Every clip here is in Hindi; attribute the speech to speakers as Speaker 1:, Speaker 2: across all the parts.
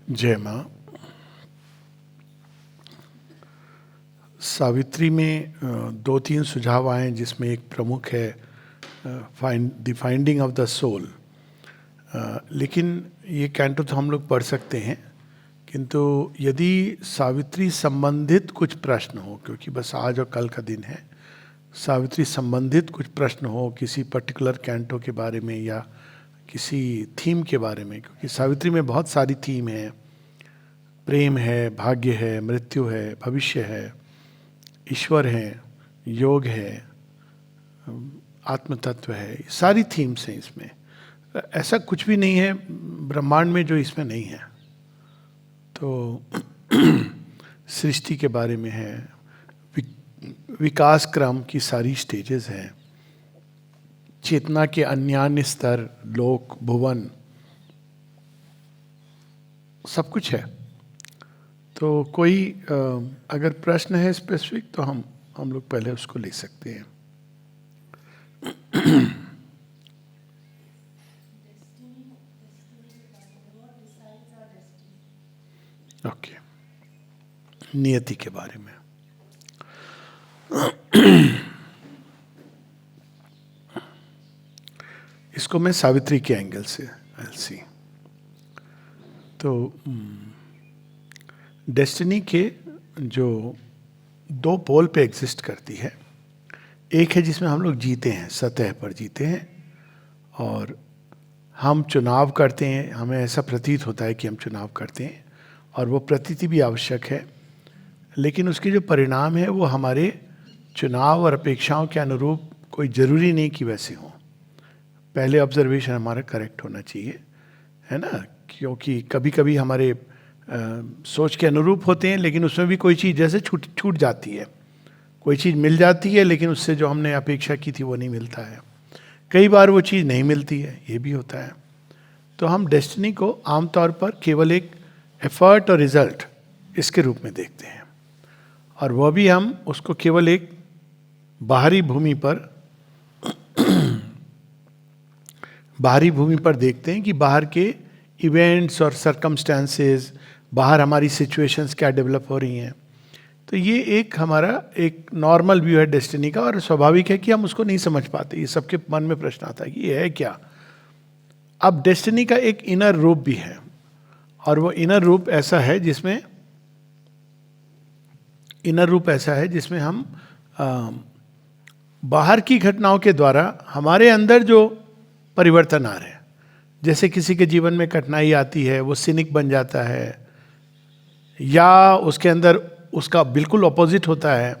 Speaker 1: जय माँ। सावित्री में दो तीन सुझाव आए जिसमें एक प्रमुख है the finding of the soul. लेकिन ये कैंटो तो हम लोग पढ़ सकते हैं, किंतु यदि सावित्री संबंधित कुछ प्रश्न हो, क्योंकि बस आज और कल का दिन है, सावित्री संबंधित कुछ प्रश्न हो किसी पर्टिकुलर कैंटो के बारे में या किसी थीम के बारे में, क्योंकि सावित्री में बहुत सारी थीम है। प्रेम है, भाग्य है, मृत्यु है, भविष्य है, ईश्वर है, योग है, आत्म तत्व है, सारी थीम्स हैं इसमें। ऐसा कुछ भी नहीं है ब्रह्मांड में जो इसमें नहीं है। तो सृष्टि के बारे में है, विकास क्रम की सारी स्टेजेस हैं, चेतना के अन्यान्य स्तर, लोक, भुवन, सब कुछ है। तो कोई अगर प्रश्न है स्पेसिफिक तो हम लोग पहले उसको ले सकते हैं। ओके, नियति के बारे में। इसको मैं सावित्री के एंगल से सी। तो डेस्टिनी के जो दो पोल पे एग्जिस्ट करती है, एक है जिसमें हम लोग जीते हैं, सतह पर जीते हैं और हम चुनाव करते हैं, हमें ऐसा प्रतीत होता है कि हम चुनाव करते हैं और वो प्रतीति भी आवश्यक है, लेकिन उसके जो परिणाम है वो हमारे चुनाव और अपेक्षाओं के अनुरूप कोई ज़रूरी नहीं कि वैसे हों। पहले ऑब्जर्वेशन हमारा करेक्ट होना चाहिए, है ना, क्योंकि कभी कभी हमारे सोच के अनुरूप होते हैं, लेकिन उसमें भी कोई चीज़ जैसे छूट जाती है, कोई चीज़ मिल जाती है लेकिन उससे जो हमने अपेक्षा की थी वो नहीं मिलता है। कई बार वो चीज़ नहीं मिलती है, ये भी होता है। तो हम डेस्टिनी को आमतौर पर केवल एक एफर्ट और रिजल्ट इसके रूप में देखते हैं, और वह भी हम उसको केवल एक बाहरी भूमि पर देखते हैं कि बाहर के इवेंट्स और सरकमस्टेंसेस, बाहर हमारी सिचुएशंस क्या डेवलप हो रही हैं। तो ये एक हमारा एक नॉर्मल व्यू है डेस्टिनी का, और स्वाभाविक है कि हम उसको नहीं समझ पाते। ये सबके मन में प्रश्न आता है कि ये है क्या। अब डेस्टिनी का एक इनर रूप भी है, और वो इनर रूप ऐसा है जिसमें हम बाहर की घटनाओं के द्वारा हमारे अंदर जो परिवर्तन आ रहे हैं, जैसे किसी के जीवन में कठिनाई आती है, वो सिनिक बन जाता है, या उसके अंदर उसका बिल्कुल ऑपोजिट होता है,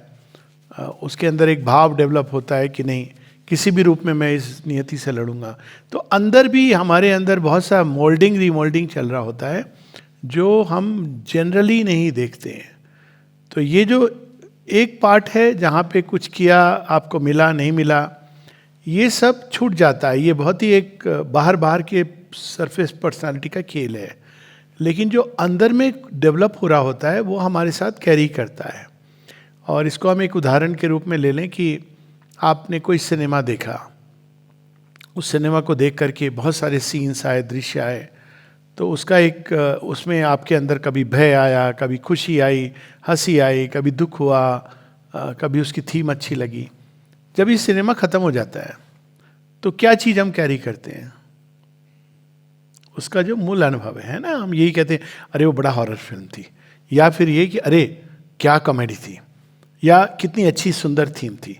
Speaker 1: उसके अंदर एक भाव डेवलप होता है कि नहीं, किसी भी रूप में मैं इस नियति से लड़ूंगा। तो अंदर भी हमारे अंदर बहुत सा मोल्डिंग रीमोल्डिंग चल रहा होता है जो हम जनरली नहीं देखते हैं। तो ये जो एक पार्ट है जहाँ पे कुछ किया, आपको मिला नहीं मिला, ये सब छूट जाता है। ये बहुत ही एक बाहर के सरफेस पर्सनालिटी का खेल है, लेकिन जो अंदर में डेवलप हो रहा होता है वो हमारे साथ कैरी करता है। और इसको हम एक उदाहरण के रूप में ले लें कि आपने कोई सिनेमा देखा, उस सिनेमा को देख करके बहुत सारे सीन्स आए, दृश्य आए, तो उसका एक उसमें आपके अंदर कभी भय आया, कभी खुशी आई, हंसी आई, कभी दुख हुआ, कभी उसकी थीम अच्छी लगी। जब ये सिनेमा ख़त्म हो जाता है तो क्या चीज़ हम कैरी करते हैं? उसका जो मूल अनुभव है ना, हम यही कहते हैं अरे वो बड़ा हॉरर फिल्म थी, या फिर ये कि अरे क्या कॉमेडी थी, या कितनी अच्छी सुंदर थीम थी।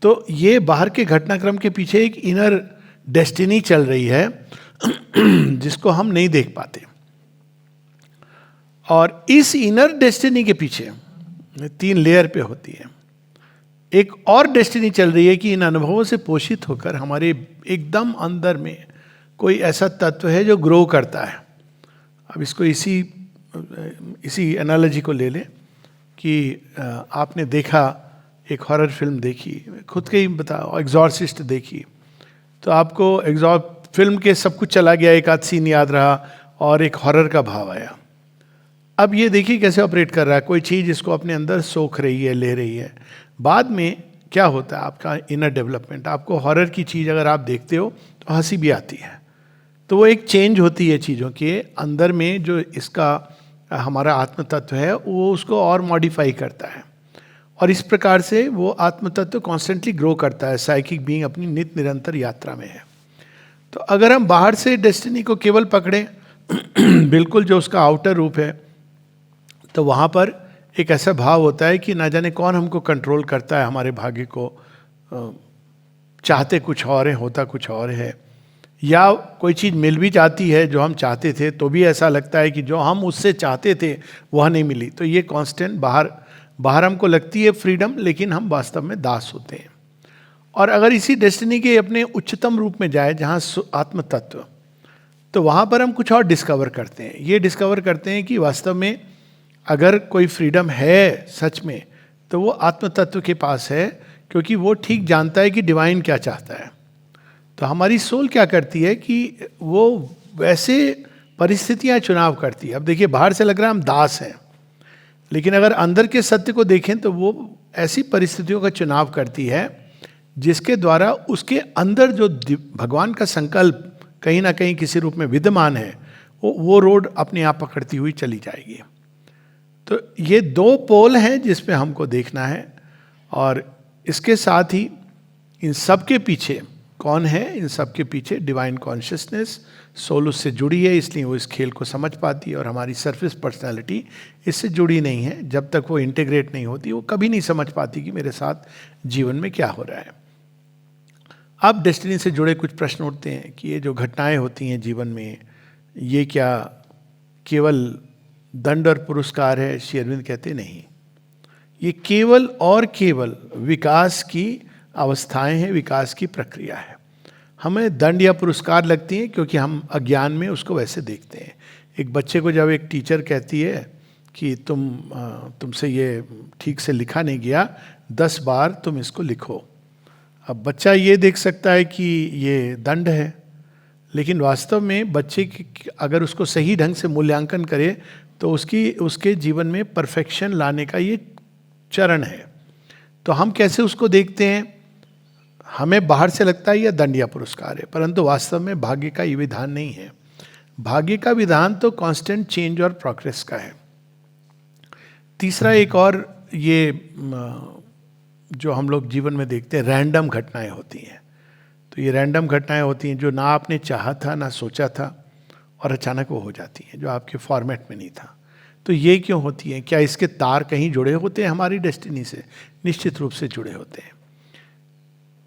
Speaker 1: तो ये बाहर के घटनाक्रम के पीछे एक इनर डेस्टिनी चल रही है जिसको हम नहीं देख पाते। और इस इनर डेस्टिनी के पीछे 3 लेयर पे होती है। एक और डेस्टिनी चल रही है कि इन अनुभवों से पोषित होकर हमारे एकदम अंदर में कोई ऐसा तत्व है जो ग्रो करता है। अब इसको इसी एनालॉजी को ले लें कि आपने देखा, एक हॉरर फिल्म देखी, खुद के ही बताओ, एग्जॉर्सिस्ट देखी, तो आपको फिल्म के सब कुछ चला गया, एक आध सीन याद रहा और एक हॉरर का भाव आया। अब ये देखिए कैसे ऑपरेट कर रहा है, कोई चीज़ इसको अपने अंदर सोख रही है, ले रही है। बाद में क्या होता है आपका इनर डेवलपमेंट, आपको हॉरर की चीज़ अगर आप देखते हो तो हंसी भी आती है, तो वो एक चेंज होती है चीज़ों के अंदर में, जो इसका हमारा आत्म तत्व है वो उसको और मॉडिफाई करता है, और इस प्रकार से वो आत्म तत्व कॉन्स्टेंटली ग्रो करता है। साइकिक बीइंग अपनी नित्य निरंतर यात्रा में है। तो अगर हम बाहर से डेस्टिनी को केवल पकड़ें बिल्कुल जो उसका आउटर रूप है, तो वहाँ पर एक ऐसा भाव होता है कि ना जाने कौन हमको कंट्रोल करता है, हमारे भाग्य को। चाहते कुछ और है, होता कुछ और है, या कोई चीज़ मिल भी जाती है जो हम चाहते थे, तो भी ऐसा लगता है कि जो हम उससे चाहते थे वह नहीं मिली। तो ये कांस्टेंट बाहर हमको लगती है फ्रीडम, लेकिन हम वास्तव में दास होते हैं। और अगर इसी डेस्टिनी के अपने उच्चतम रूप में जाए, जहाँ आत्म तत्व, तो वहाँ पर हम कुछ और डिस्कवर करते हैं। ये डिस्कवर करते हैं कि वास्तव में अगर कोई फ्रीडम है सच में, तो वो आत्म तत्व के पास है, क्योंकि वो ठीक जानता है कि डिवाइन क्या चाहता है। तो हमारी सोल क्या करती है कि वो वैसे परिस्थितियां चुनाव करती है। अब देखिए, बाहर से लग रहा है हम दास हैं, लेकिन अगर अंदर के सत्य को देखें तो वो ऐसी परिस्थितियों का चुनाव करती है जिसके द्वारा उसके अंदर जो भगवान का संकल्प कहीं ना कहीं किसी रूप में विद्यमान है, वो रोड अपने आप पकड़ती हुई चली जाएगी। तो ये दो पोल हैं जिसपे हमको देखना है, और इसके साथ ही इन सब के पीछे कौन है? इन सब के पीछे डिवाइन कॉन्शियसनेस, सोल उससे जुड़ी है, इसलिए वो इस खेल को समझ पाती है। और हमारी सरफेस पर्सनालिटी इससे जुड़ी नहीं है। जब तक वो इंटीग्रेट नहीं होती, वो कभी नहीं समझ पाती कि मेरे साथ जीवन में क्या हो रहा है। अब डेस्टिनी से जुड़े कुछ प्रश्न उठते हैं कि ये जो घटनाएं होती हैं जीवन में, ये क्या केवल दंड और पुरस्कार है? श्री अरविंद कहते नहीं, ये केवल और केवल विकास की अवस्थाएं हैं, विकास की प्रक्रिया है। हमें दंड या पुरस्कार लगती हैं क्योंकि हम अज्ञान में उसको वैसे देखते हैं। एक बच्चे को जब एक टीचर कहती है कि तुमसे ये ठीक से लिखा नहीं गया, 10 बार तुम इसको लिखो। अब बच्चा ये देख सकता है कि ये दंड है, लेकिन वास्तव में बच्चे की अगर उसको सही ढंग से मूल्यांकन करे तो उसके जीवन में परफेक्शन लाने का ये चरण है। तो हम कैसे उसको देखते हैं? हमें बाहर से लगता है यह दंड या पुरस्कार है, परंतु वास्तव में भाग्य का ये विधान नहीं है। भाग्य का विधान तो कांस्टेंट चेंज और प्रोग्रेस का है। तीसरा एक और ये जो हम लोग जीवन में देखते हैं, रैंडम घटनाएं होती हैं। तो ये रैंडम घटनाएं होती हैं जो ना आपने चाहा था, ना सोचा था, और अचानक वो हो जाती हैं जो आपके फॉर्मेट में नहीं था। तो ये क्यों होती हैं? क्या इसके तार कहीं जुड़े होते हैं हमारी डेस्टिनी से? निश्चित रूप से जुड़े होते हैं।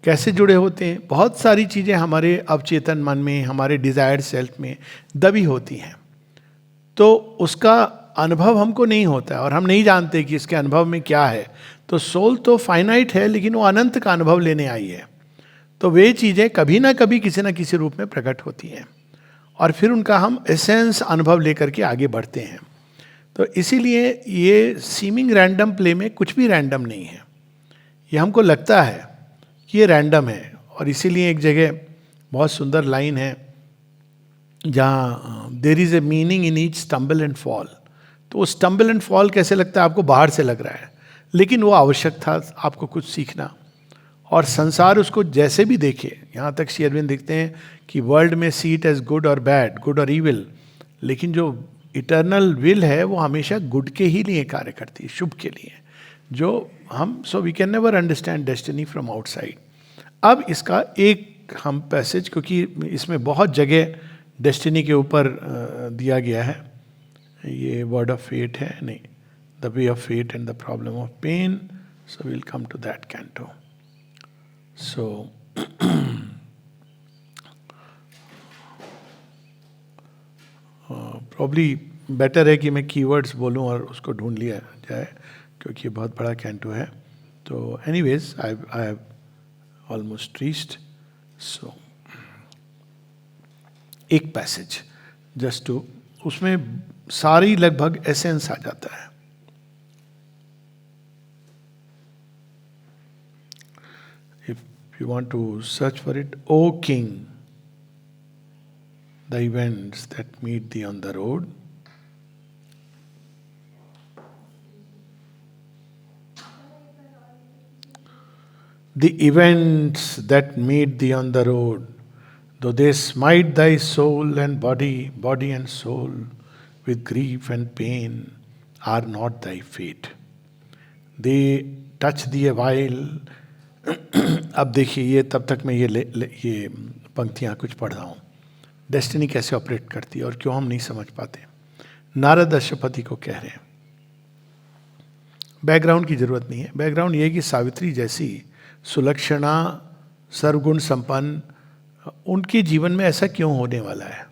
Speaker 1: कैसे जुड़े होते हैं? बहुत सारी चीज़ें हमारे अवचेतन मन में, हमारे डिजायर्ड सेल्फ में दबी होती हैं, तो उसका अनुभव हमको नहीं होता है और हम नहीं जानते कि इसके अनुभव में क्या है। तो सोल तो फाइनाइट है, लेकिन वो अनंत का अनुभव लेने आई है। तो वे चीज़ें कभी ना कभी किसी ना किसी रूप में प्रकट होती हैं, और फिर उनका हम एसेंस अनुभव लेकर के आगे बढ़ते हैं। तो इसीलिए ये सीमिंग रैंडम प्ले में कुछ भी रैंडम नहीं है। ये हमको लगता है कि ये रैंडम है, और इसीलिए एक जगह बहुत सुंदर लाइन है जहाँ there is a meaning in each stumble and fall. तो वो स्टम्बल एंड फॉल कैसे लगता है? आपको बाहर से लग रहा है, लेकिन वो आवश्यक था आपको कुछ सीखना। और संसार उसको जैसे भी देखे, यहाँ तक श्री अरविंद देखते हैं कि वर्ल्ड में सी इट एज गुड और बैड, गुड और ईविल, लेकिन जो इटर्नल विल है वो हमेशा गुड के ही लिए कार्य करती है, शुभ के लिए। जो हम so we can never understand destiny from outside. अब इसका एक हम पैसेज, क्योंकि इसमें बहुत जगह डेस्टिनी के ऊपर दिया गया है, ये वर्ड ऑफ फेट है, नहीं, the way of fate and the problem of pain, so will come to that canto. So probably better है कि मैं कीवर्ड्स बोलूं और उसको ढूंढ लिया जाए, क्योंकि बहुत बड़ा कैंटो है। तो anyways I have almost reached. So एक पैसेज जस्ट टू, उसमें सारी लगभग एसेंस आ जाता है। If you want to search for it, O king, the events that meet thee on the road, the events that meet thee on the road, Though they smite thy soul and body, body and soul, with grief and pain, are not thy fate. They touch thee a while. अब देखिए, ये तब तक मैं ये पंक्तियाँ कुछ पढ़ रहा हूँ. डेस्टिनी कैसे ऑपरेट करती है और क्यों हम नहीं समझ पाते. नारद अश्वपति को कह रहे हैं. बैकग्राउंड की जरूरत नहीं है. बैकग्राउंड ये है कि सावित्री जैसी सुलक्षणा, सर्वगुण संपन्न, उनके जीवन में ऐसा क्यों होने वाला है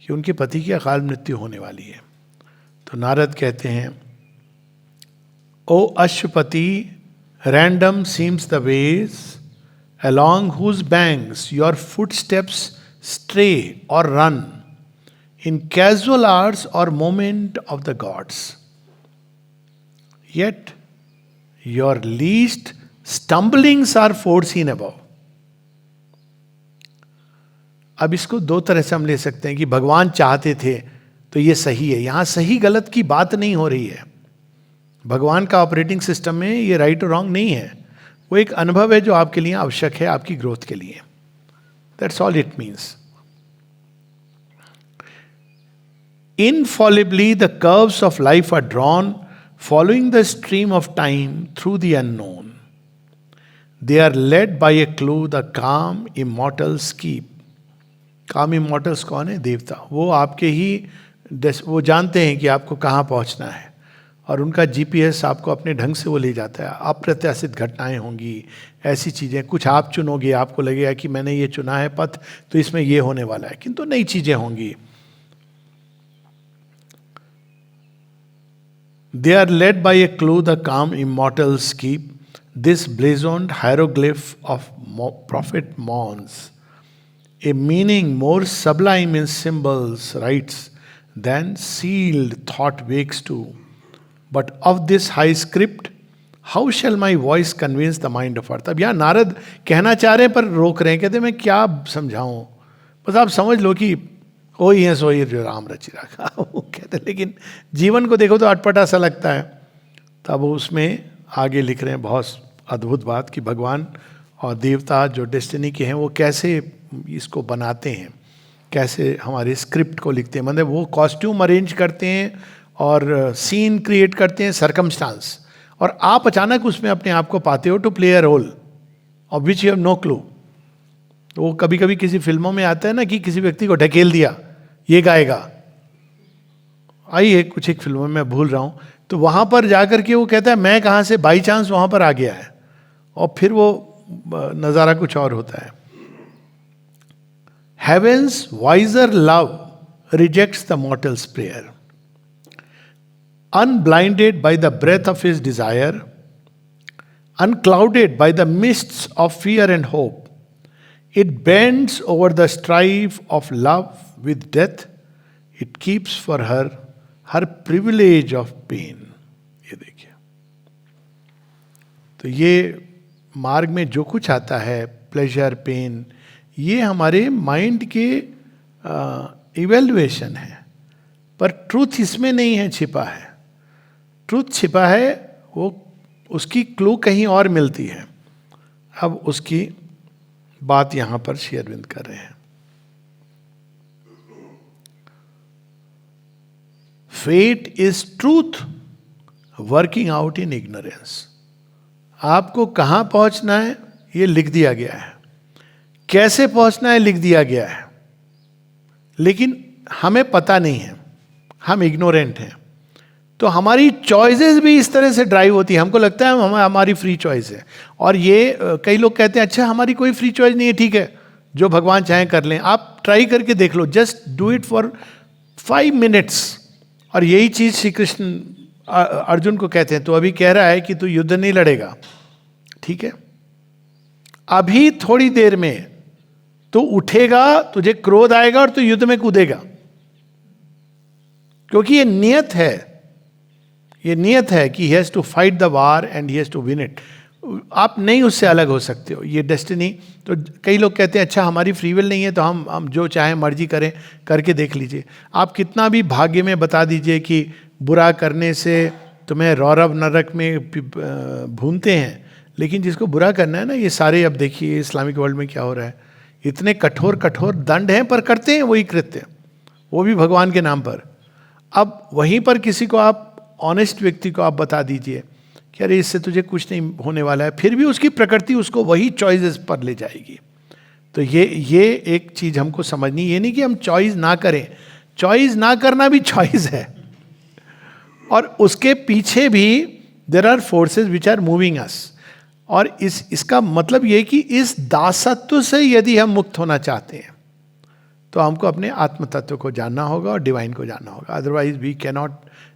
Speaker 1: कि उनके पति की अकाल मृत्यु होने वाली है. तो नारद कहते हैं, O Ashwapati, random seems the ways along whose banks your footsteps stray or run in casual hours or moment of the gods. Yet your least stumblings are foreseen above. अब इसको दो तरह से हम ले सकते हैं कि भगवान चाहते थे तो ये सही है. यहां सही गलत की बात नहीं हो रही है. भगवान का ऑपरेटिंग सिस्टम में ये राइट और रॉन्ग नहीं है. वो एक अनुभव है जो आपके लिए आवश्यक है, आपकी ग्रोथ के लिए. That's all it means. Infallibly the curves of life are drawn, following the stream of time through the unknown. They are led by a clue the calm immortals keep. काम इमॉर्टल्स कौन है? देवता. वो आपके ही वो जानते हैं कि आपको कहाँ पहुँचना है और उनका जीपीएस आपको अपने ढंग से वो ले जाता है. अप्रत्याशित घटनाएं होंगी, ऐसी चीज़ें, कुछ आप चुनोगे, आपको लगेगा कि मैंने ये चुना है पथ तो इसमें ये होने वाला है, किंतु नई चीज़ें होंगी. They are led by a clue the calm immortals keep. This blazoned hieroglyph of prophet mourns. A meaning more sublime in symbols writes than sealed thought wakes to. But of this high script, how shall my voice convince the mind of earth? अब यहाँ नारद कहना चाह रहे हैं पर रोक रहे हैं. कहते मैं क्या समझाऊं, बस आप समझ लो कि ओ ही है सो ही जो राम रचि रखा. वो कहते लेकिन जीवन को देखो तो अटपटा सा लगता है. तब उसमें आगे लिख रहे हैं बहुत अद्भुत बात कि भगवान और देवता जो डेस्टिनी के हैं वो कैसे इसको बनाते हैं, कैसे हमारे स्क्रिप्ट को लिखते हैं. मतलब वो कॉस्ट्यूम अरेंज करते हैं और सीन क्रिएट करते हैं, सरकमस्टांस, और आप अचानक उसमें अपने आप को पाते हो to play a role of which you have no clue. वो कभी कभी किसी फिल्मों में आता है ना कि किसी व्यक्ति को ढकेल दिया, ये गाएगा. आई है कुछ एक फिल्मों में, मैं भूल रहा हूं. तो वहां पर जाकर के वो कहता है मैं कहां से बाई चांस वहां पर आ गया है, और फिर वो नजारा कुछ और होता है. Heaven's wiser love rejects the mortal's prayer. Unblinded by the breath of his desire, unclouded by the mists of fear and hope, it bends over the strife of love with death. It keeps for her her privilege of pain. ये देखिए, तो ये मार्ग में जो कुछ आता है, प्लेजर, पेन, ये हमारे माइंड के इवेल्युएशन है, पर ट्रूथ इसमें नहीं है, छिपा है. ट्रूथ छिपा है, वो उसकी क्लू कहीं और मिलती है. अब उसकी बात यहां पर श्री अरविंद कर रहे हैं. Fate is truth working out in ignorance. आपको कहां पहुंचना है ये लिख दिया गया है, कैसे पहुंचना है लिख दिया गया है, लेकिन हमें पता नहीं है, हम इग्नोरेंट हैं. तो हमारी चॉइसेस भी इस तरह से ड्राइव होती है. हमको लगता है हमारी फ्री चॉइस है, और ये कई लोग कहते हैं अच्छा हमारी कोई फ्री चॉइस नहीं है, ठीक है जो भगवान चाहें कर लें. आप ट्राई करके देख लो, just do it for 5 minutes. और यही चीज श्री कृष्ण अर्जुन को कहते हैं. तो अभी कह रहा है कि तू युद्ध नहीं लड़ेगा, ठीक है, अभी थोड़ी देर में तो उठेगा, तुझे क्रोध आएगा और तू युद्ध में कूदेगा, क्योंकि ये नियत है. ये नियत है कि he has to fight the war and he has to win it. आप नहीं उससे अलग हो सकते हो, ये डेस्टिनी. तो कई लोग कहते हैं अच्छा हमारी फ्री विल नहीं है तो हम जो चाहें मर्जी करें, करके देख लीजिए. आप कितना भी भाग्य में बता दीजिए कि बुरा करने से तुम्हें रौरव नरक में भूनते हैं, लेकिन जिसको बुरा करना है ना, ये सारे, अब देखिए इस्लामिक वर्ल्ड में क्या हो रहा है, इतने कठोर कठोर दंड हैं पर करते हैं वही कृत्य, वो भी भगवान के नाम पर। अब वहीं पर किसी को आप, ऑनेस्ट व्यक्ति को आप बता दीजिए कि अरे इससे तुझे कुछ नहीं होने वाला है, फिर भी उसकी प्रकृति उसको वही चॉइसेस पर ले जाएगी। तो ये एक चीज हमको समझनी, ये नहीं कि हम चॉइस ना करें, चॉइस ना करना भी चॉइस है, और उसके पीछे भी there are forces which are moving us. और इसका मतलब ये कि इस दासत्व से यदि हम मुक्त होना चाहते हैं तो हमको अपने आत्म तत्व को जानना होगा और डिवाइन को जानना होगा, otherwise we cannot,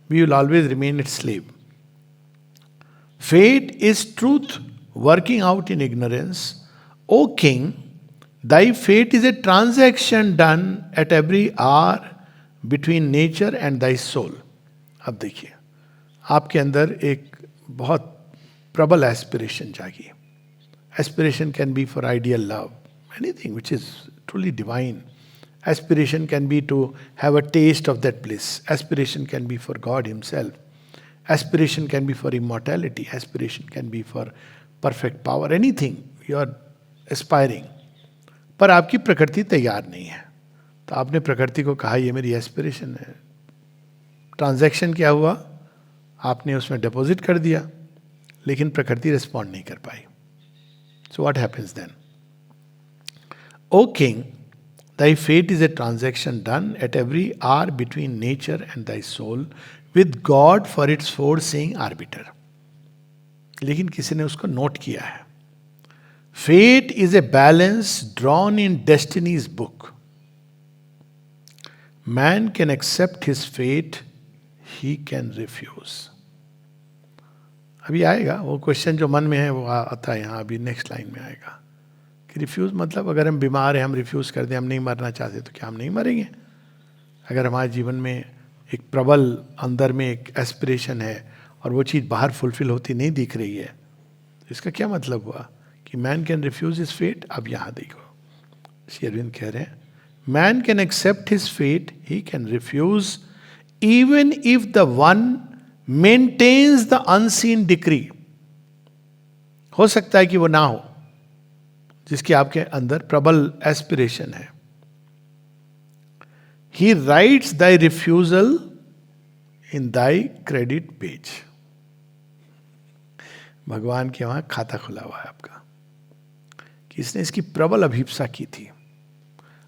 Speaker 1: we will always remain its slave. Fate is truth working out in ignorance, O king thy fate is a transaction done at every hour between nature and thy soul। अब देखिए, आपके अंदर एक बहुत प्रबल एस्पिरेशन जागी। Aspiration can be for ideal love, anything which is truly divine. Aspiration can be to have a taste of that bliss। Aspiration can be for God himself. Aspiration can be for immortality। Aspiration can be for perfect power। Anything you are aspiring, पर आपकी प्रकृति तैयार नहीं है। तो आपने प्रकृति को कहा ये मेरी एस्पिरेशन है। ट्रांजैक्शन क्या हुआ, आपने उसमें डिपॉजिट कर दिया, लेकिन प्रकृति रिस्पॉन्ड नहीं कर पाई। So what happens then? O king, thy fate is a transaction done at every hour between nature and thy soul, with God for its foreseeing arbiter। लेकिन किसी ने उसको नोट किया है। Fate is a balance drawn in destiny's book। Man can accept his fate, he can refuse। अभी आएगा वो क्वेश्चन जो मन में है, वो आता है यहाँ, अभी नेक्स्ट लाइन में आएगा कि रिफ्यूज मतलब अगर हम बीमार हैं, हम रिफ्यूज कर दें, हम नहीं मरना चाहते, तो क्या हम नहीं मरेंगे? अगर हमारे जीवन में एक प्रबल अंदर में एक एस्पिरेशन है और वो चीज़ बाहर फुलफिल होती नहीं दिख रही है, तो इसका क्या मतलब हुआ कि man can refuse his fate? अब यहाँ देखो, श्री अरविंद कह रहे हैं man can accept his fate, he can refuse even if the one maintains the unseen decree. हो सकता है कि वो ना हो जिसकी आपके अंदर प्रबल एस्पिरेशन है। ही writes thy refusal in thy credit page. भगवान के वहां खाता खुला हुआ है आपका कि इसने इसकी प्रबल अभिप्सा की थी,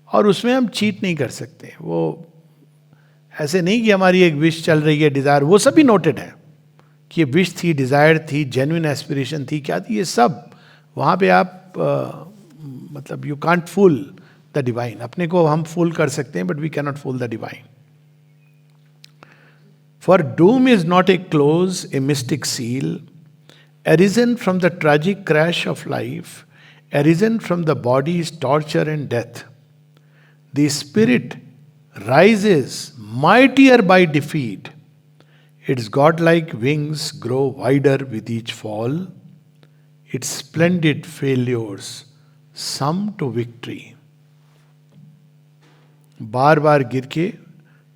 Speaker 1: और उसमें हम चीट नहीं कर सकते। वो ऐसे नहीं कि हमारी एक विश चल रही है, डिजायर, वो सभी नोटेड है कि ये विश थी, डिजायर थी, जेन्युइन एस्पिरेशन थी, क्या थी, ये सब वहाँ पे आप मतलब you can't fool the divine. अपने को हम फूल कर सकते हैं, but we cannot fool the divine. For doom is not a close, a mystic seal, arisen from the tragic crash of life, arisen from the body's torture and death. The spirit rises mightier by defeat. Its godlike wings grow wider with each fall. Its splendid failures sum to victory. बार बार गिर के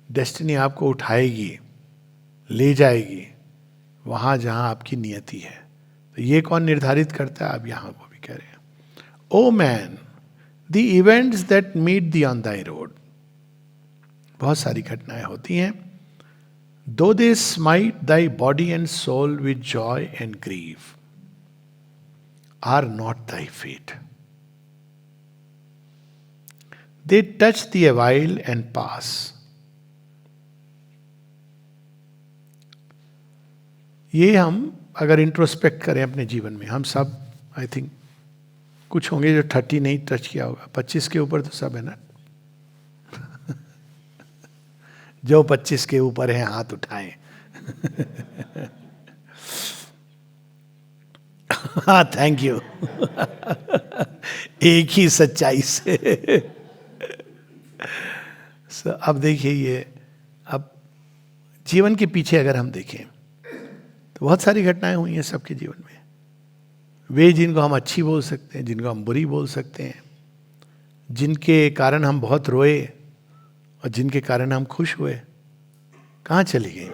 Speaker 1: डेस्टिनी आपको उठाएगी, ले जाएगी वहां जहां आपकी नियति है। तो ये कौन निर्धारित करता है? आप यहां को भी कह रहे हैं, O man, the events that meet thee on thy road. बहुत सारी घटनाएं होती हैं। Though they smite thy body and soul with joy and grieve, are not thy fate. They touch thee awhile and pass. ये हम अगर इंट्रोस्पेक्ट करें अपने जीवन में, हम सब आई थिंक कुछ होंगे जो 30 नहीं टच किया होगा, 25 के ऊपर तो सब है ना। जो 25 के ऊपर है हाथ उठाएं। हाँ, थैंक यू। एक ही सच्चाई से। अब देखिए, ये अब जीवन के पीछे अगर हम देखें तो बहुत सारी घटनाएं हुई हैं सबके जीवन में। वे जिनको हम अच्छी बोल सकते हैं, जिनको हम बुरी बोल सकते हैं, जिनके कारण हम बहुत रोए और जिनके कारण हम खुश हुए, कहाँ चली गई?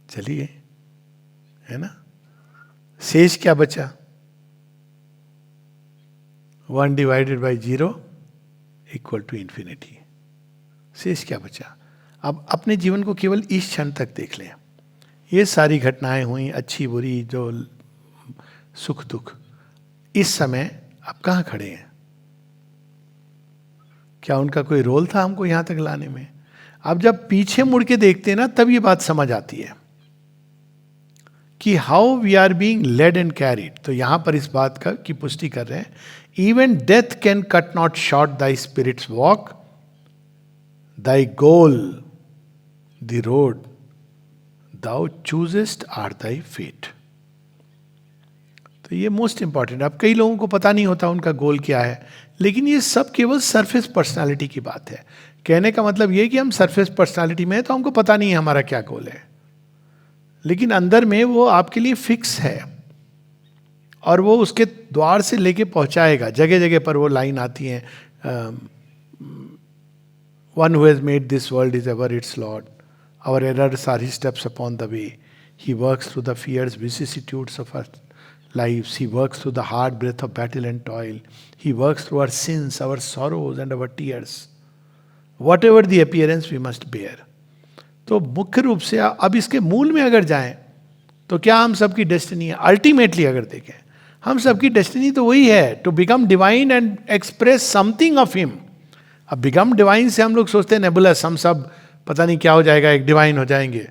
Speaker 1: चली गई, है ना। शेष क्या बचा? 1 divided by 0 equal to infinity. शेष क्या बचा? अब अपने जीवन को केवल इस क्षण तक देख लें। ये सारी घटनाएं हुई, अच्छी बुरी, जो सुख दुख, इस समय आप कहाँ खड़े हैं? क्या उनका कोई रोल था हमको यहां तक लाने में? अब जब पीछे मुड़ के देखते हैं ना, तब ये बात समझ आती है कि how we are being led and carried. तो यहां पर इस बात का की पुष्टि कर रहे हैं, even death can cut not short thy spirit's walk, thy goal the road thou choosest are thy fate. तो ये मोस्ट इंपॉर्टेंट। अब कई लोगों को पता नहीं होता उनका गोल क्या है, लेकिन ये सब केवल सरफेस पर्सनालिटी की बात है। कहने का मतलब ये कि हम सरफेस पर्सनालिटी में हैं तो हमको पता नहीं है हमारा क्या गोल है, लेकिन अंदर में वो आपके लिए फिक्स है और वो उसके द्वार से लेके पहुंचाएगा। जगह जगह पर वो लाइन आती है, one who has made this world is ever its lord, our errors are his steps upon the way, he works through the fierce vicissitudes of our lives, he works through the hard breath of battle and toil, he works through our sins, our sorrows and our tears, whatever the appearance we must bear. तो मुख्य रूप से अब इसके मूल में अगर जाएं तो क्या हम सबकी डेस्टिनी है? अल्टीमेटली अगर देखें, हम सबकी डेस्टिनी तो वही है, to become divine and express something of him. अब बिकम डिवाइन से हम लोग सोचते हैं नेबुलस, हम सब पता नहीं क्या हो जाएगा, एक डिवाइन हो जाएंगे,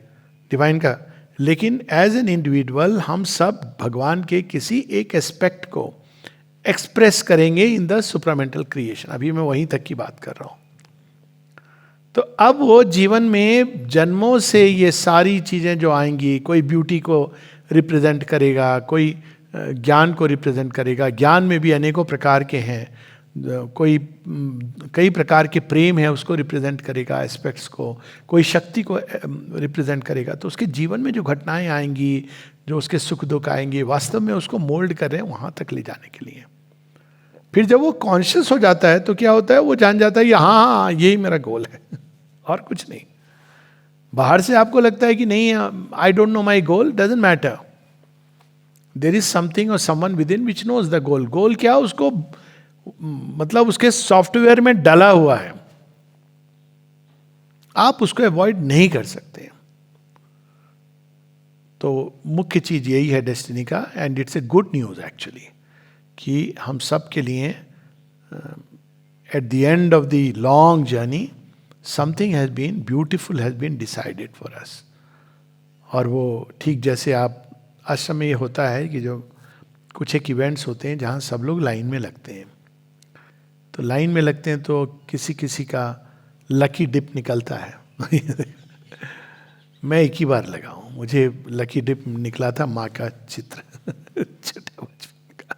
Speaker 1: डिवाइन का। लेकिन एज एन इंडिविजुअल हम सब भगवान के किसी एक एस्पेक्ट को एक्सप्रेस करेंगे इन द सुप्रामेंटल क्रिएशन। अभी मैं वहीं तक की बात कर रहा हूं। तो अब वो जीवन में जन्मों से ये सारी चीजें जो आएंगी, कोई ब्यूटी को रिप्रेजेंट करेगा, कोई ज्ञान को रिप्रेजेंट करेगा। ज्ञान में भी अनेकों प्रकार के हैं, कोई कई प्रकार के प्रेम है उसको रिप्रेजेंट करेगा, एस्पेक्ट्स को, कोई शक्ति को रिप्रेजेंट करेगा। तो उसके जीवन में जो घटनाएं आएंगी, जो उसके सुख दुख आएंगे, वास्तव में उसको मोल्ड कर रहे हैं वहां तक ले जाने के लिए। फिर जब वो कॉन्शियस हो जाता है तो क्या होता है, वो जान जाता है हाँ यही मेरा गोल है और कुछ नहीं। बाहर से आपको लगता है कि नहीं, I don't know my goal, doesn't matter, there is something और someone within which knows the goal. Goal क्या, उसको मतलब उसके सॉफ्टवेयर में डला हुआ है, आप उसको अवॉइड नहीं कर सकते। तो मुख्य चीज यही है डेस्टिनी का, and it's a good news actually, कि हम सब के लिए at the end of the long journey something has been beautiful has been decided for us. और वो ठीक जैसे आप आश्रम में ये होता है कि जो कुछ एक इवेंट्स होते हैं जहाँ सब लोग लाइन में लगते हैं, तो लाइन में लगते हैं तो किसी किसी का लकी डिप निकलता है मैं एक ही बार लगा हूँ, मुझे लकी डिप निकला था माँ का चित्र छोटा बचपन का।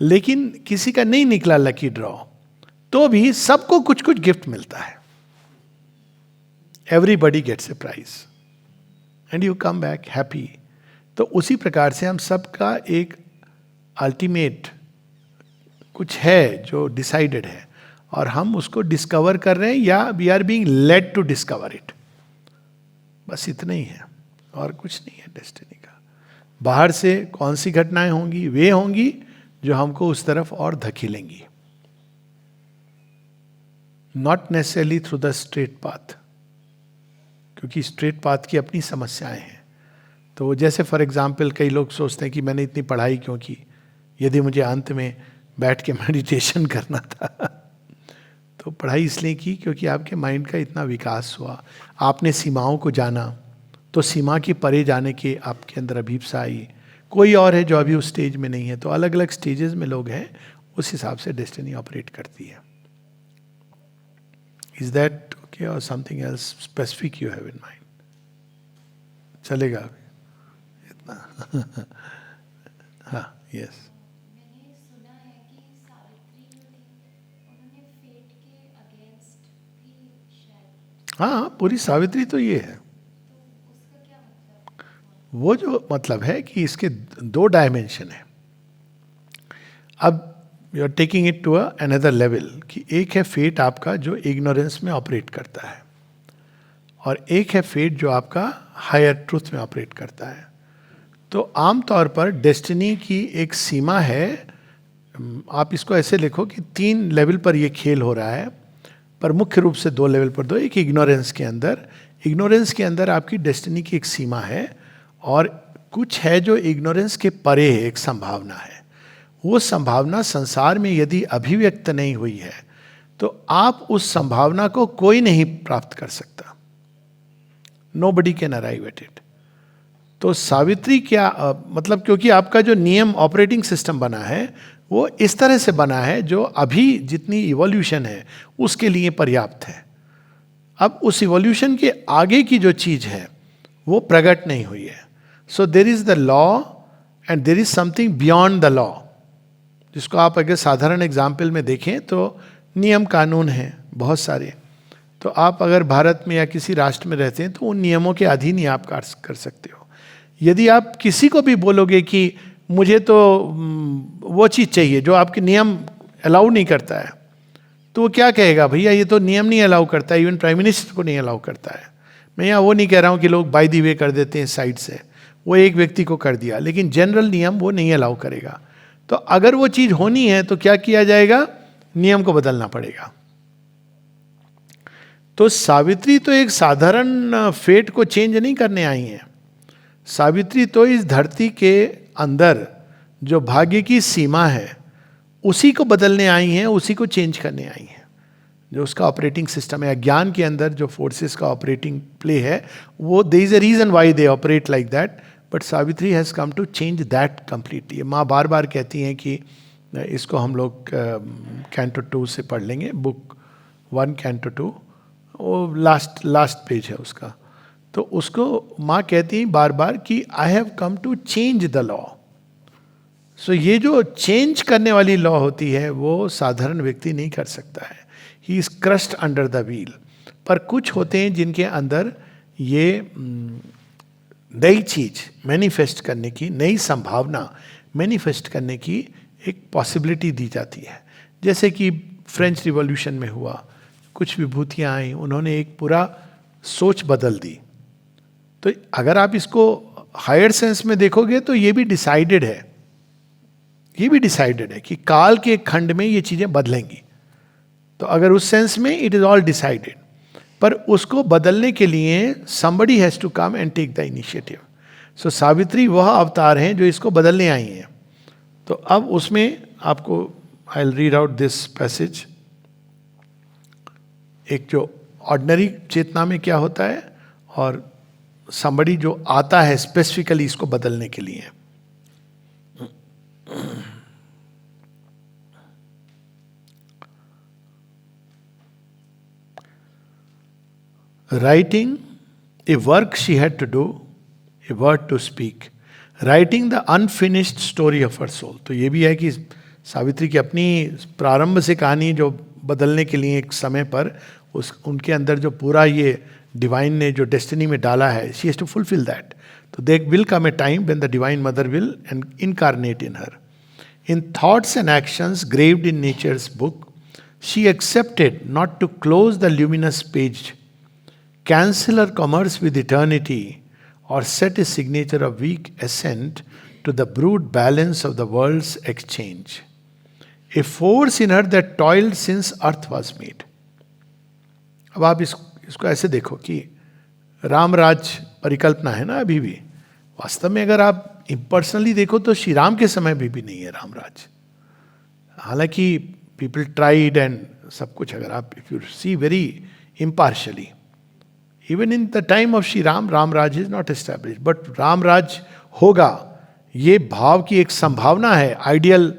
Speaker 1: लेकिन किसी का नहीं निकला लकी ड्रॉ, तो भी सबको कुछ कुछ गिफ्ट मिलता है। Everybody gets a prize and you come back happy. तो उसी प्रकार से हम सबका एक अल्टीमेट कुछ है जो डिसाइडेड है, और हम उसको डिस्कवर कर रहे हैं, या we are being led to discover it. बस इतना ही है और कुछ नहीं है डेस्टिनी का। बाहर से कौन सी घटनाएं होंगी, वे होंगी जो हमको उस तरफ और धकेलेंगी, not necessarily through the straight path, क्योंकि स्ट्रेट पाथ की अपनी समस्याएं हैं। तो जैसे फॉर एग्जाम्पल कई लोग सोचते हैं कि मैंने इतनी पढ़ाई क्यों की, यदि मुझे अंत में बैठ के मेडिटेशन करना था तो पढ़ाई इसलिए की क्योंकि आपके माइंड का इतना विकास हुआ, आपने सीमाओं को जाना, तो सीमा के परे जाने के आपके अंदर अभीप्सा आई। कोई और है जो अभी उस स्टेज में नहीं है। तो अलग अलग स्टेजेस में लोग हैं, उस हिसाब से डेस्टिनी ऑपरेट करती है। इज दैट ओके और something else specific you have in mind? चलेगा अभी इतना हाँ, यस। हाँ, पूरी सावित्री तो ये है। वो जो मतलब है कि इसके दो डायमेंशन है। अब you are taking it to another level, कि एक है फेट आपका जो इग्नोरेंस में ऑपरेट करता है, और एक है फेट जो आपका हायर ट्रूथ में ऑपरेट करता है। तो आमतौर पर डेस्टिनी की एक सीमा है आप इसको ऐसे लिखो कि 3 लेवल पर ये खेल हो रहा है, पर मुख्य रूप से 2 लेवल पर। एक इग्नोरेंस के अंदर, इग्नोरेंस के अंदर आपकी डेस्टिनी की एक सीमा है, और कुछ है जो इग्नोरेंस के परे है, एक संभावना है। वो संभावना संसार में यदि अभिव्यक्त नहीं हुई है तो आप उस संभावना को कोई नहीं प्राप्त कर सकता। Nobody can arrive at it. तो सावित्री क्या मतलब, क्योंकि आपका जो नियम ऑपरेटिंग सिस्टम बना है वो इस तरह से बना है जो अभी जितनी इवोल्यूशन है उसके लिए पर्याप्त है। अब उस इवोल्यूशन के आगे की जो चीज है वो प्रकट नहीं हुई है। So there is the law and there is something beyond the law, जिसको आप अगर साधारण एग्जाम्पल में देखें तो नियम कानून हैं बहुत सारे। तो आप अगर भारत में या किसी राष्ट्र में रहते हैं तो उन नियमों के अधीन ही आप कार्य कर सकते हो। यदि आप किसी को भी बोलोगे कि मुझे तो वो चीज़ चाहिए जो आपके नियम अलाउ नहीं करता है, तो वो क्या कहेगा, भैया ये तो नियम नहीं अलाउ करता है, इवन प्राइम मिनिस्टर को नहीं अलाउ करता है। मैं यहाँ वो नहीं कह रहा हूँ कि लोग बाय द वे कर देते हैं साइड से, वो एक व्यक्ति को कर दिया, लेकिन जनरल नियम वो नहीं अलाउ करेगा। तो अगर वो चीज़ होनी है तो क्या किया जाएगा, नियम को बदलना पड़ेगा। तो सावित्री तो एक साधारण फेट को चेंज नहीं करने आई हैं। सावित्री तो इस धरती के अंदर जो भाग्य की सीमा है उसी को बदलने आई हैं, उसी को चेंज करने आई हैं। जो उसका ऑपरेटिंग सिस्टम है, ज्ञान के अंदर जो फोर्सेस का ऑपरेटिंग प्ले है, वो there is a reason why they operate like that, but Savitri has come to change that completely. माँ बार बार कहती हैं कि इसको हम लोग कैंटो 2 से पढ़ लेंगे, बुक 1 कैंटो 2, वो लास्ट पेज है उसका। तो उसको माँ कहती हैं बार बार कि I have come to change the law. So ये जो चेंज करने वाली लॉ होती है वो साधारण व्यक्ति नहीं कर सकता है, he is crossed under the wheel. पर कुछ होते हैं जिनके अंदर ये नई चीज मैनिफेस्ट करने की, नई संभावना मैनिफेस्ट करने की एक पॉसिबिलिटी दी जाती है। जैसे कि फ्रेंच रिवॉल्यूशन में हुआ, कुछ विभूतियाँ आई, उन्होंने एक पूरा सोच बदल दी। तो अगर आप इसको हायर सेंस में देखोगे तो ये भी डिसाइडेड है, ये भी डिसाइडेड है कि काल के खंड में ये चीज़ें बदलेंगी। तो अगर उस सेंस में इट इज़ ऑल डिसाइडेड, पर उसको बदलने के लिए somebody has to come and take the initiative. सो सावित्री वह अवतार हैं जो इसको बदलने आई हैं। तो अब उसमें आपको I will read out this passage. एक जो ऑर्डिनरी चेतना में क्या होता है और somebody जो आता है स्पेसिफिकली इसको बदलने के लिए। Writing a work she had to do, a word to speak, writing the unfinished story of her soul. तो ये भी है कि सावित्री की अपनी प्रारंभ से कहानी जो बदलने के लिए एक समय पर उनके अंदर जो पूरा ये डिवाइन ने जो डेस्टिनी में डाला है, she has to fulfill that. तो there will come a time when the divine mother will incarnate in her. In thoughts and actions graved in nature's book, she accepted not to close the luminous page, cancel her commerce with eternity, or set a signature of weak assent to the brute balance of the world's exchange. A force in her that toiled since earth was made. अब आप इसको ऐसे देखो कि रामराज परिकल्पना है ना अभी भी। वास्तव में अगर आप इम्पर्सनली देखो तो श्री राम के समय भी नहीं है रामराज। हालांकि पीपल ट्राइड एंड सब कुछ, अगर आप if you see very impartially, even in the time of Shri Ram, Ramraj is not establish, but Ramraj होगा ये भाव की एक संभावना है आइडियल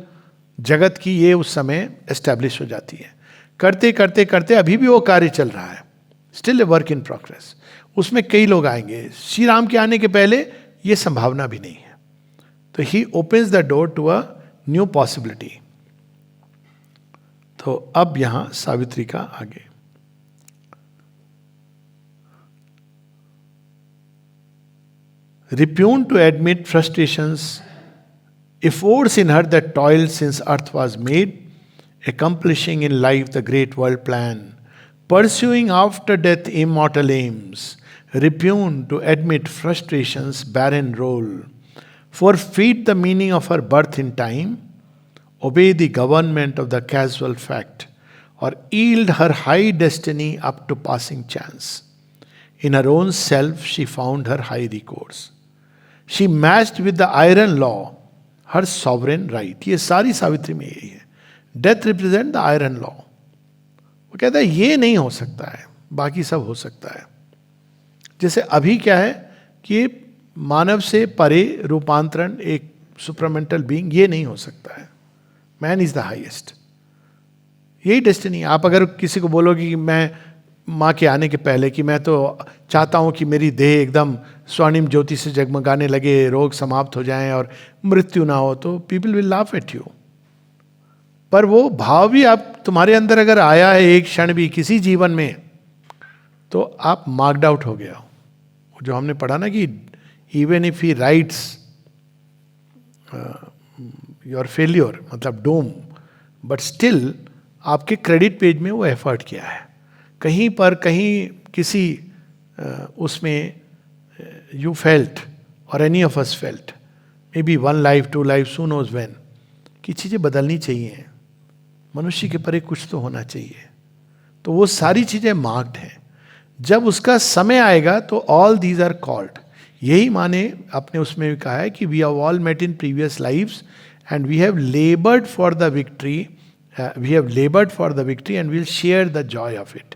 Speaker 1: जगत की, ये उस समय एस्टैब्लिश हो जाती है। करते करते करते अभी भी वो कार्य चल रहा है, still a work in progress. उसमें कई लोग आएंगे। श्री राम के आने के पहले ये संभावना भी नहीं है। तो he opens the door to a new possibility. तो अब यहां सावित्री का आगे, repugned to admit frustrations, a force in her that toiled since earth was made, accomplishing in life the great world plan, pursuing after death immortal aims, repugned to admit frustrations barren role, forfeit the meaning of her birth in time, obey the government of the casual fact, or yield her high destiny up to passing chance. In her own self she found her high recourse. She matched with the iron law her sovereign right. ये सारी सावित्री में यही है. Death represent the iron law. वो कहता है ये नहीं हो सकता है, बाकी सब हो सकता है. जैसे अभी क्या है कि मानव से परे रूपांतरण, एक सुपरमेंटल बीइंग, ये नहीं हो सकता है. Man is the highest. यही डेस्टिनी. आप अगर किसी को बोलोगे कि मैं माँ के आने के पहले कि मैं तो चाहता हूँ कि मेरी देह एकदम स्वर्णिम ज्योति से जगमगाने लगे, रोग समाप्त हो जाएं और मृत्यु ना हो, तो people will laugh at you. पर वो भाव भी आप तुम्हारे अंदर अगर आया है एक क्षण भी किसी जीवन में, तो आप मार्क्ड आउट हो गया. जो हमने पढ़ा ना कि even if he rights your failure, मतलब डोम, बट स्टिल आपके क्रेडिट पेज में वो एफर्ट किया है. कहीं पर कहीं किसी उसमें यू फेल्ट, और any of us felt, maybe 1 life 2 life, who knows when, कि चीज़ें बदलनी चाहिए. मनुष्य के परे कुछ तो होना चाहिए. तो वो सारी चीज़ें मार्क्ड हैं. जब उसका समय आएगा तो ऑल दीज आर कॉल्ड. यही माने आपने उसमें भी कहा है कि we have all met in previous lives and we have laboured for the victory, we have laboured for the victory and will share the joy of it.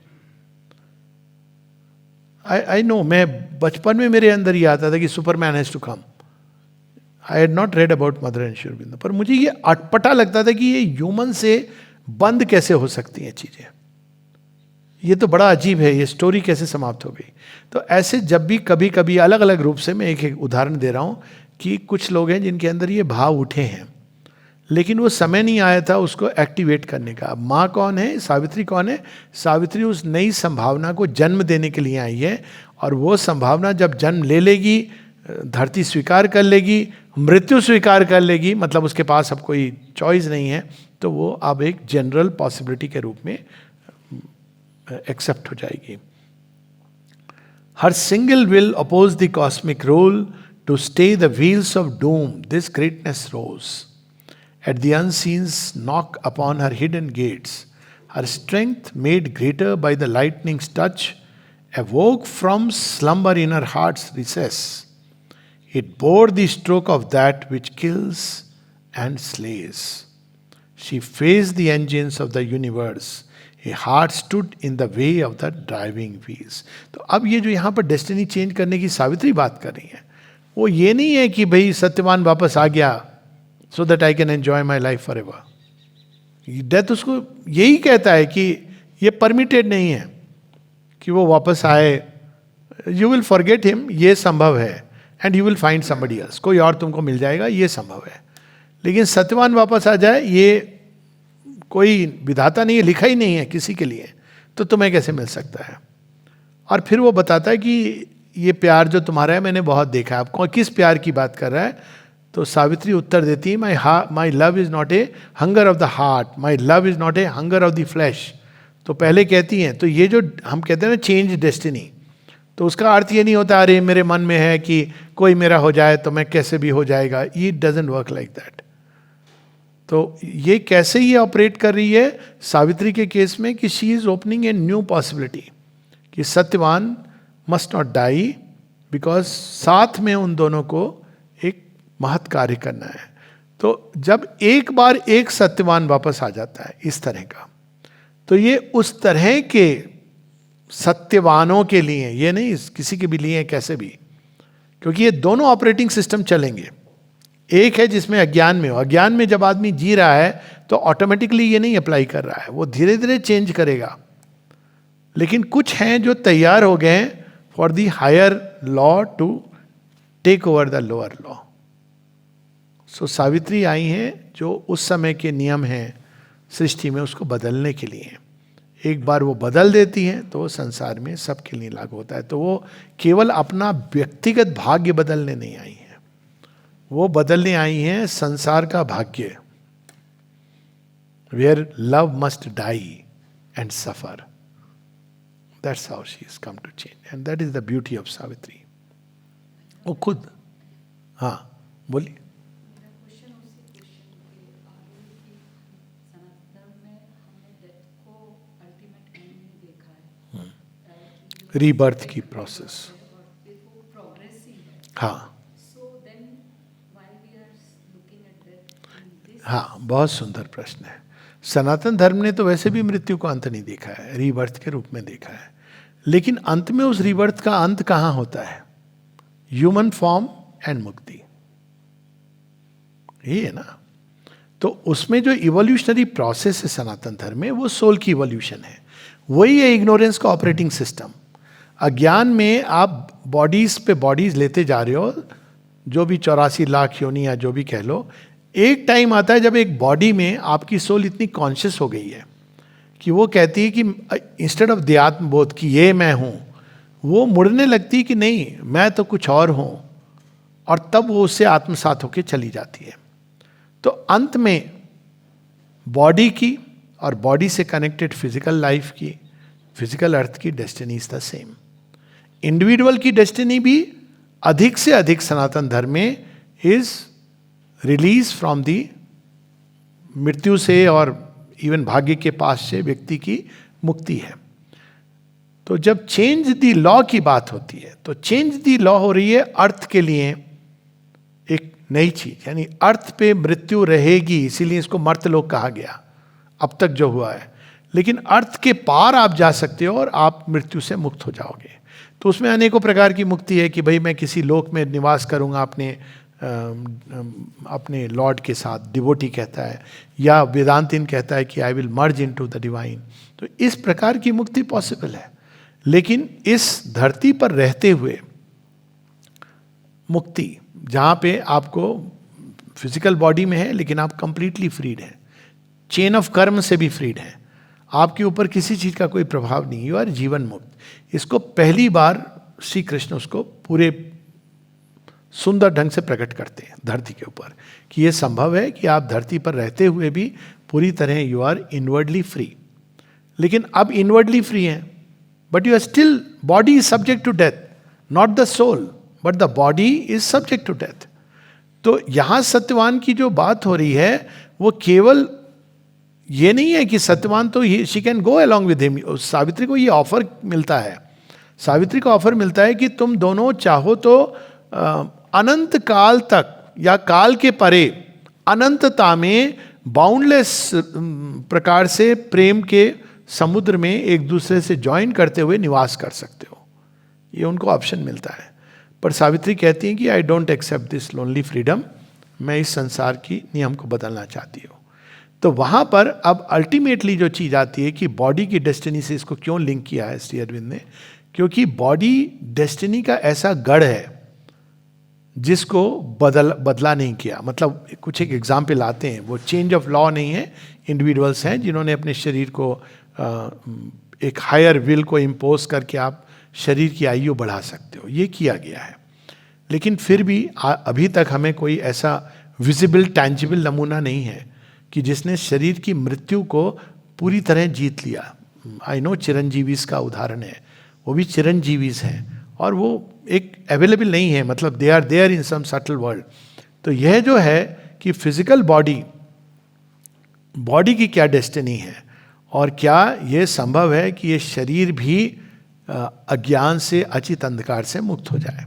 Speaker 1: I know, मैं बचपन में मेरे अंदर ये आता था कि superman has to come. I had not read about Mother and Shri Aurobindo, पर मुझे ये अटपटा लगता था कि ये ह्यूमन से बंद कैसे हो सकती हैं चीज़ें. ये तो बड़ा अजीब है, ये स्टोरी कैसे समाप्त हो गई. तो ऐसे जब भी कभी कभी अलग अलग रूप से, मैं एक उदाहरण दे रहा हूँ कि कुछ लोग हैं जिनके अंदर ये भाव उठे हैं, लेकिन वो समय नहीं आया था उसको एक्टिवेट करने का. अब माँ कौन है, सावित्री कौन है? सावित्री उस नई संभावना को जन्म देने के लिए आई है, और वो संभावना जब जन्म ले लेगी, धरती स्वीकार कर लेगी, मृत्यु स्वीकार कर लेगी, मतलब उसके पास अब कोई चॉइस नहीं है, तो वो अब एक जनरल पॉसिबिलिटी के रूप में एक्सेप्ट हो जाएगी. हर single will oppose the cosmic rule to stay the wheels of doom. This greatness rose at the unseen's knock upon her hidden gates. Her strength, made greater by the lightning's touch, awoke from slumber in her heart's recess. It bore the stroke of that which kills and slays. She faced the engines of the universe. A heart stood in the way of the driving wheels. तो अब ये जो यहाँ पर डेस्टिनी चेंज करने की सावित्री बात कर रही है, वो ये नहीं है कि भाई सत्यवान वापस आ गया so that I can enjoy my life forever. Death उसको यही कहता है कि ये परमिटेड नहीं है कि वो वापस आए. यू विल फॉरगेट हिम, ये संभव है, and you will find somebody else, कोई और तुमको मिल जाएगा, ये संभव है. लेकिन सत्यवान वापस आ जाए, ये कोई विधाता नहीं है, लिखा ही नहीं है किसी के लिए, तो तुम्हें कैसे मिल सकता है. और फिर वो बताता है कि ये प्यार जो तुम्हारा है मैंने बहुत देखा है. आप किस प्यार की बात कर रहा है? तो सावित्री उत्तर देती है, my love is not a hunger of the heart, my love is not a hunger of the flash. तो पहले कहती हैं, तो ये जो हम कहते हैं ना चेंज डेस्टिनी, तो उसका अर्थ ये नहीं होता अरे मेरे मन में है कि कोई मेरा हो जाए तो मैं कैसे भी हो जाएगा. It doesn't work like that. तो ये कैसे ये ऑपरेट कर रही है सावित्री के केस में कि she is opening a new possibility, कि Satyavan must not die, because साथ में उन दोनों को एक महत् कार्य करना है. तो जब एक बार एक सत्यवान वापस आ जाता है इस तरह का, तो ये उस तरह के सत्यवानों के लिए, ये नहीं किसी के भी लिए कैसे भी, क्योंकि ये दोनों ऑपरेटिंग सिस्टम चलेंगे. एक है जिसमें अज्ञान में हो, अज्ञान में जब आदमी जी रहा है तो ऑटोमेटिकली ये नहीं अप्लाई कर रहा है, वो धीरे धीरे चेंज करेगा. लेकिन कुछ हैं जो तैयार हो गए for the higher law to take over the lower law. So Savitri आई हैं जो उस समय के नियम हैं सृष्टि में उसको बदलने के लिए. एक बार वो बदल देती हैं तो वो संसार में सबके लिए लागू होता है. तो वो केवल अपना व्यक्तिगत भाग्य बदलने नहीं आई हैं, वो बदलने आई हैं संसार का भाग्य. Where love must die and suffer, that's how she is come to change, and that is the beauty of Savitri. वो खुद, हाँ बोलिए. रीबर्थ की प्रोसेस। हाँ हाँ, बहुत सुंदर प्रश्न है। सनातन धर्म ने तो वैसे भी मृत्यु को अंत नहीं देखा है, रीबर्थ के रूप में देखा है। लेकिन अंत में उस रीबर्थ का अंत कहाँ होता है? ह्यूमन फॉर्म एंड मुक्ति, ये है ना। तो उसमें जो इवोल्यूशनरी प्रोसेस है सनातन धर्म में, वो सोल की इवोल्यूशन है। वही है इग्नोरेंस का ऑपरेटिंग सिस्टम। अज्ञान में आप बॉडीज पे बॉडीज लेते जा रहे हो, जो भी 84 लाख योनि या जो भी कह लो। एक टाइम आता है जब एक बॉडी में आपकी सोल इतनी कॉन्शियस हो गई है कि वो कहती है कि इंस्टेड ऑफ देहात्म बोध की ये मैं हूं, वो मुड़ने लगती है कि नहीं मैं तो कुछ और हूं, और तब वो उससे आत्मसात होकर चली जाती है। तो अंत में बॉडी की और बॉडी से कनेक्टेड फिजिकल लाइफ की, फिजिकल अर्थ की destiny is the same. Individual की डेस्टिनी भी अधिक से अधिक सनातन धर्म में इज रिलीज फ्रॉम दी, मृत्यु से और इवन भाग्य के पास से व्यक्ति की मुक्ति है। तो जब चेंज दी लॉ की बात होती है, तो चेंज दी लॉ हो रही है अर्थ के लिए एक नई चीज, यानी अर्थ पे मृत्यु रहेगी, इसीलिए इसको मर्त्यलोक कहा गया अब तक जो हुआ है। लेकिन अर्थ के पार आप जा सकते हो और आप मृत्यु से मुक्त हो जाओगे। तो उसमें अनेकों प्रकार की मुक्ति है कि भाई मैं किसी लोक में निवास करूंगा अपने लॉर्ड के साथ, डिवोटी कहता है, या वेदांतिन कहता है कि I will merge into the divine. तो इस प्रकार की मुक्ति पॉसिबल है। लेकिन इस धरती पर रहते हुए मुक्ति, जहां पे आपको फिजिकल बॉडी में है लेकिन आप कंप्लीटली फ्रीड हैं, चेन ऑफ कर्म से भी फ्रीड हैं, आपके ऊपर किसी चीज का कोई प्रभाव नहीं, यू आर जीवन मुक्त। इसको पहली बार श्री कृष्ण उसको पूरे सुंदर ढंग से प्रकट करते हैं धरती के ऊपर कि यह संभव है कि आप धरती पर रहते हुए भी पूरी तरह यू आर इनवर्डली फ्री। लेकिन अब इनवर्डली फ्री हैं, but you are still, body is subject to death, not the soul but the body is subject to death. तो यहां सत्यवान की जो बात हो रही है वो केवल ये नहीं है कि सत्यवान तो she can go along with him. Savitri को ये ऑफर मिलता है, सावित्री को ऑफर मिलता है कि तुम दोनों चाहो तो अनंत काल तक या काल के परे अनंतता में बाउंडलेस प्रकार से प्रेम के समुद्र में एक दूसरे से ज्वाइन करते हुए निवास कर सकते हो। ये उनको ऑप्शन मिलता है। पर सावित्री कहती है कि I don't accept this lonely freedom, मैं इस संसार की नियम को बदलना चाहती हूँ। तो वहां पर अब अल्टीमेटली जो चीज आती है कि बॉडी की डेस्टिनी से इसको क्यों लिंक किया है श्री अरविंद ने, क्योंकि बॉडी डेस्टिनी का ऐसा गढ़ है जिसको बदला नहीं किया। मतलब कुछ एक एग्जाम्पल आते हैं, वो चेंज ऑफ लॉ नहीं है, इंडिविजुअल्स हैं जिन्होंने अपने शरीर को एक हायर विल को इम्पोज करके आप शरीर की आयु बढ़ा सकते हो, ये किया गया है। लेकिन फिर भी अभी तक हमें कोई ऐसा विजिबल टैंजिबल नमूना नहीं है कि जिसने शरीर की मृत्यु को पूरी तरह जीत लिया। आई नो चिरंजीवीस का उदाहरण है, वो भी चिरंजीवीस हैं और वो एक अवेलेबल नहीं है, मतलब they are there in some subtle world. तो यह जो है कि फिजिकल बॉडी की क्या डेस्टिनी है और क्या यह संभव है कि ये शरीर भी अज्ञान से, अचित अंधकार से मुक्त हो जाए।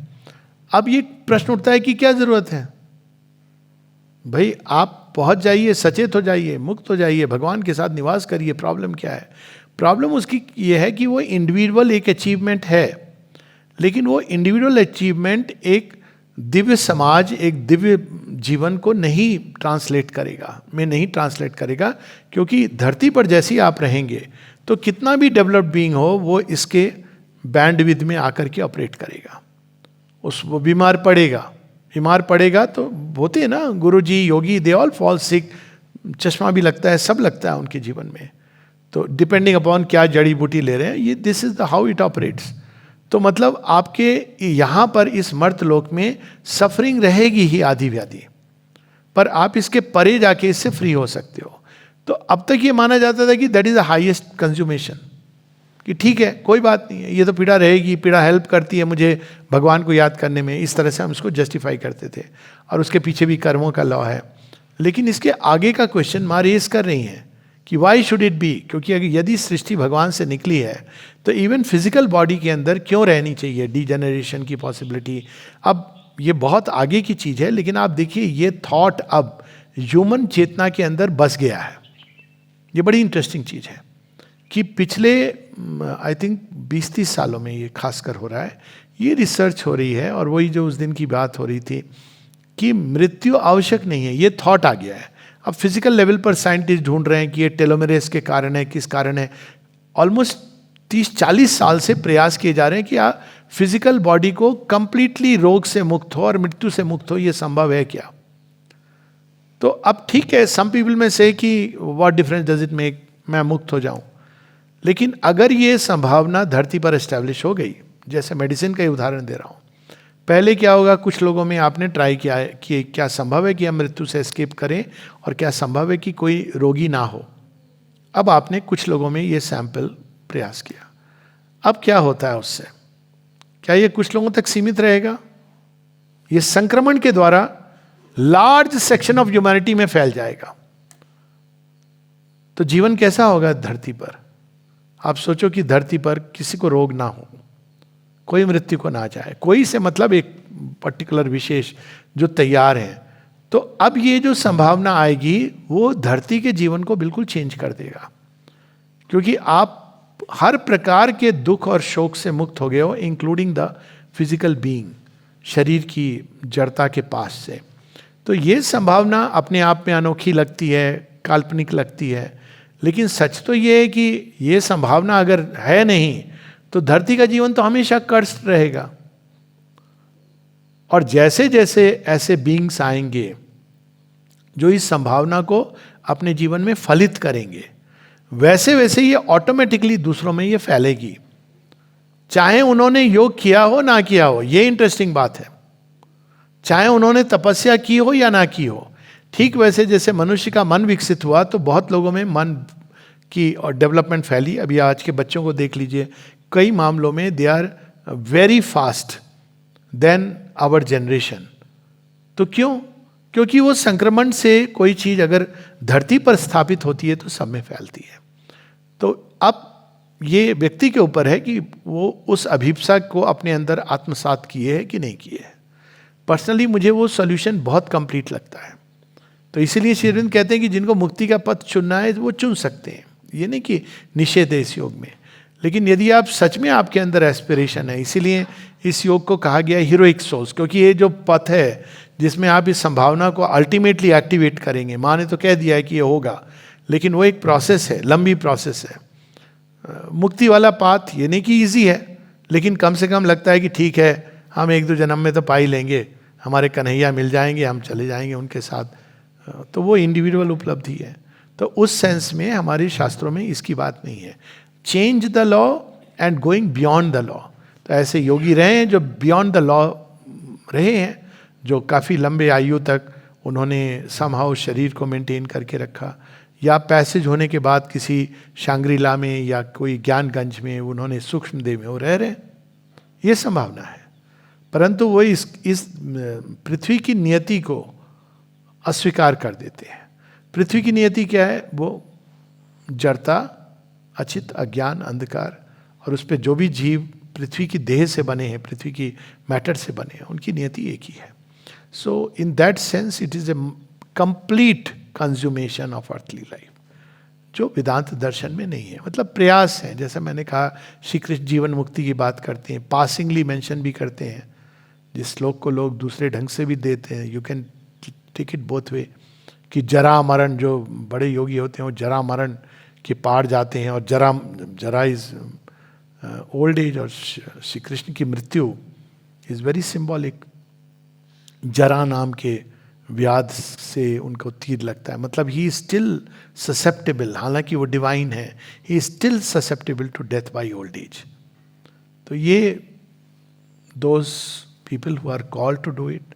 Speaker 1: अब ये प्रश्न उठता है कि क्या जरूरत है भाई, आप पहुंच जाइए, सचेत हो जाइए, मुक्त हो जाइए, भगवान के साथ निवास करिए, प्रॉब्लम क्या है? प्रॉब्लम उसकी ये है कि वो इंडिविजुअल एक अचीवमेंट है, लेकिन वो इंडिविजुअल अचीवमेंट एक दिव्य समाज, एक दिव्य जीवन को नहीं ट्रांसलेट करेगा, क्योंकि धरती पर जैसे ही आप रहेंगे तो कितना भी डेवलप्ड बीइंग हो वो इसके बैंडविड्थ में आकर के ऑपरेट करेगा। वो बीमार पड़ेगा तो होते हैं ना गुरुजी, योगी, दे ऑल फॉल सिक, चश्मा भी लगता है, सब लगता है उनके जीवन में। तो डिपेंडिंग अपॉन क्या जड़ी बूटी ले रहे हैं, ये this is the how it operates. तो मतलब आपके यहाँ पर इस मर्त्यलोक में सफरिंग रहेगी ही आधी व्याधि, पर आप इसके परे जाके इससे फ्री हो सकते हो। तो अब तक ये माना जाता था कि that is the highest consummation, कि ठीक है कोई बात नहीं है, ये तो पीड़ा रहेगी, पीड़ा हेल्प करती है मुझे भगवान को याद करने में, इस तरह से हम इसको जस्टिफाई करते थे। और उसके पीछे भी कर्मों का लॉ है। लेकिन इसके आगे का क्वेश्चन माँ रेज कर रही हैं कि वाई शुड इट बी, क्योंकि अगर यदि सृष्टि भगवान से निकली है तो इवन फिजिकल बॉडी के अंदर क्यों रहनी चाहिए डीजेनरेशन की पॉसिबिलिटी। अब ये बहुत आगे की चीज है, लेकिन आप देखिए ये थॉट अब ह्यूमन चेतना के अंदर बस गया है। ये बड़ी इंटरेस्टिंग चीज है कि पिछले आई थिंक 20-30 सालों में ये खासकर हो रहा है, ये रिसर्च हो रही है। और वही जो उस दिन की बात हो रही थी कि मृत्यु आवश्यक नहीं है, ये थॉट आ गया है। अब फिजिकल लेवल पर साइंटिस्ट ढूंढ रहे हैं कि ये टेलोमेरेस के कारण है, किस कारण है। ऑलमोस्ट 30-40 साल से प्रयास किए जा रहे हैं कि फिजिकल बॉडी को कंप्लीटली रोग से मुक्त हो और मृत्यु से मुक्त हो, ये संभव है क्या। तो अब ठीक है, सम पीपल में से कि what difference does it make, मैं मुक्त हो जाऊं। लेकिन अगर ये संभावना धरती पर एस्टेब्लिश हो गई, जैसे मेडिसिन का ही उदाहरण दे रहा हूं, पहले क्या होगा, कुछ लोगों में आपने ट्राई किया है कि क्या संभव है कि हम मृत्यु से एस्केप करें और क्या संभव है कि कोई रोगी ना हो। अब आपने कुछ लोगों में ये सैंपल प्रयास किया, अब क्या होता है उससे, क्या ये कुछ लोगों तक सीमित रहेगा? ये संक्रमण के द्वारा लार्ज सेक्शन ऑफ ह्यूमैनिटी में फैल जाएगा। तो जीवन कैसा होगा धरती पर? आप सोचो कि धरती पर किसी को रोग ना हो, कोई मृत्यु को ना जाए, कोई से मतलब एक पर्टिकुलर विशेष जो तैयार है। तो अब ये जो संभावना आएगी वो धरती के जीवन को बिल्कुल चेंज कर देगा, क्योंकि आप हर प्रकार के दुख और शोक से मुक्त हो गए हो, इंक्लूडिंग द फिजिकल बीइंग, शरीर की जड़ता के पास से। तो ये संभावना अपने आप में अनोखी लगती है, काल्पनिक लगती है, लेकिन सच तो ये है कि ये संभावना अगर है नहीं तो धरती का जीवन तो हमेशा कर्स्ट रहेगा। और जैसे जैसे ऐसे बीइंग्स आएंगे जो इस संभावना को अपने जीवन में फलित करेंगे, वैसे वैसे ये ऑटोमेटिकली दूसरों में ये फैलेगी, चाहे उन्होंने योग किया हो ना किया हो। ये इंटरेस्टिंग बात है, चाहे उन्होंने तपस्या की हो या ना की हो। ठीक वैसे जैसे मनुष्य का मन विकसित हुआ तो बहुत लोगों में मन की और डेवलपमेंट फैली। अभी आज के बच्चों को देख लीजिए, कई मामलों में they are very fast than our generation. तो क्यों? क्योंकि वो संक्रमण से कोई चीज अगर धरती पर स्थापित होती है तो सब में फैलती है। तो अब ये व्यक्ति के ऊपर है कि वो उस अभिप्सा को अपने अंदर आत्मसात किए है कि नहीं किए है। पर्सनली मुझे वो सॉल्यूशन बहुत कंप्लीट लगता है। तो इसीलिए श्री अरविंद कहते हैं कि जिनको मुक्ति का पथ चुनना है वो चुन सकते हैं, ये नहीं कि निषेध है इस योग में। लेकिन यदि आप सच में आपके अंदर एस्पिरेशन है, इसीलिए इस योग को कहा गया हीरोइक सोल्स, क्योंकि ये जो पथ है जिसमें आप इस संभावना को अल्टीमेटली एक्टिवेट करेंगे। माँ ने तो कह दिया है कि ये होगा, लेकिन वो एक प्रोसेस है, लंबी प्रोसेस है। मुक्ति वाला पाथ ये नहीं कि ईजी है, लेकिन कम से कम लगता है कि ठीक है, हम 1-2 जन्म में तो पा ही लेंगे, हमारे कन्हैया मिल जाएंगे, हम चले जाएंगे उनके साथ। तो वो इंडिविजुअल उपलब्धि है। तो उस सेंस में हमारे शास्त्रों में इसकी बात नहीं है। Change the law and going beyond the law. तो ऐसे योगी रहे हैं जो बियॉन्ड द लॉ रहे हैं, जो काफ़ी लंबे आयु तक उन्होंने समहाउ शरीर को मेंटेन करके रखा, या पैसेज होने के बाद किसी शांग्रीला में या कोई ज्ञानगंज में उन्होंने सूक्ष्म देह में वो रह रहे, ये संभावना है। परंतु वो इस पृथ्वी की नियति को अस्वीकार कर देते हैं। पृथ्वी की नियति क्या है? वो जड़ता, अचित, अज्ञान, अंधकार, और उस पर जो भी जीव पृथ्वी की देह से बने हैं, पृथ्वी की मैटर से बने हैं, उनकी नियति एक ही है। So in that sense it is a complete consummation of earthly life, जो वेदांत दर्शन में नहीं है। मतलब प्रयास है, जैसा मैंने कहा, श्री कृष्ण जीवन मुक्ति की बात करते हैं, पासिंगली मेंशन भी करते हैं। जिस श्लोक को लोग दूसरे ढंग से भी देते हैं, you can take it both way, कि जरा मरण, जो बड़े योगी होते हैं वो जरा मरण के पार जाते हैं, और जरा इज ओल्ड एज, और श्री कृष्ण की मृत्यु इज वेरी सिंबॉलिक। जरा नाम के व्याध से उनको तीर लगता है, मतलब ही इज स्टिल ससेप्टेबल, हालांकि वो डिवाइन है, he is still susceptible to death by old age. तो ये those people who are called to do it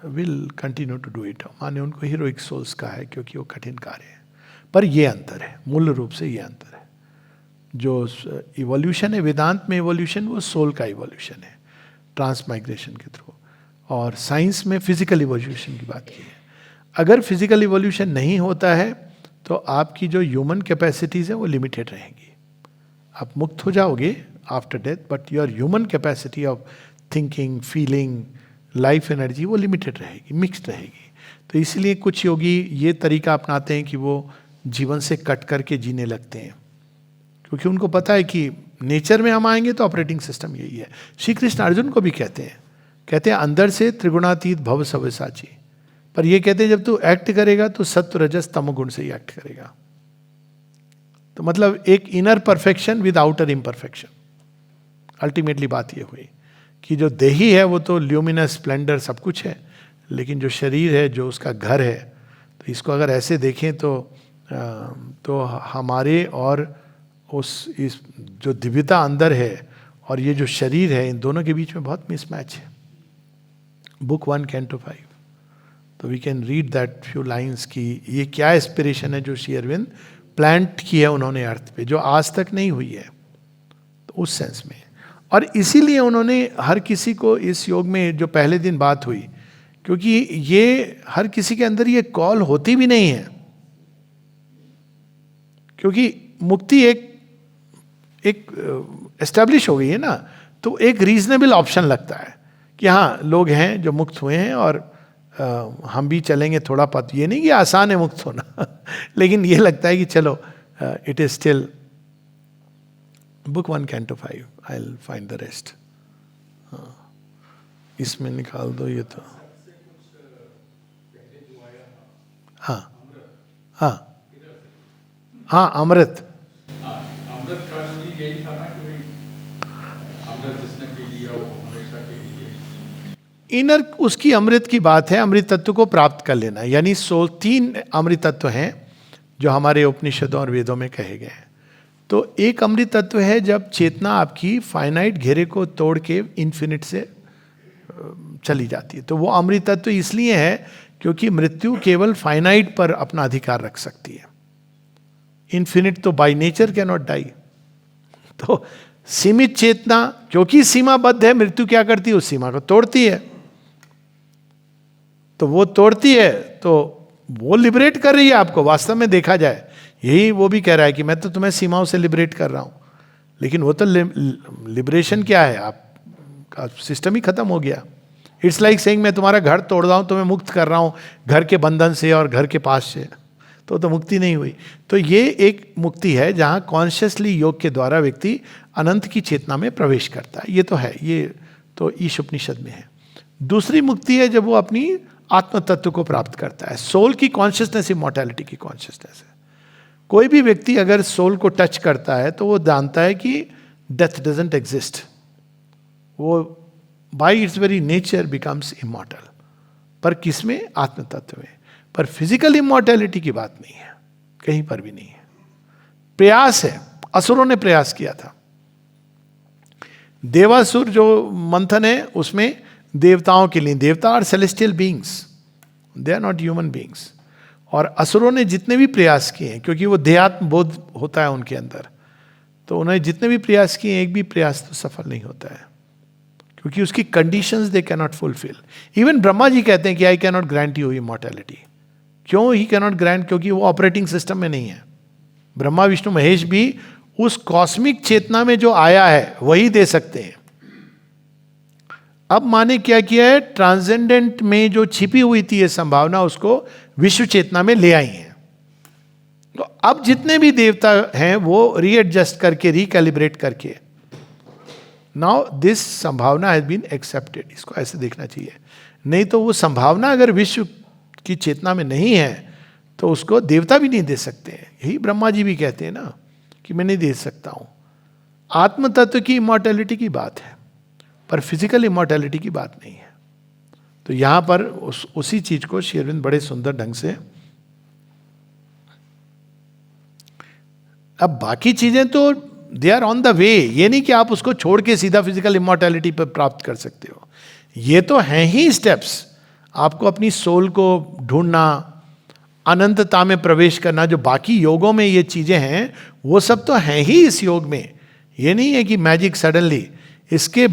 Speaker 1: will continue to do it. माने उनको हीरोइक सोल्स का है, क्योंकि वो कठिन कार्य है। पर ये अंतर है, मूल रूप से ये अंतर है। जो इवोल्यूशन है वेदांत में, इवोल्यूशन वो सोल का इवोल्यूशन है, ट्रांसमाइग्रेशन के थ्रू। और साइंस में फिजिकल इवोल्यूशन की बात की है। अगर फिजिकल इवोल्यूशन नहीं होता है तो आपकी जो ह्यूमन कैपेसिटीज है वो लिमिटेड रहेंगी. आप मुक्त हो जाओगे after death, but your human capacity of thinking, feeling, life energy वो लिमिटेड रहेगी, मिक्स्ड रहेगी. तो इसलिए कुछ योगी ये तरीका अपनाते हैं कि वो जीवन से कट करके जीने लगते हैं, क्योंकि उनको पता है कि नेचर में हम आएंगे तो ऑपरेटिंग सिस्टम यही है. श्री कृष्ण अर्जुन को भी कहते हैं अंदर से त्रिगुणातीत भव सव्यसाची, पर ये कहते हैं जब तू एक्ट करेगा तो सत्व रजस तम गुण से ही एक्ट करेगा. तो मतलब एक inner perfection with outer imperfection. Ultimately बात ये हुई कि जो देही है वो तो ल्यूमिनस स्प्लेंडर सब कुछ है, लेकिन जो शरीर है, जो उसका घर है, तो इसको अगर ऐसे देखें तो हमारे और इस जो दिव्यता अंदर है और ये जो शरीर है, इन दोनों के बीच में बहुत मिसमैच है. Book 1 canto 5. तो we can read that few lines की ये क्या एस्पिरेशन है जो श्री अरविंद प्लांट की है उन्होंने अर्थ पे, जो आज तक नहीं हुई है. तो उस सेंस में, और इसीलिए उन्होंने हर किसी को इस योग में जो पहले दिन बात हुई, क्योंकि ये हर किसी के अंदर ये कॉल होती भी नहीं है, क्योंकि मुक्ति एक एस्टेब्लिश हो गई है ना, तो एक रीजनेबल ऑप्शन लगता है कि हाँ लोग हैं जो मुक्त हुए हैं और हम भी चलेंगे थोड़ा पथ. ये नहीं कि आसान है मुक्त होना लेकिन ये लगता है कि चलो it is still. Book 1 canto 5. I will find the rest. इसमें निकाल दो ये तो. हाँ हाँ हाँ, अमृत.
Speaker 2: अमृत का यही था ना कि अमृत जिसने पी लिया वो हमेशा के लिए.
Speaker 1: इनर उसकी अमृत की बात है, अमृत तत्व को प्राप्त कर लेना. यानी 3 अमृत तत्व हैं जो हमारे उपनिषदों और वेदों में कहे गए हैं. तो एक अमृत तत्व है जब चेतना आपकी फाइनाइट घेरे को तोड़ के इन्फिनिट से चली जाती है. तो वो अमृत तत्व इसलिए है क्योंकि मृत्यु केवल फाइनाइट पर अपना अधिकार रख सकती है. इन्फिनिट तो by nature cannot die. तो सीमित चेतना क्योंकि सीमाबद्ध है, मृत्यु क्या करती है, उस सीमा को तोड़ती है. तो वो तोड़ती है तो वो लिबरेट कर रही है आपको. वास्तव में देखा जाए यही वो भी कह रहा है कि मैं तो तुम्हें सीमाओं से लिबरेट कर रहा हूं, लेकिन वो तो लिबरेशन क्या है, आपका सिस्टम ही खत्म हो गया. इट्स लाइक सेइंग मैं तुम्हारा घर तोड़ रहा हूं, तुम्हें मुक्त कर रहा हूं घर के बंधन से और घर के पास से, तो मुक्ति नहीं हुई. तो ये एक मुक्ति है जहां कॉन्शियसली योग के द्वारा व्यक्ति अनंत की चेतना में प्रवेश करता है. ये तो है, ये तो ईश उपनिषद में है. दूसरी मुक्ति है जब वो अपनी आत्म तत्व को प्राप्त करता है. सोल की कॉन्शियसनेस इमॉर्टैलिटी की कॉन्शियसनेस है. कोई भी व्यक्ति अगर सोल को टच करता है तो वो जानता है कि डेथ डजंट एग्जिस्ट. वो bye it's very nature becomes immortal. पर किसमें? आत्म तत्व में. पर फिजिकल इमॉर्टैलिटी की बात नहीं है, कहीं पर भी नहीं है. प्रयास है. असुरों ने प्रयास किया था. देवासुर जो मंथन है उसमें देवताओं के लिए, देवता are celestial beings, they are not human beings. और असुरों ने जितने भी प्रयास किए हैं, क्योंकि वो देहात्म बोध होता है उनके अंदर, तो उन्होंने जितने भी प्रयास किए एक भी प्रयास तो सफल नहीं होता है, क्योंकि उसकी conditions they can not fulfil. Even Brahma ji कहते हैं कि I can not grant you immortality. क्यों ही कैन नॉट ग्रांट? क्योंकि वो ऑपरेटिंग सिस्टम में नहीं है. ब्रह्मा विष्णु महेश भी उस कॉस्मिक चेतना में जो आया है वही दे सकते हैं. अब माने क्या किया है, ट्रांसेंडेंट में जो छिपी हुई थी ये संभावना, उसको विश्व चेतना में ले आई है. तो अब जितने भी देवता हैं वो रीएडजस्ट करके, रिकैलिब्रेट करके, नाउ दिस संभावना हैज बीन एक्सेप्टेड. इसको ऐसे देखना चाहिए. नहीं तो वो संभावना अगर विश्व की चेतना में नहीं है तो उसको देवता भी नहीं दे सकते हैं. यही ब्रह्मा जी भी कहते हैं ना कि मैं नहीं दे सकता हूं. आत्म तत्व की इमॉर्टैलिटी की बात है, पर फिजिकल इमॉर्टैलिटी की बात नहीं है. तो यहां पर उसी चीज को श्री अरविंद बड़े सुंदर ढंग से, अब बाकी चीजें तो they are on the way. ये नहीं कि आप उसको छोड़ के सीधा फिजिकल इमॉर्टैलिटी पर प्राप्त कर सकते हो. ये तो हैं ही स्टेप्स. आपको अपनी सोल को ढूंढना, अनंतता में प्रवेश करना, जो बाकी योगों में ये चीजें हैं वो सब तो हैं ही इस योग में. ये नहीं है कि मैजिक सडनली. इसके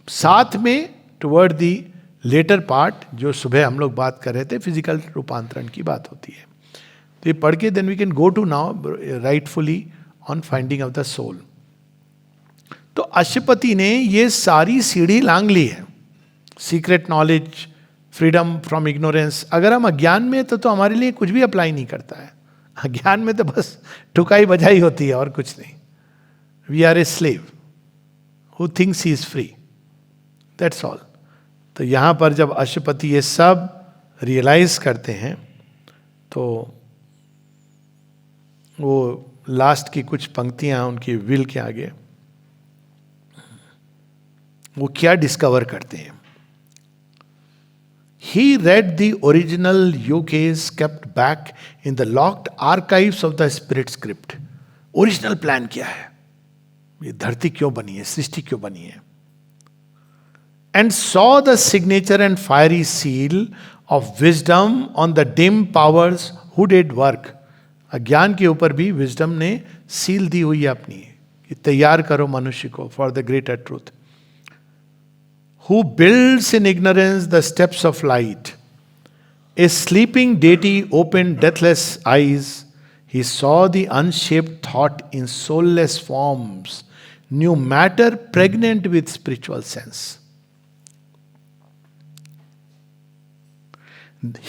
Speaker 1: साथ में टुवर्ड दी लेटर पार्ट, जो सुबह हम लोग बात कर रहे थे, फिजिकल रूपांतरण की बात होती है. तो ये पढ़ के then we can go to now rightfully on finding of the soul. तो अशुपति ने ये सारी सीढ़ी लांग ली है. Secret knowledge, freedom from ignorance. अगर हम अज्ञान में तो हमारे लिए कुछ भी अप्लाई नहीं करता है. अज्ञान में तो बस ठुकाई बजाई होती है और कुछ नहीं. We are a slave who thinks he is free, that's all. तो यहां पर जब अशुपति ये सब रियलाइज करते हैं तो वो लास्ट की कुछ पंक्तियां उनकी विल के आगे वो क्या डिस्कवर करते हैं. He read the original UKs kept back in the locked archives of the spirit script. Original plan क्या है, ये धरती क्यों बनी है, सृष्टि क्यों बनी है. And saw the signature and fiery seal of wisdom on the dim powers who did work. अज्ञान के ऊपर भी विजडम ने सील दी हुई है अपनी कि तैयार करो मनुष्य को for the greater truth. Who builds in ignorance the steps of light. A sleeping deity opened deathless eyes. He saw the unshaped thought in soulless forms, knew matter pregnant with spiritual sense.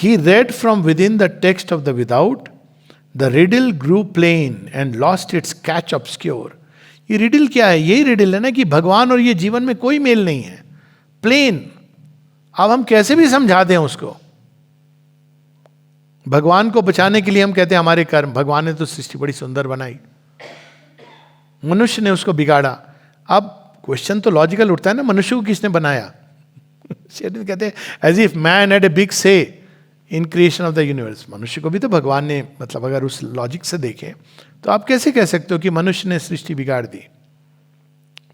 Speaker 1: He read from within the text of the without. The riddle grew plain and lost its catch obscure. ये रिडल क्या है? यही रिडल है ना कि भगवान और ये जीवन में कोई मेल नहीं है. प्लेन. अब हम कैसे भी समझा दें उसको. भगवान को बचाने के लिए हम कहते हैं हमारे कर्म. भगवान ने तो सृष्टि बड़ी सुंदर बनाई, मनुष्य ने उसको बिगाड़ा. अब क्वेश्चन तो लॉजिकल उठता है ना, मनुष्य को किसने बनाया? कहते हैं as if man had a big say in creation of the universe. मनुष्य को भी तो भगवान ने, मतलब अगर उस लॉजिक से देखें तो आप कैसे कह सकते हो कि मनुष्य ने सृष्टि बिगाड़ दी.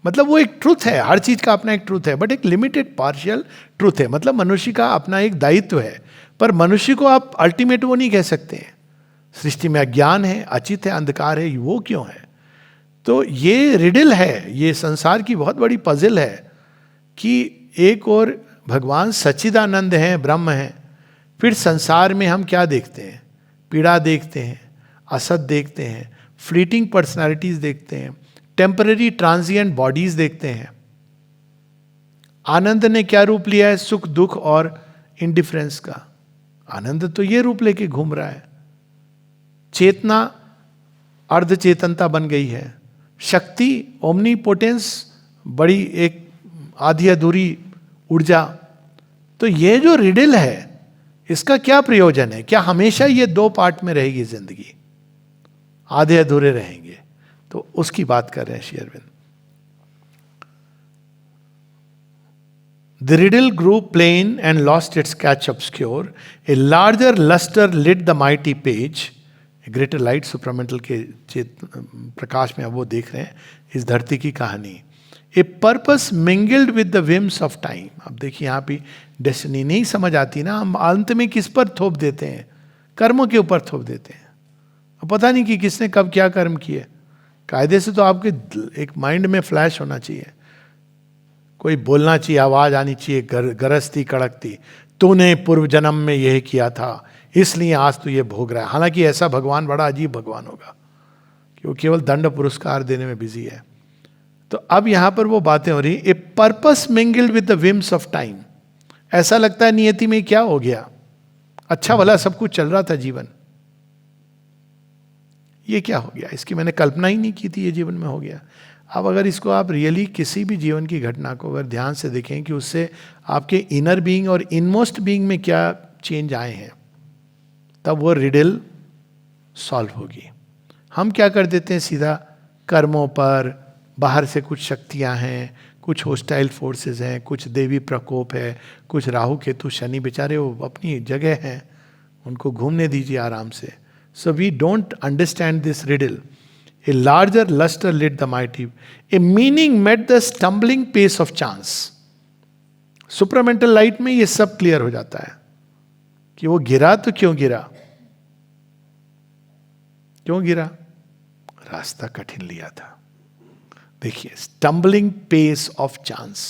Speaker 1: मतलब वो एक ट्रूथ है, हर चीज का अपना एक ट्रूथ है, बट एक लिमिटेड पार्शियल ट्रूथ है. मतलब मनुष्य का अपना एक दायित्व है, पर मनुष्य को आप अल्टीमेट वो नहीं कह सकते. सृष्टि में अज्ञान है, अचित है, अंधकार है, वो क्यों है? तो ये रिडल है, ये संसार की बहुत बड़ी पजल है कि एक और भगवान सच्चिदानंद हैं, ब्रह्म हैं, फिर संसार में हम क्या देखते हैं? पीड़ा देखते हैं, असत देखते हैं, फ्लीटिंग पर्सनालिटीज देखते हैं, टेम्पररी ट्रांजिएंट बॉडीज देखते हैं. आनंद ने क्या रूप लिया है? सुख, दुख और इंडिफरेंस का. आनंद तो ये रूप लेके घूम रहा है. चेतना अर्ध चेतनता बन गई है. शक्ति, ओमनीपोटेंस, बड़ी एक आधी अधूरी ऊर्जा. तो ये जो रिडल है इसका क्या प्रयोजन है? क्या हमेशा ये दो पार्ट में रहेगी जिंदगी, आधे अधूरे रहेंगे? तो उसकी बात कर रहे हैं Shri Arvind. The riddle grew plain and lost its catch obscure. A larger luster lit the mighty page. A greater light, supramental के प्रकाश में अब वो देख रहे हैं इस धरती की कहानी. A purpose mingled with the whims of time. अब देखिए यहाँ भी डेस्टिनी नहीं समझ आती ना, हम अंत में किस पर थोप देते हैं? कर्मों के ऊपर थोप देते हैं. अब पता नहीं कि किसने कब क्या कर्म किए. कायदे से तो आपके एक माइंड में फ्लैश होना चाहिए, कोई बोलना चाहिए, आवाज आनी चाहिए, गरजती कड़कती, तूने पूर्व जन्म में यह किया था इसलिए आज तू ये भोग रहा है. हालांकि ऐसा भगवान बड़ा अजीब भगवान होगा कि वो केवल दंड पुरस्कार देने में बिजी है. तो अब यहां पर वो बातें हो रही. A purpose mingled with the whims of time. ऐसा लगता है नियति में क्या हो गया, अच्छा भला सब कुछ चल रहा था जीवन, ये क्या हो गया? इसकी मैंने कल्पना ही नहीं की थी, ये जीवन में हो गया. अब अगर इसको आप रियली किसी भी जीवन की घटना को अगर ध्यान से देखें कि उससे आपके इनर बीइंग और इनमोस्ट बीइंग में क्या चेंज आए हैं, तब वो रिडल सॉल्व होगी. हम क्या कर देते हैं सीधा कर्मों पर, बाहर से कुछ शक्तियां हैं, कुछ होस्टाइल फोर्सेस हैं, कुछ देवी प्रकोप है, कुछ राहु केतु शनि, बेचारे वो अपनी जगह हैं, उनको घूमने दीजिए आराम से. So we don't understand this riddle. A larger luster lit the mighty. A meaning met the stumbling pace of chance. Supramental light में ये सब क्लियर हो जाता है कि वो गिरा तो क्यों गिरा, क्यों गिरा? रास्ता कठिन लिया था. देखिए, स्टम्बलिंग पेस ऑफ चांस.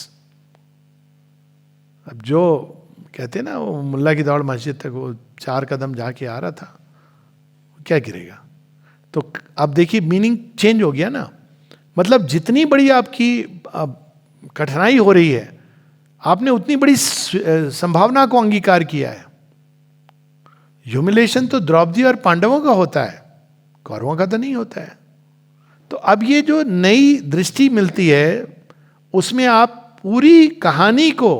Speaker 1: अब जो कहते हैं ना, वो मुल्ला की दौड़ मस्जिद तक, वो 4 कदम जाके आ रहा था, क्या गिरेगा? तो अब देखिए मीनिंग चेंज हो गया ना. मतलब जितनी बड़ी आपकी कठिनाई हो रही है, आपने उतनी बड़ी संभावना को अंगीकार किया है. ह्यूमिलेशन तो द्रौपदी और पांडवों का होता है, कौरवों का तो नहीं होता है. तो अब ये जो नई दृष्टि मिलती है, उसमें आप पूरी कहानी को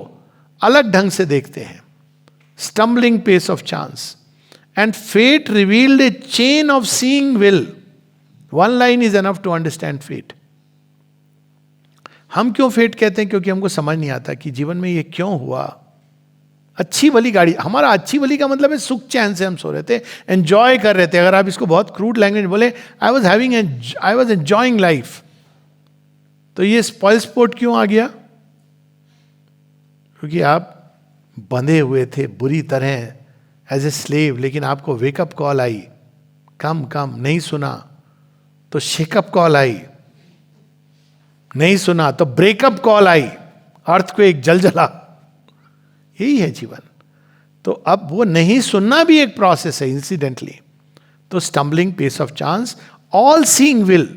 Speaker 1: अलग ढंग से देखते हैं. Stumbling pace of chance and fate revealed a chain of seeing will. One line is enough to understand fate. हम क्यों फेट कहते हैं? क्योंकि हमको समझ नहीं आता कि जीवन में ये क्यों हुआ. अच्छी वाली गाड़ी, हमारा अच्छी वाली का मतलब है सुख चैन से हम सो रहे थे, एंजॉय कर रहे थे. अगर आप इसको बहुत क्रूड लैंग्वेज बोले, आई वॉज एंजॉइंग लाइफ. तो ये स्पॉइल स्पोर्ट क्यों आ गया? क्योंकि आप बंधे हुए थे बुरी तरह एज ए स्लेव, लेकिन आपको वेकअप कॉल आई, कम कम. नहीं सुना तो शेकअप कॉल आई, नहीं सुना तो ब्रेकअप कॉल आई, अर्थ को एक जलजला. यही है जीवन. तो अब वो नहीं सुनना भी एक प्रोसेस है इंसिडेंटली. तो stumbling pace of chance, all seeing will,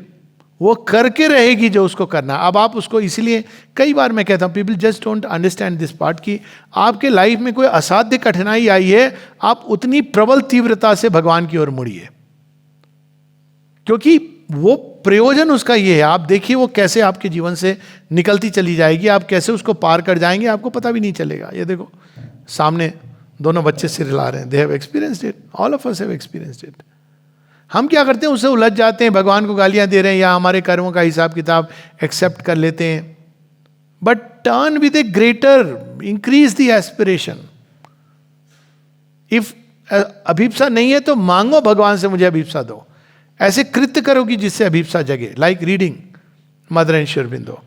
Speaker 1: वो करके रहेगी जो उसको करना. अब आप उसको, इसीलिए कई बार मैं कहता हूं people just don't understand this part, कि आपके लाइफ में कोई असाध्य कठिनाई आई है, आप उतनी प्रबल तीव्रता से भगवान की ओर मुड़िए, क्योंकि वो प्रयोजन उसका ये है. आप देखिए वो कैसे आपके जीवन से निकलती चली जाएगी, आप कैसे उसको पार कर जाएंगे, आपको पता भी नहीं चलेगा. ये देखो सामने दोनों बच्चे सिर हिला रहे हैं. They have experienced it, all of us have experienced it. हम क्या करते हैं? उससे उलझ जाते हैं, भगवान को गालियां दे रहे हैं या हमारे कर्मों का हिसाब किताब एक्सेप्ट कर लेते हैं. But turn with a greater, increase the aspiration. If अभिप्सा नहीं है तो मांगो भगवान से, मुझे अभिप्सा दो. ऐसे कृत्य करोगी जिससे अभिप्सा जगे, like reading mother and Shri Aurobindo.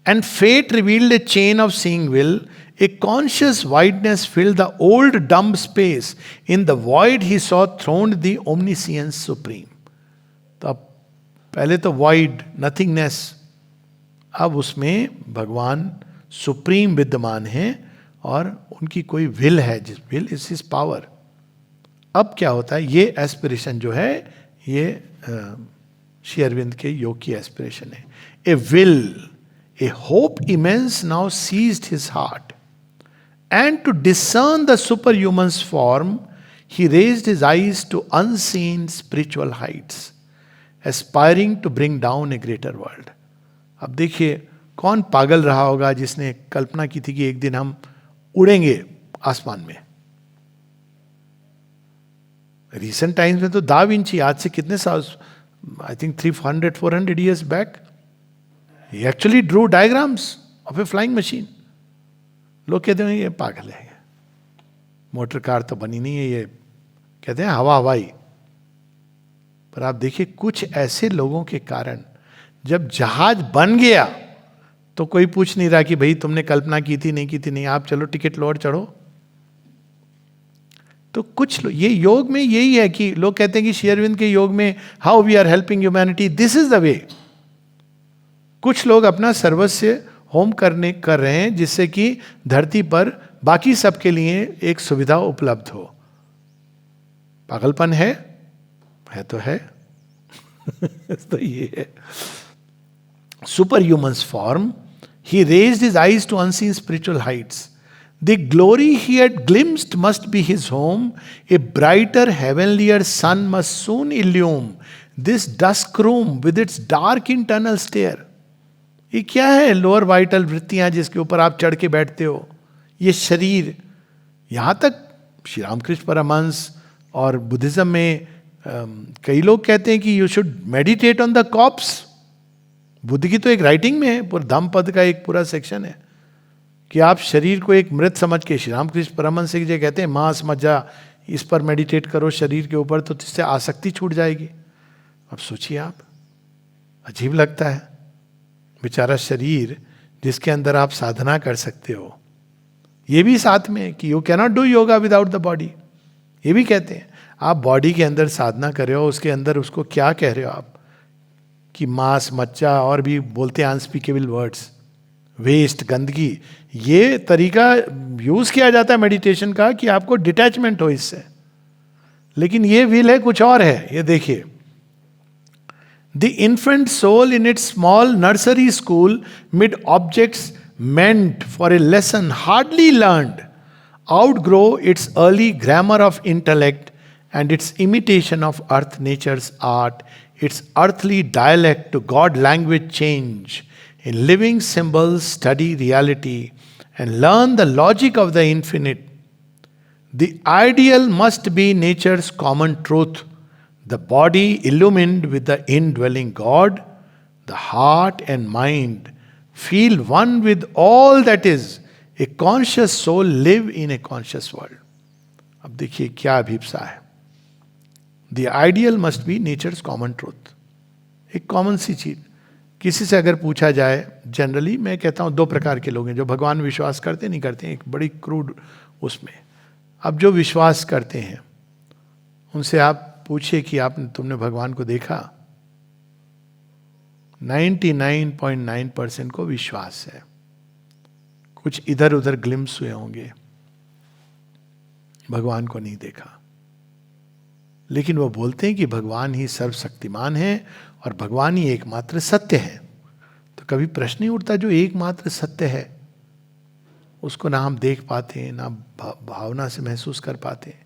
Speaker 1: And fate revealed a chain of seeing will, a conscious wideness filled the old dumb space. In the void he saw throned the omniscience supreme. तो अब पहले तो void, nothingness, अब उसमें भगवान सुप्रीम विद्यमान है और उनकी कोई विल है, जिस विल इज हिज पावर. अब क्या होता है? ये एस्पिरेशन जो है, ये श्री अरविंद के योग की एस्पिरेशन है. A will, a hope immense now seized his heart. And to discern the superhuman's form, he raised his eyes to unseen spiritual heights, aspiring to bring down a greater world. अब देखिए कौन पागल रहा होगा जिसने कल्पना की थी कि एक दिन हम उड़ेंगे आसमान में. रिसेंट टाइम्स में तो दा विंची, आज से कितने साल, I think 300-400 years back, he actually drew diagrams of a flying machine. लोग कहते हैं ये पागल है, मोटर कार तो बनी नहीं है, ये कहते हैं हवाई. पर आप देखिए कुछ ऐसे लोगों के कारण जब जहाज बन गया तो कोई पूछ नहीं रहा कि भाई तुमने कल्पना की थी नहीं की थी, नहीं, आप चलो टिकट लो और चढ़ो. तो कुछ ये योग में यही है कि लोग कहते हैं कि श्री अरविंद के योग में how we are helping humanity, this is the way. कुछ लोग अपना सर्वस्व होम कर रहे हैं जिससे कि धरती पर बाकी सबके लिए एक सुविधा उपलब्ध हो. पागलपन है तो है. तो ये है. Super humans form, he raised his eyes to unseen spiritual heights. The glory he had glimpsed must be his home. A brighter, heavenlier sun must soon illume this dusk room with its dark internal stair. ये क्या है? लोअर वाइटल वृत्तियां जिसके ऊपर आप चढ़ के बैठते हो, ये शरीर. यहां तक श्री रामकृष्ण परमहंस और बुद्धिज्म में कई लोग कहते हैं कि you should meditate on the corpse. Buddha की तो एक राइटिंग में है, पूरा धम्मपद का एक पूरा सेक्शन है कि आप शरीर को एक मृत समझ के, श्री रामकृष्ण परमहंस से जो कहते हैं मांस मज्जा, इस पर मेडिटेट करो शरीर के ऊपर, तो इससे आसक्ति छूट जाएगी. अब सोचिए आप, अजीब लगता है. बेचारा शरीर जिसके अंदर आप साधना कर सकते हो, ये भी साथ में कि you cannot do yoga without the body. ये भी कहते हैं आप बॉडी के अंदर साधना कर रहे हो, उसके अंदर उसको क्या कह रहे हो आप कि मांस मज्जा, और भी बोलते हैं अनस्पीकेबल वर्ड्स, वेस्ट, गंदगी. ये तरीका यूज किया जाता है मेडिटेशन का कि आपको डिटैचमेंट हो इससे. लेकिन ये विल है कुछ और है. ये देखिए, the infant soul in its small nursery school mid objects meant for a lesson hardly learned, outgrow its early grammar of intellect and its imitation of earth nature's art, its earthly dialect to God language change. In living symbols study reality and learn the logic of the infinite. The ideal must be nature's common truth, the body illumined with the indwelling God, the heart and mind feel one with all that is. A conscious soul live in a conscious world. अब देखिए क्या अभिप्सा है. The ideal must be nature's common truth. एक कॉमन सी चीज. किसी से अगर पूछा जाए, जनरली मैं कहता हूं 2 प्रकार के लोग हैं, जो भगवान विश्वास करते नहीं करते हैं, एक बड़ी क्रूड उसमें. अब जो विश्वास करते हैं उनसे आप पूछिए कि तुमने भगवान को देखा. 99.9% को विश्वास है. कुछ इधर उधर ग्लिम्स हुए होंगे, भगवान को नहीं देखा, लेकिन वो बोलते हैं कि भगवान ही सर्वशक्तिमान है और भगवान ही एकमात्र सत्य है. तो कभी प्रश्न नहीं उठता, जो एकमात्र सत्य है उसको ना हम देख पाते हैं, ना भावना से महसूस कर पाते हैं.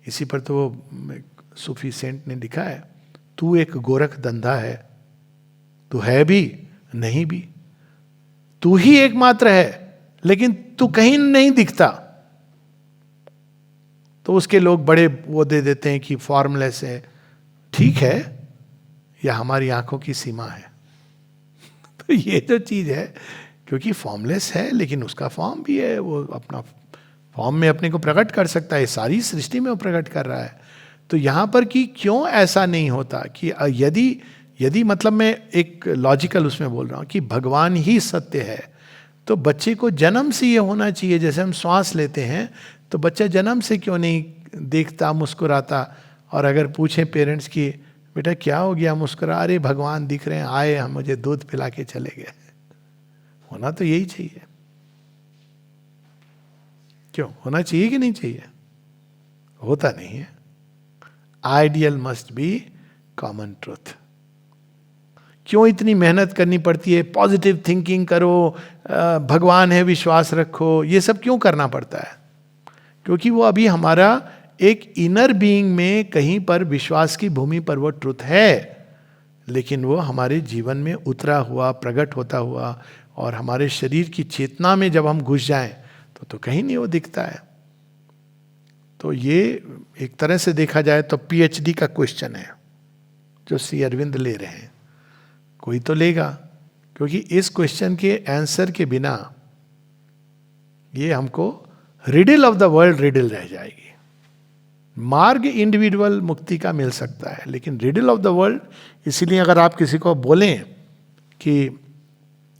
Speaker 1: इसी पर तो वो सूफी सेंट ने लिखा है, तू एक गोरख धंधा है, तू है भी नहीं भी, तू ही एकमात्र है लेकिन तू कहीं नहीं दिखता. तो उसके लोग बड़े वो दे देते हैं कि फॉर्मलेस है. ठीक है, यह हमारी आंखों की सीमा है. तो ये जो चीज है, क्योंकि फॉर्मलेस है लेकिन उसका फॉर्म भी है, वो अपना फॉर्म में अपने को प्रकट कर सकता है, सारी सृष्टि में वो प्रकट कर रहा है. तो यहां पर कि क्यों ऐसा नहीं होता कि यदि मतलब मैं एक लॉजिकल उसमें बोल रहा हूं कि भगवान ही सत्य है, तो बच्चे को जन्म से ये होना चाहिए. जैसे हम श्वास लेते हैं तो बच्चा जन्म से क्यों नहीं देखता, मुस्कुराता, और अगर पूछें पेरेंट्स की बेटा क्या हो गया, मुस्कुरा, अरे भगवान दिख रहे हैं, आए, हम मुझे दूध पिला के चले गए. होना तो यही चाहिए. क्यों होना चाहिए कि नहीं चाहिए? होता नहीं है. Ideal must be common truth. क्यों इतनी मेहनत करनी पड़ती है, पॉजिटिव थिंकिंग करो, भगवान है विश्वास रखो, ये सब क्यों करना पड़ता है? क्योंकि वो अभी हमारा एक इनर बीइंग में कहीं पर विश्वास की भूमि पर वो ट्रुथ है, लेकिन वो हमारे जीवन में उतरा हुआ, प्रकट होता हुआ, और हमारे शरीर की चेतना में जब हम घुस जाएं तो कहीं नहीं वो दिखता है. तो ये एक तरह से देखा जाए तो पीएचडी का क्वेश्चन है जो श्री अरविंद ले रहे हैं. कोई तो लेगा, क्योंकि इस क्वेश्चन के आंसर के बिना ये हमको riddle of the world riddle रह जाएगी. मार्ग इंडिविजुअल मुक्ति का मिल सकता है, लेकिन रिडल ऑफ द वर्ल्ड. इसीलिए अगर आप किसी को बोलें कि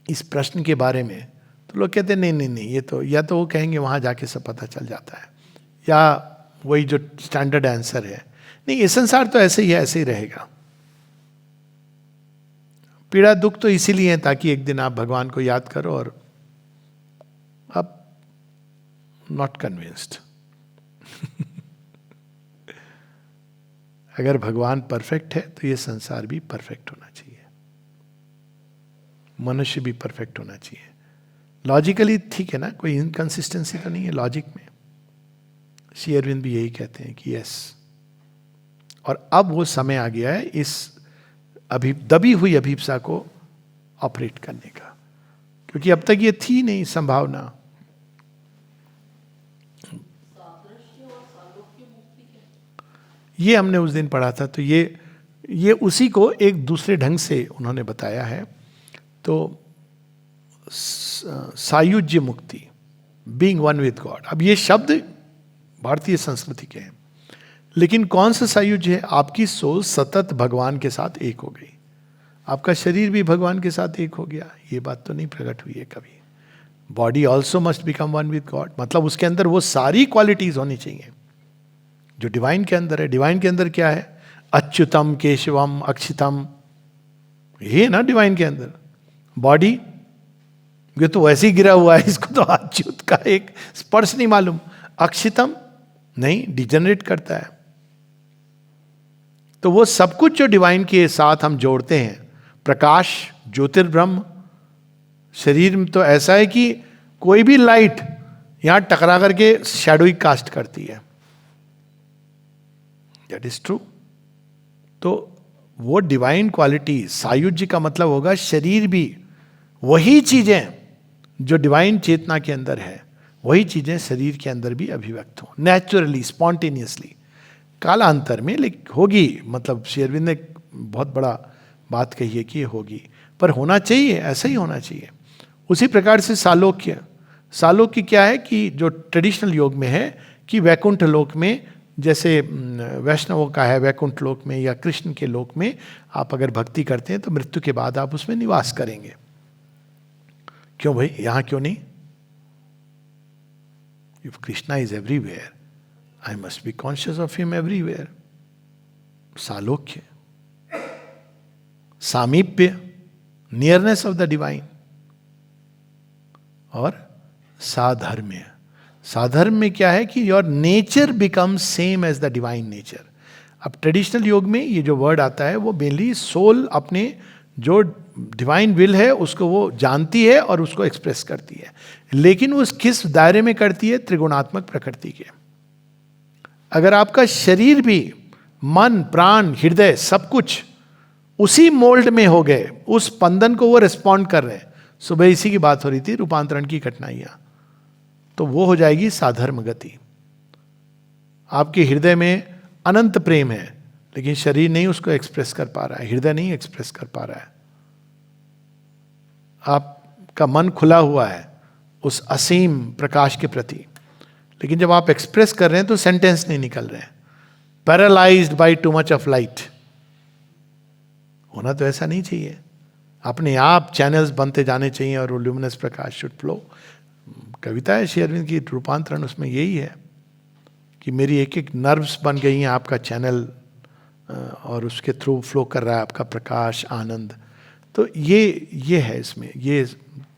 Speaker 1: इस प्रश्न के बारे में, तो लोग कहते हैं नहीं, ये तो, या तो वो कहेंगे वहां जाके सब पता चल जाता है, या वही जो स्टैंडर्ड आंसर है. नहीं, ये संसार तो ऐसे ही है, ऐसे ही रहेगा. पीड़ा दुख तो इसीलिए है ताकि एक दिन आप भगवान को याद करो और आप नॉट कन्विंस्ड. अगर भगवान परफेक्ट है तो ये संसार भी परफेक्ट होना चाहिए, मनुष्य भी परफेक्ट होना चाहिए. लॉजिकली ठीक है ना, कोई इनकंसिस्टेंसी तो नहीं है लॉजिक में. श्री अरविंद भी यही कहते हैं कि यस, और अब वो समय आ गया है इस दबी हुई अभिप्सा को ऑपरेट करने का, क्योंकि अब तक ये थी नहीं संभावना. ये हमने उस दिन पढ़ा था, तो ये उसी को एक दूसरे ढंग से उन्होंने बताया है. तो सायुज्य मुक्ति, बीइंग वन विद गॉड. अब ये शब्द भारतीय संस्कृति के हैं, लेकिन कौन सा सायुज्य है? आपकी सोच सतत भगवान के साथ एक हो गई, आपका शरीर भी भगवान के साथ एक हो गया. ये बात तो नहीं प्रकट हुई है कभी. Body also must become one with God, मतलब उसके अंदर वो सारी क्वालिटीज होनी चाहिए जो डिवाइन के अंदर है. डिवाइन के अंदर क्या है? अच्युतम, केशवम, अक्षितम, ये ना डिवाइन के अंदर. बॉडी ये तो वैसे ही गिरा हुआ है, इसको तो अच्युत का एक स्पर्श नहीं मालूम. अक्षितम नहीं, डिजेनरेट करता है. तो वो सब कुछ जो डिवाइन के साथ हम जोड़ते हैं, प्रकाश, ज्योतिर्ब्रह्म, शरीर में तो ऐसा है कि कोई भी लाइट यहां टकरा करके शैडो ही कास्ट करती है, दैट इज ट्रू। तो वो डिवाइन क्वालिटी, सायुज्य का मतलब होगा शरीर भी वही चीजें जो डिवाइन चेतना के अंदर है, वही चीजें शरीर के अंदर भी अभिव्यक्त हो, नेचुरली, स्पॉन्टेनियसली, कालांतर में लेकिन होगी। मतलब श्री अरविंद ने बहुत बड़ा बात कही है कि ये होगी, पर होना चाहिए, ऐसा ही होना चाहिए। उसी प्रकार से सालोक्य, सालोक्य क्या है कि जो ट्रेडिशनल योग में है कि वैकुंठ लोक में, जैसे वैष्णवों का है वैकुंठ लोक में या कृष्ण के लोक में, आप अगर भक्ति करते हैं तो मृत्यु के बाद आप उसमें निवास करेंगे। क्यों भाई, यहां क्यों नहीं? If Krishna is everywhere, I must be conscious of him everywhere. सालोक्य, सामीप्य, नियरनेस ऑफ द डिवाइन। और साधर्म्य, साधर्म में क्या है कि your nature becomes same as the divine nature. अब ट्रेडिशनल योग में ये जो वर्ड आता है वो मेनली सोल अपने जो डिवाइन विल है उसको वो जानती है और उसको एक्सप्रेस करती है, लेकिन वो किस दायरे में करती है? त्रिगुणात्मक प्रकृति के। अगर आपका शरीर भी, मन, प्राण, हृदय, सब कुछ उसी मोल्ड में हो गए, उस स्पंदन को वो रिस्पॉन्ड कर रहे हैं। सुबह इसी की बात हो रही थी, रूपांतरण की कठिनाइयां, तो वो हो जाएगी साधर्म गति। आपके हृदय में अनंत प्रेम है लेकिन शरीर नहीं उसको एक्सप्रेस कर पा रहा है, हृदय नहीं एक्सप्रेस कर पा रहा है। आपका मन खुला हुआ है उस असीम प्रकाश के प्रति, लेकिन जब आप एक्सप्रेस कर रहे हैं तो सेंटेंस नहीं निकल रहे हैं। Paralysed by too much of light. होना तो ऐसा नहीं चाहिए, अपने आप चैनल्स बनते जाने चाहिए और वो ल्यूमिनस प्रकाश शुड फ्लो। कविता है श्री अरविंद की, रूपांतरण, उसमें यही है कि मेरी एक एक नर्व्स बन गई हैं आपका चैनल और उसके थ्रू फ्लो कर रहा है आपका प्रकाश, आनंद। तो ये है इसमें, ये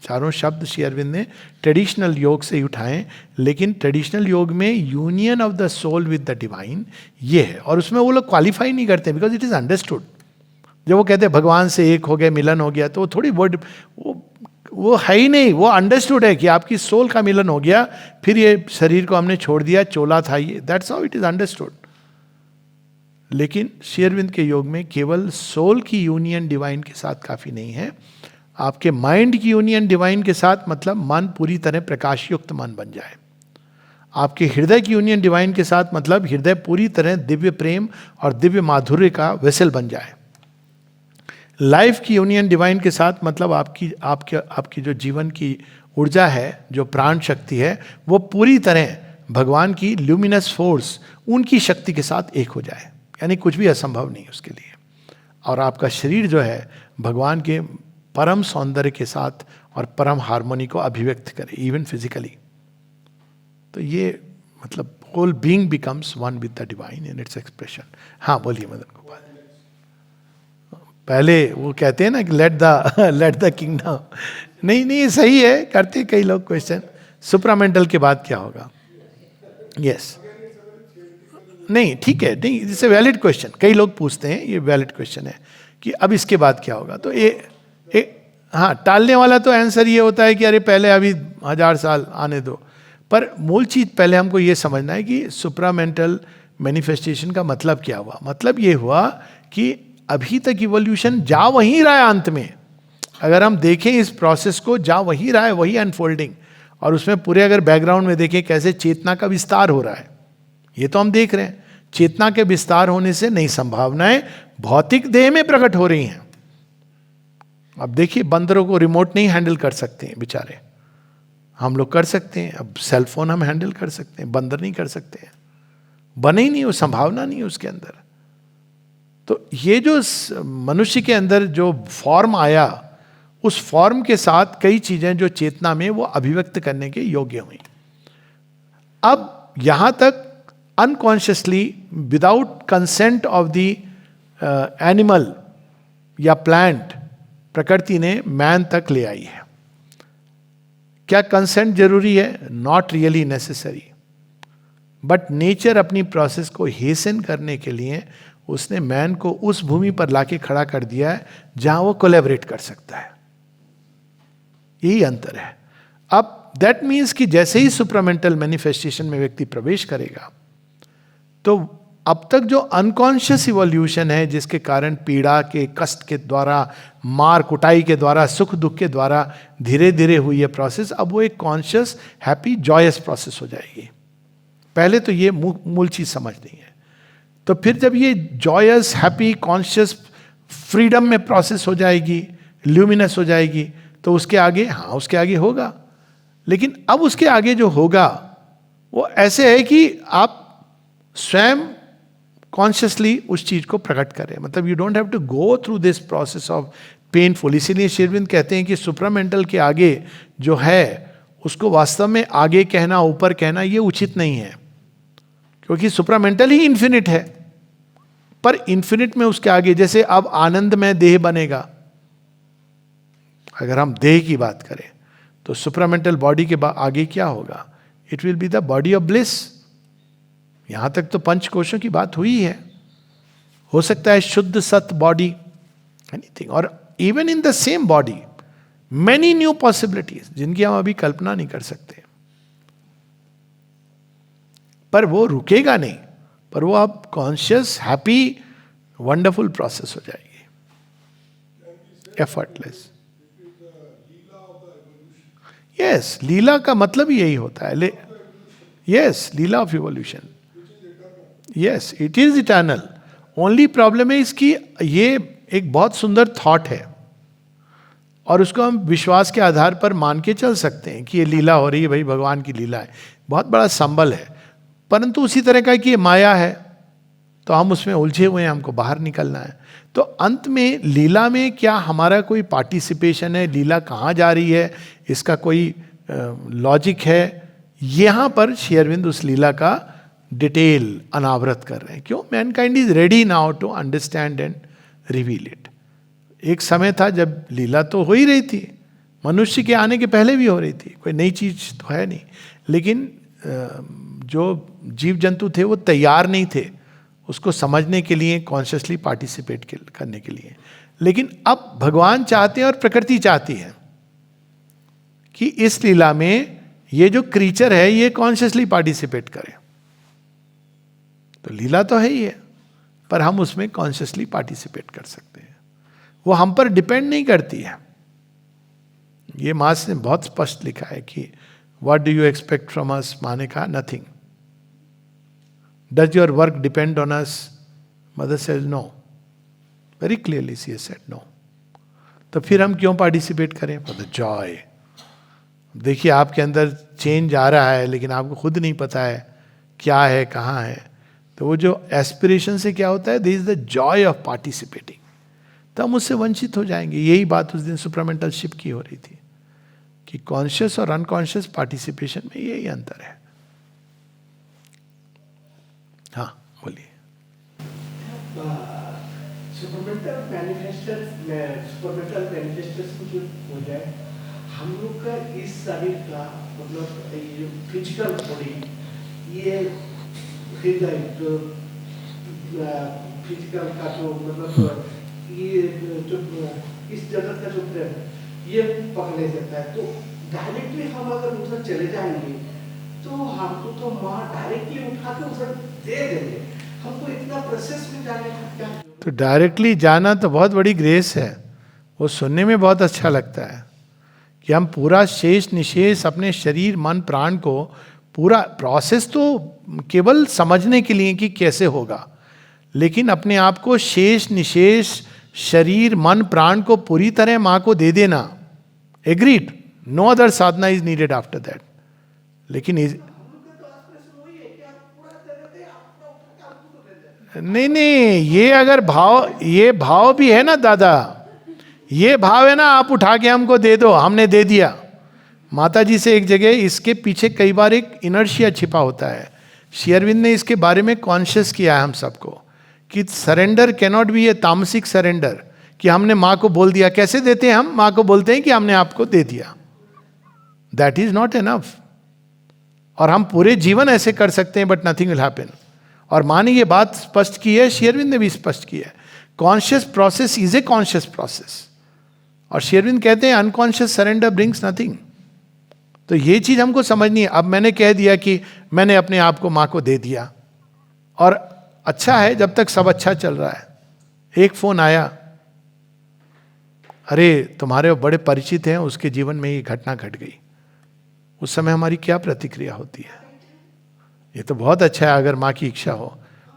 Speaker 1: चारों शब्द श्री अरविंद ने ट्रेडिशनल योग से ही उठाए, लेकिन ट्रेडिशनल योग में union of the soul with the divine ये है, और उसमें वो लोग क्वालिफाई नहीं करते बिकॉज इट इज अंडरस्टूड। जब वो कहते हैं भगवान से एक हो गए, मिलन हो गया, तो वो थोड़ी वर्ड वो है ही नहीं, वो अंडरस्टूड है कि आपकी सोल का मिलन हो गया, फिर ये शरीर को हमने छोड़ दिया, चोला था ये, that's how it is understood. लेकिन श्री अरविंद के योग में केवल सोल की यूनियन डिवाइन के साथ काफी नहीं है, आपके माइंड की यूनियन डिवाइन के साथ, मतलब मन पूरी तरह प्रकाश युक्त मन बन जाए। आपके हृदय की यूनियन डिवाइन के साथ, मतलब हृदय पूरी तरह दिव्य प्रेम और दिव्य माधुर्य का वेसल बन जाए। लाइफ की यूनियन डिवाइन के साथ, मतलब आपकी जो जीवन की ऊर्जा है, जो प्राण शक्ति है, वो पूरी तरह भगवान की ल्यूमिनस फोर्स, उनकी शक्ति के साथ एक हो जाए, यानी कुछ भी असंभव नहीं उसके लिए। और आपका शरीर जो है भगवान के परम सौंदर्य के साथ और परम हार्मोनी को अभिव्यक्त करे, इवन फिजिकली। तो ये मतलब whole being becomes one with the divine in its expression. हाँ बोलिए मदन गोपाल। पहले वो कहते हैं ना कि लेट द किंगडम, नहीं सही है, करते कई लोग क्वेश्चन, सुप्रामेंटल के बाद क्या होगा? यस नहीं ठीक है, नहीं दिस ए वैलिड क्वेश्चन, कई लोग पूछते हैं, ये वैलिड क्वेश्चन है कि अब इसके बाद क्या होगा। तो हाँ, टालने वाला तो आंसर ये होता है कि अरे पहले अभी 1000 साल आने दो, पर मूल चीज पहले हमको ये समझना है कि सुप्रामेंटल मैनिफेस्टेशन का मतलब क्या हुआ। मतलब ये हुआ कि अभी तक इवोल्यूशन जा वहीं रहा है, अंत में अगर हम देखें इस प्रोसेस को, जा वहीं रहा है, वही अनफोल्डिंग, और उसमें पूरे अगर बैकग्राउंड में देखें कैसे चेतना का विस्तार हो रहा है, ये तो हम देख रहे हैं। चेतना के विस्तार होने से नई संभावनाएं भौतिक देह में प्रकट हो रही हैं। अब देखिए, बंदरों को रिमोट नहीं हैंडल कर सकते हैं बेचारे, हम लोग कर सकते हैं। अब सेल फोन हम हैंडल कर सकते हैं, बंदर नहीं कर सकते हैं, बने ही नहीं, वो संभावना नहीं है उसके अंदर। तो ये जो मनुष्य के अंदर जो फॉर्म आया, उस फॉर्म के साथ कई चीजें जो चेतना में वो अभिव्यक्त करने के योग्य हुई। अब यहां तक unconsciously, without consent of the animal या प्लांट, प्रकृति ने मैन तक ले आई है। क्या कंसेंट जरूरी है? Not really necessary, but nature अपनी प्रोसेस को हेसन करने के लिए उसने मैन को उस भूमि पर लाके खड़ा कर दिया है जहां वो कोलैबोरेट कर सकता है। यही अंतर है। अब दैट मीन्स कि जैसे ही सुप्रामेंटल मैनिफेस्टेशन में व्यक्ति प्रवेश करेगा, तो अब तक जो अनकॉन्शियस इवोल्यूशन है, जिसके कारण पीड़ा के, कष्ट के द्वारा, मार कुटाई के द्वारा, सुख दुख के द्वारा धीरे धीरे हुई है प्रोसेस, अब वो एक कॉन्शियस हैप्पी जॉयस प्रोसेस हो जाएगी। पहले तो ये मूल चीज समझनी है। तो फिर जब ये जॉयस हैप्पी कॉन्शियस फ्रीडम में प्रोसेस हो जाएगी, ल्यूमिनस हो जाएगी, तो उसके आगे, हाँ उसके आगे होगा। लेकिन अब उसके आगे जो होगा वो ऐसे है कि आप स्वयं कॉन्शियसली उस चीज को प्रकट करें। मतलब you don't have to go through this process of painful. इसीलिए श्री अरविंद कहते हैं कि सुप्रामेंटल के आगे जो है उसको वास्तव में आगे कहना, ऊपर कहना, ये उचित नहीं है, क्योंकि सुप्रामेंटल ही इन्फिनिट है। पर इन्फिनिट में उसके आगे, जैसे अब आनंद में देह बनेगा, अगर हम देह की बात करें तो सुप्रामेंटल बॉडी के आगे क्या होगा? It will be the body of bliss. यहां तक तो पंच कोशों की बात हुई है। हो सकता है शुद्ध सत बॉडी, एनीथिंग, और even in the same body many new possibilities जिनकी हम अभी कल्पना नहीं कर सकते। पर वो रुकेगा नहीं, पर वो अब कॉन्शियस हैप्पी वंडरफुल प्रोसेस हो जाएगी, एफर्टलेस। यस, लीला का मतलब ही यही होता है। Yes, Leela of evolution. Yes, it is eternal. Only problem है इसकी, ये एक बहुत सुंदर थॉट है और उसको हम विश्वास के आधार पर मान के चल सकते हैं कि ये लीला हो रही है, भाई भगवान की लीला है, बहुत बड़ा संबल है। परंतु उसी तरह का कि ये माया है, तो हम उसमें उलझे हुए हैं, हमको बाहर निकलना है। तो अंत में लीला में क्या हमारा कोई पार्टिसिपेशन है? लीला कहाँ जा रही है, इसका कोई लॉजिक है? यहाँ पर श्री अरविंद उस लीला का डिटेल अनावृत कर रहे हैं। क्यों? Mankind is ready now to understand and reveal it. एक समय था जब लीला तो हो ही रही थी, मनुष्य के आने के पहले भी हो रही थी, कोई नई चीज तो है नहीं। लेकिन जो जीव जंतु थे वो तैयार नहीं थे उसको समझने के लिए, कॉन्शियसली पार्टिसिपेट करने के लिए। लेकिन अब भगवान चाहते हैं और प्रकृति चाहती है कि इस लीला में ये जो क्रीचर है ये कॉन्शियसली पार्टिसिपेट करे। तो लीला तो है ही है, पर हम उसमें कॉन्शियसली पार्टिसिपेट कर सकते हैं। वो हम पर डिपेंड नहीं करती है। ये मास ने बहुत स्पष्ट लिखा है कि what do you expect from us? माने कहा nothing. Does your work depend on us? Mother says no, very clearly she has said no. तो फिर हम क्यों पार्टिसिपेट करें? For the joy. देखिए आपके अंदर चेंज आ रहा है, लेकिन आपको खुद नहीं पता है क्या है, कहाँ है। तो वो जो एस्पिरेशन से क्या होता है, this is the joy of participating. तो हम उससे वंचित हो जाएंगे। यही बात उस दिन सुप्रामेंटल शिप की हो रही थी कि कॉन्शियस और अनकॉन्शियस पार्टिसिपेशन में यही अंतर है। हाँ बोलिए।
Speaker 3: सुपरमेंटल मैनिफेस्टेशन जो हो जाए, हम लोग का इस शरीर का मतलब ये फिजिकल बॉडी, ये हृदय जो फिजिकल का जो मतलब ये जो इस जगत का जो प्रेम ये पकड़े जाता है, तो डायरेक्टली हम अगर उधर चले जाएंगे तो हमको तो माँ डायरेक्टली उठा के उधर दे देंगे। हमको इतना प्रोसेस में जाने का क्या?
Speaker 1: तो डायरेक्टली जाना तो बहुत बड़ी ग्रेस है। वो सुनने में बहुत अच्छा लगता है कि हम पूरा शेष निशेष अपने शरीर मन प्राण को, पूरा प्रोसेस तो केवल समझने के लिए कि कैसे होगा, लेकिन अपने आप को शेष निशेष शरीर मन प्राण को पूरी तरह माँ को दे देना, agreed, no other sadhana is needed after that. लेकिन नहीं, ये अगर भाव, ये भाव भी है ना दादा, ये भाव है ना, आप उठा के हमको दे दो, हमने दे दिया। माता जी से एक जगह, इसके पीछे कई बार एक इनर्शिया छिपा होता है। श्री अरविंद ने इसके बारे में कॉन्शियस किया है हम सबको कि सरेंडर कैनॉट बी ए तामसिक सरेंडर, कि हमने माँ को बोल दिया। कैसे देते हैं हम? माँ को बोलते हैं कि हमने आपको दे दिया। That is not enough. और हम पूरे जीवन ऐसे कर सकते हैं, बट नथिंग विल हैपन। और माँ ने ये बात स्पष्ट की है, श्री अरविंद ने भी स्पष्ट की है, conscious process is a conscious process. और श्री अरविंद कहते हैं अनकॉन्शियस सरेंडर ब्रिंग्स नथिंग। तो ये चीज हमको समझनी है। अब मैंने कह दिया कि मैंने अपने आप को माँ को दे दिया, और अच्छा है जब तक सब अच्छा चल रहा है। एक फोन आया, अरे तुम्हारे बड़े परिचित हैं, उसके जीवन में ये घटना घट गई, उस समय हमारी क्या प्रतिक्रिया होती है? ये तो बहुत अच्छा है अगर माँ की इच्छा हो,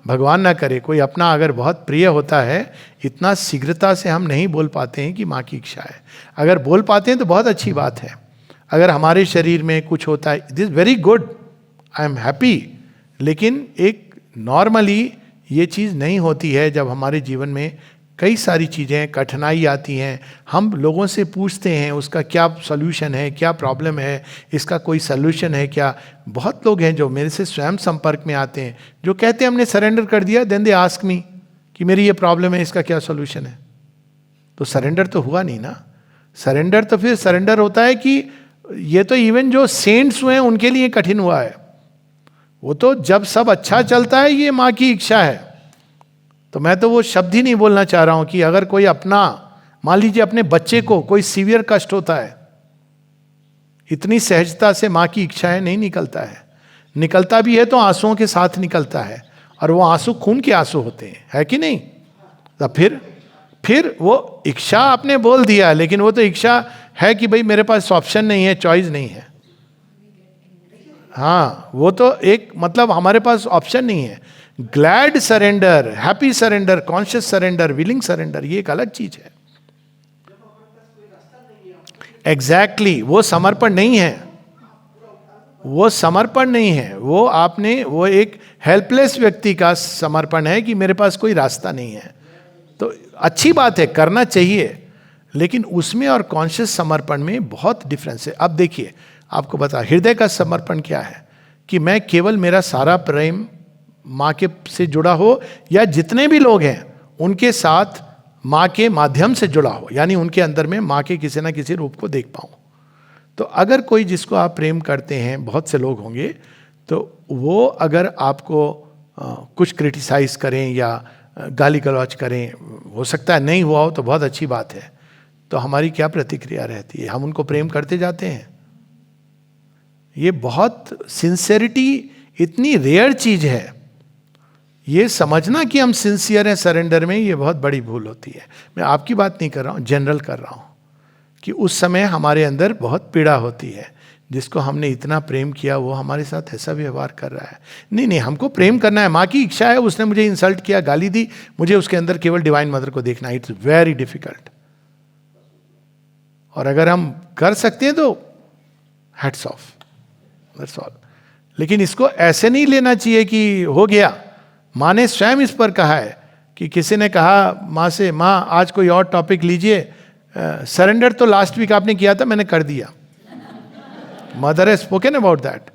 Speaker 1: भगवान ना करे कोई अपना अगर बहुत प्रिय होता है, इतना शीघ्रता से हम नहीं बोल पाते हैं कि माँ की इच्छा है। अगर बोल पाते हैं तो बहुत अच्छी बात है। अगर हमारे शरीर में कुछ होता है, it is very good, I am happy. लेकिन एक नॉर्मली ये चीज़ नहीं होती है। जब हमारे जीवन में कई सारी चीज़ें कठिनाई आती हैं, हम लोगों से पूछते हैं उसका क्या सॉल्यूशन है, क्या प्रॉब्लम है, इसका कोई सॉल्यूशन है क्या। बहुत लोग हैं जो मेरे से स्वयं संपर्क में आते हैं, जो कहते हैं हमने सरेंडर कर दिया, देन दे आस्क मी कि मेरी ये प्रॉब्लम है, इसका क्या सॉल्यूशन है। तो सरेंडर तो हुआ नहीं ना। सरेंडर तो फिर सरेंडर होता है कि ये तो इवन जो सेंट्स हुए हैं उनके लिए कठिन हुआ है। वो तो जब सब अच्छा चलता है, ये माँ की इच्छा है। तो मैं तो वो शब्द ही नहीं बोलना चाह रहा हूं कि अगर कोई अपना, मान लीजिए अपने बच्चे को कोई सीवियर कष्ट होता है, इतनी सहजता से माँ की इच्छा है नहीं निकलता है। निकलता भी है तो आंसुओं के साथ निकलता है, और वो आंसू खून के आंसू होते हैं, है कि नहीं। तो फिर वो इच्छा आपने बोल दिया, लेकिन वो तो इच्छा है कि भाई मेरे पास ऑप्शन नहीं है, चॉइस नहीं है। हाँ, वो तो एक मतलब हमारे पास ऑप्शन नहीं है। Glad surrender, happy surrender, conscious surrender, willing surrender, ये एक अलग चीज है। एग्जैक्टली, वो समर्पण नहीं है, वो समर्पण नहीं है। वो आपने, वो एक हेल्पलेस व्यक्ति का समर्पण है कि मेरे पास कोई रास्ता नहीं है। तो अच्छी बात है, करना चाहिए, लेकिन उसमें और कॉन्शियस समर्पण में बहुत डिफरेंस है। अब देखिए, आपको बता, हृदय का समर्पण क्या है कि मैं केवल मेरा सारा प्रेम माँ के से जुड़ा हो, या जितने भी लोग हैं उनके साथ माँ के माध्यम से जुड़ा हो, यानी उनके अंदर में माँ के किसी ना किसी रूप को देख पाऊँ। तो अगर कोई जिसको आप प्रेम करते हैं, बहुत से लोग होंगे, तो वो अगर आपको कुछ क्रिटिसाइज करें या गाली गलौज करें, हो सकता है नहीं हुआ हो तो बहुत अच्छी बात है, तो हमारी क्या प्रतिक्रिया रहती है? हम उनको प्रेम करते जाते हैं। ये बहुत सिंसेरिटी इतनी रेयर चीज है, ये समझना कि हम सिंसियर हैं सरेंडर में, ये बहुत बड़ी भूल होती है। मैं आपकी बात नहीं कर रहा हूँ, जनरल कर रहा हूँ कि उस समय हमारे अंदर बहुत पीड़ा होती है। जिसको हमने इतना प्रेम किया वो हमारे साथ ऐसा व्यवहार कर रहा है। नहीं, हमको प्रेम करना है, माँ की इच्छा है, उसने मुझे इंसल्ट किया, गाली दी, मुझे उसके अंदर केवल डिवाइन मदर को देखना है। It's very difficult. और अगर हम कर सकते हैं तो हैट्स ऑफ, दैट्स ऑल। लेकिन इसको ऐसे नहीं लेना चाहिए कि हो गया। माँ ने स्वयं इस पर कहा है कि किसी ने कहा माँ से, माँ आज कोई और टॉपिक लीजिए, सरेंडर तो लास्ट वीक आपने किया था, मैंने कर दिया। Mother has spoken about that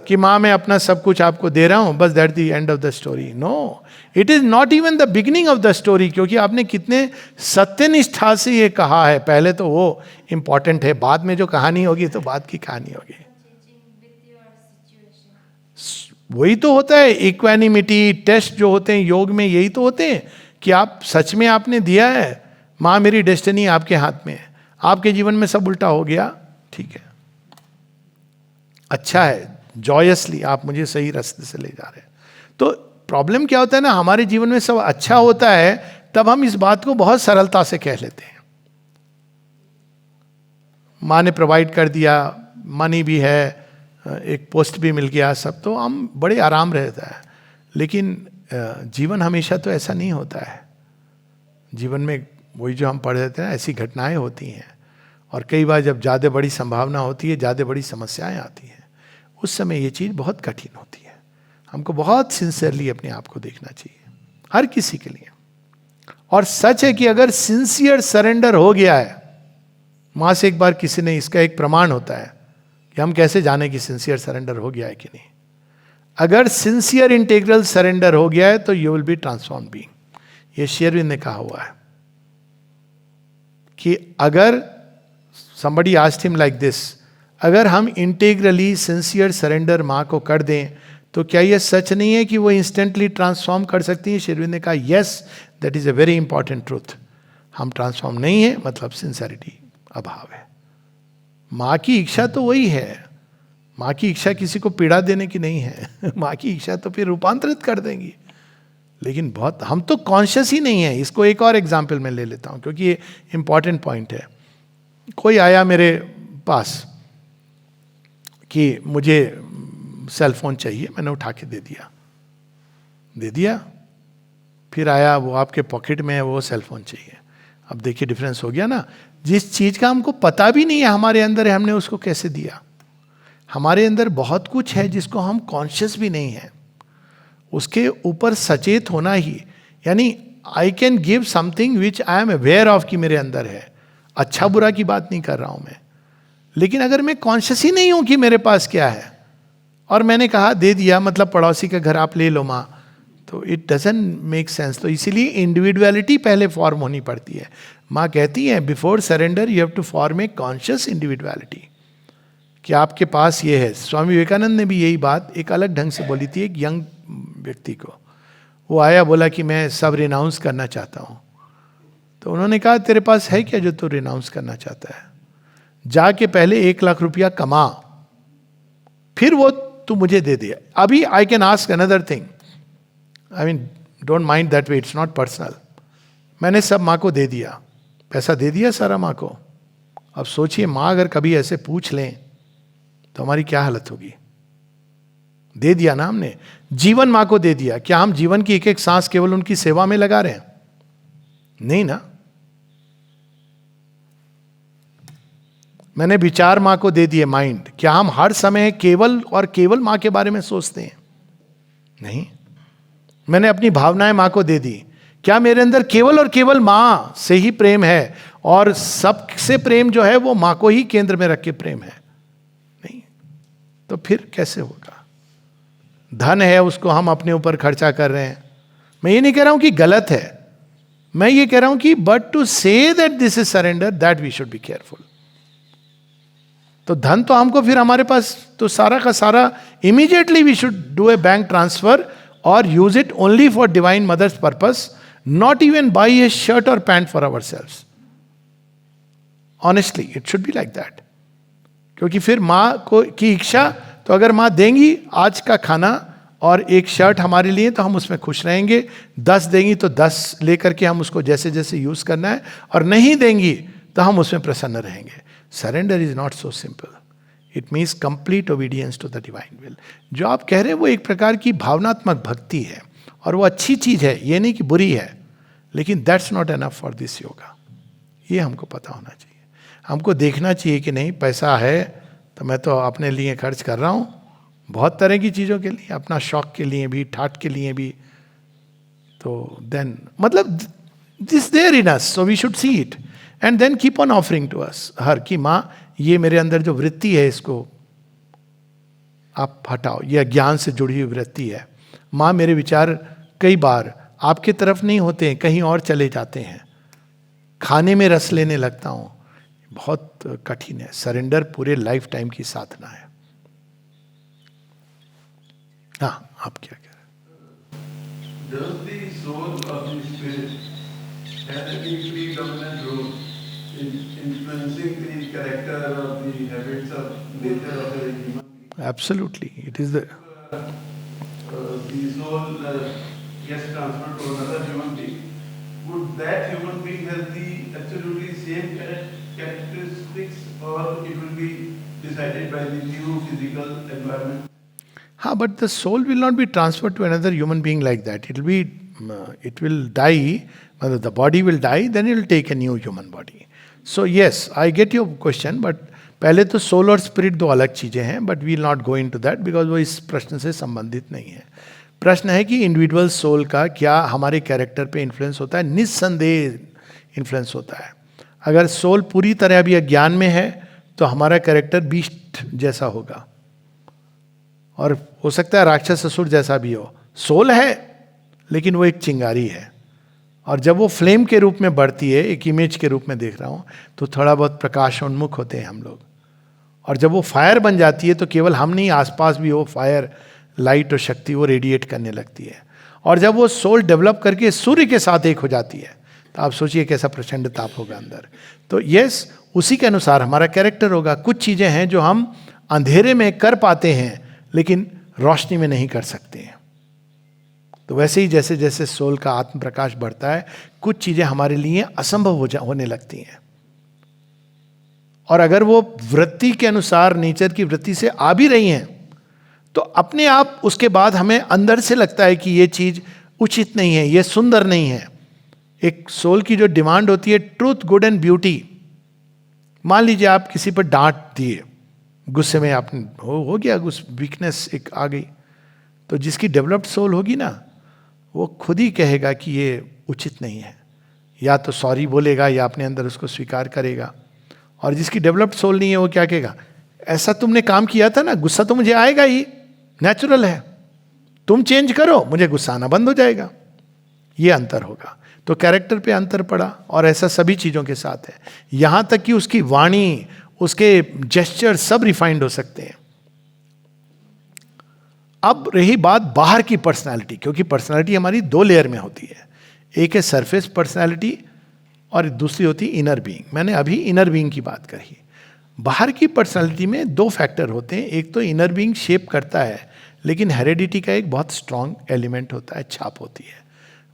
Speaker 1: कि माँ मैं अपना सब कुछ आपको दे रहा हूँ, बस that the end of the story. No, it is not even the beginning of the story, क्योंकि आपने कितने सत्यनिष्ठा से ये कहा है। पहले तो वो इंपॉर्टेंट है, बाद में जो कहानी होगी तो बाद की कहानी होगी। वही तो होता है इक्वानिमिटी टेस्ट जो होते हैं योग में, यही तो होते हैं कि आप सच में आपने दिया है, माँ मेरी डेस्टिनी आपके हाथ में है, आपके जीवन में सब उल्टा हो गया, ठीक है, अच्छा है, जॉयसली आप मुझे सही रास्ते से ले जा रहे हैं। तो प्रॉब्लम क्या होता है ना, हमारे जीवन में सब अच्छा होता है, तब हम इस बात को बहुत सरलता से कह लेते हैं। माँ ने प्रोवाइड कर दिया, मनी भी है, एक पोस्ट भी मिल गया, सब तो हम बड़े आराम रहता है। लेकिन जीवन हमेशा तो ऐसा नहीं होता है। जीवन में वही जो हम पढ़ देते हैं, ऐसी घटनाएं होती हैं, और कई बार जब ज़्यादा बड़ी संभावना होती है, ज़्यादा बड़ी समस्याएं आती हैं, उस समय ये चीज़ बहुत कठिन होती है। हमको बहुत सिंसियरली अपने आप को देखना चाहिए, हर किसी के लिए। और सच है कि अगर सिंसियर सरेंडर हो गया है, माँ से एक बार किसी ने, इसका एक प्रमाण होता है कि हम कैसे जाने कि सिंसियर सरेंडर हो गया है कि नहीं। अगर सिंसियर इंटीग्रल सरेंडर हो गया है तो you will be transform being. ये श्री अरविंद ने कहा हुआ है कि अगर somebody asked him like this, अगर हम इंटीग्रली सिंसियर सरेंडर माँ को कर दें तो क्या यह सच नहीं है कि वो इंस्टेंटली ट्रांसफॉर्म कर सकती है? शेरविन ने कहा yes, that is a very important truth. हम ट्रांसफॉर्म नहीं है मतलब सिंसेरिटी अभाव है. माँ की इच्छा तो वही है. माँ की इच्छा किसी को पीड़ा देने की नहीं है. माँ की इच्छा तो फिर रूपांतरित कर देंगी. लेकिन बहुत हम तो कॉन्शियस ही नहीं है. इसको एक और एग्जाम्पल मैं ले लेता हूँ क्योंकि ये इंपॉर्टेंट पॉइंट है. कोई आया मेरे पास कि मुझे सेल फोन चाहिए, मैंने उठा के दे दिया. फिर आया वो आपके पॉकेट में है, वो सेल फोन चाहिए. अब देखिए डिफरेंस हो गया ना. जिस चीज का हमको पता भी नहीं है हमारे अंदर है, हमने उसको कैसे दिया. हमारे अंदर बहुत कुछ है जिसको हम कॉन्शियस भी नहीं है, उसके ऊपर सचेत होना ही. यानी I can give something which I am aware of कि मेरे अंदर है. अच्छा बुरा की बात नहीं कर रहा हूं मैं, लेकिन अगर मैं कॉन्शियस ही नहीं हूं कि मेरे पास क्या है और मैंने कहा दे दिया, मतलब पड़ोसी का घर आप ले लो माँ, तो इट डजंट मेक सेंस. तो इसीलिए इंडिविजुअलिटी पहले फॉर्म होनी पड़ती है. माँ कहती है before surrender you have to form a conscious individuality कि आपके पास ये है. स्वामी विवेकानंद ने भी यही बात एक अलग ढंग से बोली थी एक यंग व्यक्ति को. वो आया बोला कि मैं सब रिनाउंस करना चाहता हूँ. तो उन्होंने कहा तेरे पास है क्या जो तू रिनाउंस करना चाहता है? जाके पहले 1 लाख रुपया कमा, फिर वो तू मुझे दे दिया. अभी I can ask another thing, I mean don't mind that way, it's not personal. मैंने सब माँ को दे दिया, पैसा दे दिया सारा माँ को. अब सोचिए माँ अगर कभी ऐसे पूछ लें तो हमारी क्या हालत होगी. दे दिया ना हमने, जीवन माँ को दे दिया. क्या हम जीवन की एक एक सांस केवल उनकी सेवा में लगा रहे हैं? नहीं ना. मैंने विचार माँ को दे दिए, माइंड. क्या हम हर समय केवल और केवल माँ के बारे में सोचते हैं? नहीं. मैंने अपनी भावनाएं माँ को दे दी. क्या मेरे अंदर केवल और केवल माँ से ही प्रेम है और सबसे प्रेम जो है वो माँ को ही केंद्र में रख के प्रेम है? नहीं. तो फिर कैसे होगा? धन है उसको हम अपने ऊपर खर्चा कर रहे हैं. मैं ये नहीं कह रहा हूं कि गलत है, मैं ये कह रहा हूं कि but to say that this is surrender, that we should be careful. तो धन तो हमको फिर हमारे पास तो सारा का सारा immediately we should do a bank transfer और use it only for divine mother's purpose, not even buy a shirt और pant for ourselves. Honestly it should be like that. क्योंकि फिर माँ को की इच्छा, तो अगर माँ देंगी आज का खाना और एक शर्ट हमारे लिए तो हम उसमें खुश रहेंगे. 10 देंगी तो 10 लेकर के हम उसको जैसे जैसे यूज करना है, और नहीं देंगी तो हम उसमें प्रसन्न रहेंगे. Surrender is not so simple. It means complete obedience to the divine will. जो आप कह रहे हैं वो एक प्रकार की भावनात्मक भक्ति है और वो अच्छी चीज है, ये नहीं कि बुरी है, लेकिन that's not enough for this yoga. ये हमको पता होना चाहिए. हमको देखना चाहिए कि नहीं पैसा है तो मैं तो अपने लिए खर्च कर रहा हूँ बहुत तरह की चीज़ों के लिए, अपना शौक के लिए भी, ठाट के लिए भी. तो देन मतलब this there in us, so we should see it and then keep on offering to us हर की माँ ये मेरे अंदर जो वृत्ति है इसको आप हटाओ. यह ज्ञान से जुड़ी हुई वृत्ति है. माँ मेरे विचार कई बार आपके तरफ नहीं होते हैं, कहीं और चले जाते हैं. खाने में रस लेने लगता हूँ. बहुत कठिन है. सरेंडर पूरे लाइफ टाइम की साधना है. हाँ, आप क्या कह रहे हैं?
Speaker 4: Does the soul of the spirit have any predominant role in influencing the character or the habits of nature of a human being?
Speaker 1: Absolutely, it is the
Speaker 4: The soul gets transferred to another human being. Would that human being have the absolutely same characteristics, or it will be decided by the new physical environment?
Speaker 1: हाँ, but the soul will not be transferred to another human being like that. It will die. The body will die, then it will take a new human body. So yes, I get your question, but पहले तो सोल और स्पिरिट दो अलग चीजें हैं, but we will not go into that because वो इस प्रश्न से संबंधित नहीं है. प्रश्न है कि इंडिविजुअल सोल का क्या हमारे कैरेक्टर पे इन्फ्लुएंस होता है? निस्संदेह इन्फ्लुएंस होता है. अगर सोल पूरी तरह अभी अज्ञान में है तो हमारा कैरेक्टर बीस्ट जैसा होगा, और हो सकता है राक्षस असुर जैसा भी हो. सोल है लेकिन वो एक चिंगारी है, और जब वो फ्लेम के रूप में बढ़ती है, एक इमेज के रूप में देख रहा हूँ, तो थोड़ा बहुत प्रकाशोन्मुख होते हैं हम लोग. और जब वो फायर बन जाती है तो केवल हम नहीं, आसपास भी वो फायर लाइट और शक्ति वो रेडिएट करने लगती है। और जब वो सोल डेवलप करके सूर्य के साथ एक हो जाती है तो आप सोचिए कैसा प्रचंड ताप होगा अंदर। तो यस, उसी के अनुसार हमारा कैरेक्टर होगा। कुछ चीज़ें हैं जो हम अंधेरे में कर पाते हैं लेकिन रोशनी में नहीं कर सकते हैं। तो वैसे ही जैसे जैसे सोल का आत्म प्रकाश बढ़ता है, कुछ चीज़ें हमारे लिए असंभव होने लगती हैं। और अगर वो वृत्ति के अनुसार, नेचर की वृत्ति से आ भी रही हैं, तो अपने आप उसके बाद हमें अंदर से लगता है कि ये चीज़ उचित नहीं है, ये सुंदर नहीं है। एक सोल की जो डिमांड होती है, ट्रूथ, गुड एंड ब्यूटी। मान लीजिए आप किसी पर डांट दिए, गुस्से में आपने हो गया, वीकनेस एक आ गई, तो जिसकी डेवलप्ड सोल होगी ना, वो खुद ही कहेगा कि ये उचित नहीं है, या तो सॉरी बोलेगा या अपने अंदर उसको स्वीकार करेगा। और जिसकी डेवलप्ड सोल नहीं है, वो क्या कहेगा, ऐसा तुमने काम किया था ना, गुस्सा तो मुझे आएगा ही, नेचुरल है, तुम चेंज करो, मुझे गुस्सा आना बंद हो जाएगा। ये अंतर होगा। तो कैरेक्टर पे अंतर पड़ा, और ऐसा सभी चीज़ों के साथ है। यहां तक कि उसकी वाणी, उसके जेस्चर सब रिफाइंड हो सकते हैं। अब रही बात बाहर की पर्सनालिटी, क्योंकि पर्सनालिटी हमारी दो लेयर में होती है। एक है सरफेस पर्सनालिटी और दूसरी होती है इनर बीइंग। मैंने अभी इनर बीइंग की बात करी। बाहर की पर्सनालिटी में दो फैक्टर होते हैं। एक तो इनर बीइंग शेप करता है, लेकिन हेरेडिटी का एक बहुत स्ट्रांग एलिमेंट होता है, छाप होती है।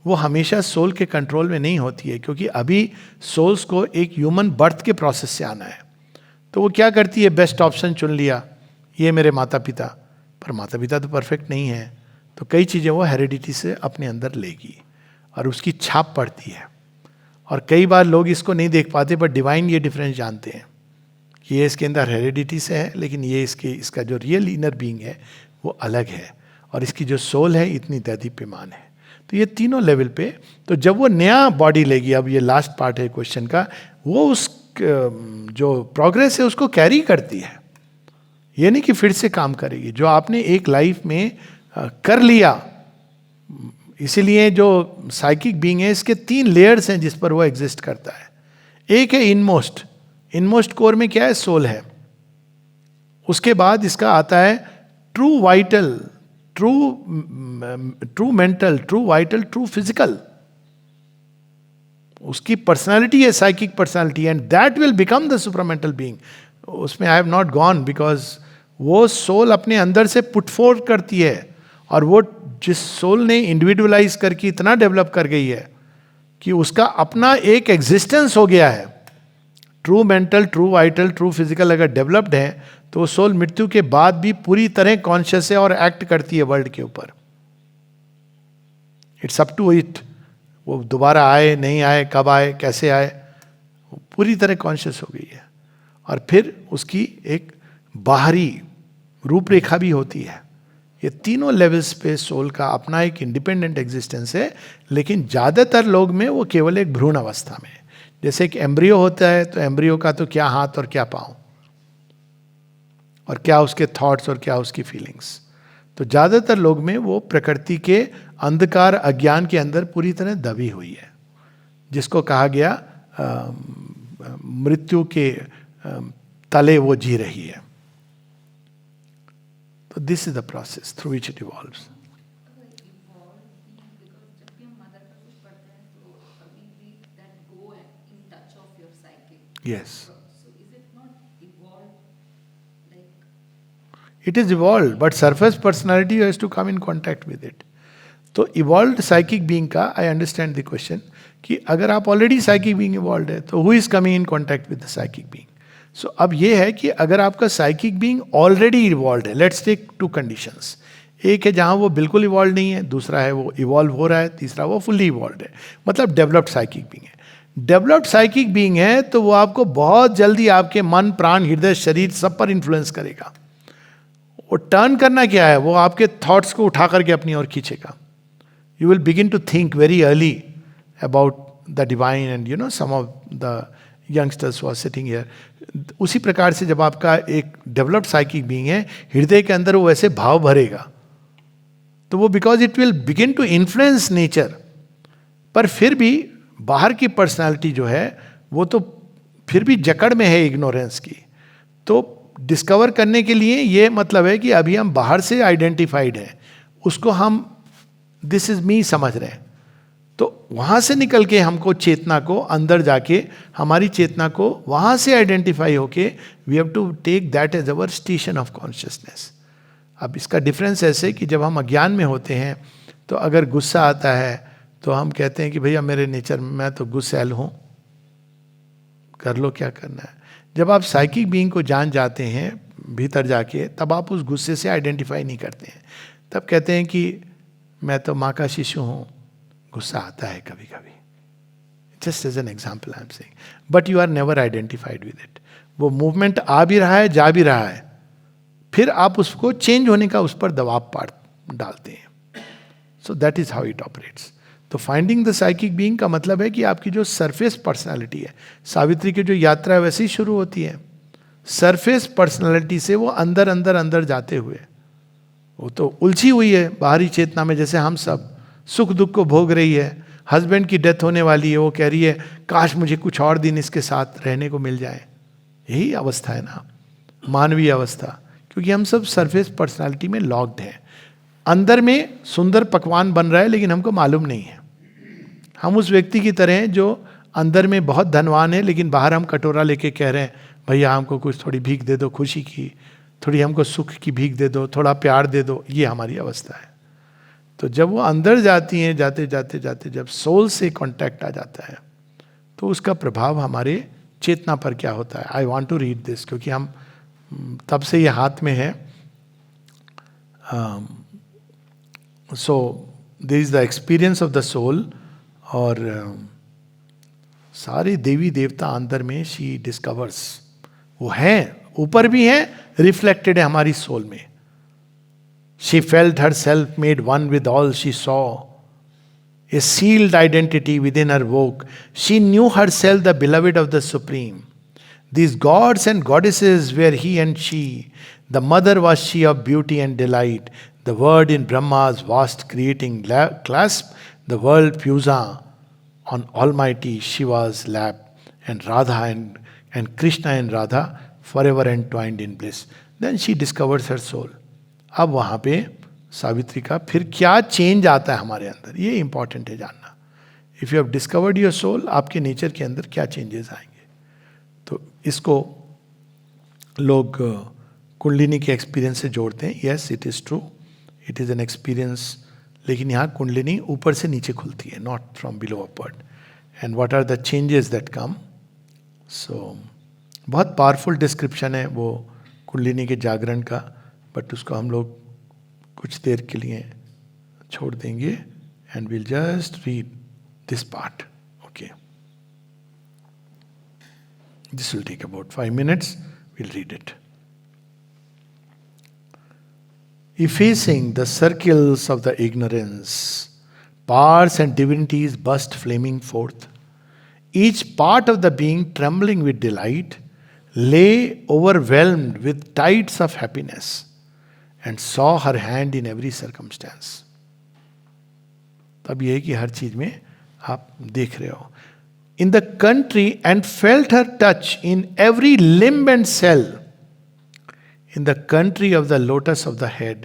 Speaker 1: वो हमेशा सोल के कंट्रोल में नहीं होती है, क्योंकि अभी सोल्स को एक ह्यूमन बर्थ के प्रोसेस से आना है। तो वो क्या करती है, बेस्ट ऑप्शन चुन लिया, ये मेरे माता पिता, पर माता पिता तो परफेक्ट नहीं है, तो कई चीज़ें वो हेरेडिटी से अपने अंदर लेगी और उसकी छाप पड़ती है। और कई बार लोग इसको नहीं देख पाते, पर डिवाइन ये डिफरेंस जानते हैं कि ये इसके अंदर हेरेडिटी से है, लेकिन ये इसका जो रियल इनर बीइंग है वो अलग है, और इसकी जो सोल है इतनी दैदीप्यमान है। तो ये तीनों लेवल पे, तो जब वो नया बॉडी लेगी, अब ये लास्ट पार्ट है क्वेश्चन का, वो उस जो प्रोग्रेस है उसको कैरी करती है। ये नहीं कि फिर से काम करेगी, जो आपने एक लाइफ में कर लिया। इसीलिए जो साइकिक बीइंग है, इसके 3 लेयर्स हैं जिस पर वो एग्जिस्ट करता है। एक है इनमोस्ट कोर में क्या है, सोल है। उसके बाद इसका आता है true vital, true mental, true vital, true physical. उसकी पर्सनालिटी है psychic personality, and that will become the supramental being. उसमें I have not gone, because वो सोल अपने अंदर से पुट फोर्थ करती है, और वो जिस सोल ने इंडिविजुअलाइज करके इतना डेवलप कर गई है कि उसका अपना एक एग्जिस्टेंस हो गया है। True mental, true vital, true physical अगर डेवलप्ड है, तो सोल मृत्यु के बाद भी पूरी तरह कॉन्शियस है और एक्ट करती है वर्ल्ड के ऊपर। इट्स अप टू इट, वो दोबारा आए नहीं आए, कब आए, कैसे आए, वो पूरी तरह कॉन्शियस हो गई है। और फिर उसकी एक बाहरी रूपरेखा भी होती है। ये तीनों लेवल्स पे सोल का अपना एक इंडिपेंडेंट एग्जिस्टेंस है, लेकिन ज़्यादातर लोग में वो केवल एक भ्रूण अवस्था में है। जैसे एक एम्ब्रियो होता है, तो एम्ब्रियो का तो क्या हाथ और क्या पाँव, और क्या उसके थॉट्स और क्या उसकी फीलिंग्स। तो ज़्यादातर लोग में वो प्रकृति के अंधकार अज्ञान के अंदर पूरी तरह दबी हुई है, जिसको कहा गया मृत्यु के तले वो जी रही है। तो this is the process through which it evolves. Yes.
Speaker 5: So is it not evolved like?
Speaker 1: It is evolved, but surface personality has to come in contact with it. तो evolved psychic being का I understand the question कि अगर आप already psychic being evolved है, तो who is coming in contact with the psychic being? So अब ये है कि अगर आपका psychic being already evolved है, let's take 2 conditions. एक है जहाँ वो बिल्कुल evolved नहीं है, दूसरा है वो evolve हो रहा है, तीसरा वो fully evolved है, मतलब developed psychic being है। डेवलप्ड साइकिक बीइंग है तो वो आपको बहुत जल्दी आपके मन, प्राण, हृदय, शरीर सब पर इन्फ्लुएंस करेगा। वो टर्न करना क्या है, वो आपके थॉट्स को उठा करके अपनी ओर खींचेगा। You will begin to think very early about the divine and you know some of the youngsters who are sitting here. उसी प्रकार से जब आपका एक डेवलप्ड साइकिक बीइंग है, हृदय के अंदर वो वैसे भाव भरेगा, तो वो because it will begin to influence nature. पर फिर भी बाहर की पर्सनालिटी जो है वो तो फिर भी जकड़ में है इग्नोरेंस की। तो डिस्कवर करने के लिए ये मतलब है कि अभी हम बाहर से आइडेंटिफाइड हैं, उसको हम दिस इज मी समझ रहे हैं, तो वहां से निकल के हमको चेतना को अंदर जाके हमारी चेतना को वहां से आइडेंटिफाई होके we have to take that as our station of consciousness. अब इसका डिफरेंस ऐसे कि जब हम अज्ञान में होते हैं तो अगर गुस्सा आता है तो हम कहते हैं कि भैया मेरे नेचर में मैं तो गुस्सैल हूं, कर लो क्या करना है. जब आप साइकिक बीइंग को जान जाते हैं भीतर जाके, तब आप उस गुस्से से आइडेंटिफाई नहीं करते हैं. तब कहते हैं कि मैं तो माँ का शिशु हूं, गुस्सा आता है कभी कभी. Just as an example I am saying, but you are never identified with it. वो मूवमेंट आ भी रहा है, जा भी रहा है, फिर आप उसको चेंज होने का उस पर दबाव डालते हैं. So that is how it operates. तो फाइंडिंग द साइकिक बीइंग का मतलब है कि आपकी जो सरफेस पर्सनालिटी है, सावित्री की जो यात्रा है वैसे ही शुरू होती है. सरफेस पर्सनालिटी से वो अंदर अंदर अंदर जाते हुए, वो तो उलझी हुई है बाहरी चेतना में, जैसे हम सब सुख दुख को भोग रही है. हस्बैंड की डेथ होने वाली है, वो कह रही है काश मुझे कुछ और दिन इसके साथ रहने को मिल जाए. यही अवस्था है ना, मानवीय अवस्था. क्योंकि हम सब सरफेस पर्सनालिटी में लॉक्ड हैं. अंदर में सुंदर पकवान बन रहा है लेकिन हमको मालूम नहीं है. हम उस व्यक्ति की तरह हैं जो अंदर में बहुत धनवान है लेकिन बाहर हम कटोरा लेके कह रहे हैं भैया हमको कुछ थोड़ी भीख दे दो खुशी की, थोड़ी हमको सुख की भीख दे दो, थोड़ा प्यार दे दो. ये हमारी अवस्था है. तो जब वो अंदर जाती हैं, जाते जाते जाते जब सोल से कांटेक्ट आ जाता है तो उसका प्रभाव हमारे चेतना पर क्या होता है. I want to read this क्योंकि हम तब से ये हाथ में है. So this is the experience of the soul. और सारे देवी देवता अंदर में शी डिस्कवर्स, वो हैं, ऊपर भी हैं, रिफ्लेक्टेड है हमारी सोल में. She felt herself made one with all she saw, a sealed identity within her woke. She knew herself the beloved of the supreme. These gods and goddesses were he and she. The mother was she of beauty and delight. The word in Brahma's vast creating clasp, the world puja on Almighty Shiva's lap. And Radha and Krishna and Radha forever entwined in bliss. Then she discovers her soul. अब वहाँ पे सावित्री का फिर क्या चेंज आता है हमारे अंदर, ये इंपॉर्टेंट है जानना. If you have discovered your soul, आपके नेचर के अंदर क्या चेंजेस आएंगे. तो इसको लोग कुंडलिनी के एक्सपीरियंस से जोड़ते हैं. Yes, it is true, it is an experience. लेकिन यहाँ कुंडलिनी ऊपर से नीचे खुलती है, not from below upward. And what are the changes that come. So बहुत पावरफुल डिस्क्रिप्शन है वो कुंडलिनी के जागरण का, बट उसको हम लोग कुछ देर के लिए छोड़ देंगे. And will just read this part. Okay, this will take about 5 minutes. We'll read it. Effacing the circles of the ignorance, powers and divinities burst flaming forth. Each part of the being trembling with delight lay overwhelmed with tides of happiness and saw her hand in every circumstance. तब यह है कि हर चीज में आप देख रहे हो. In the country and felt her touch in every limb and cell. In the country of the lotus of the head,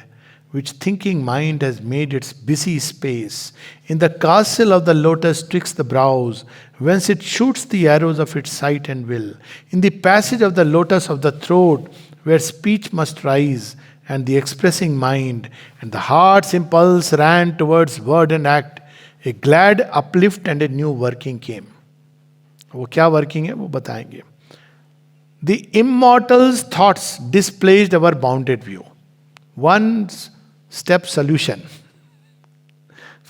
Speaker 1: which thinking mind has made its busy space. In the castle of the lotus twixt the brows, whence it shoots the arrows of its sight and will. In the passage of the lotus of the throat, where speech must rise, and the expressing mind, and the heart's impulse ran towards word and act, a glad uplift and a new working came. वो क्या वर्किंग है वो बताएंगे. The immortals thoughts displaced our bounded view. One step solution.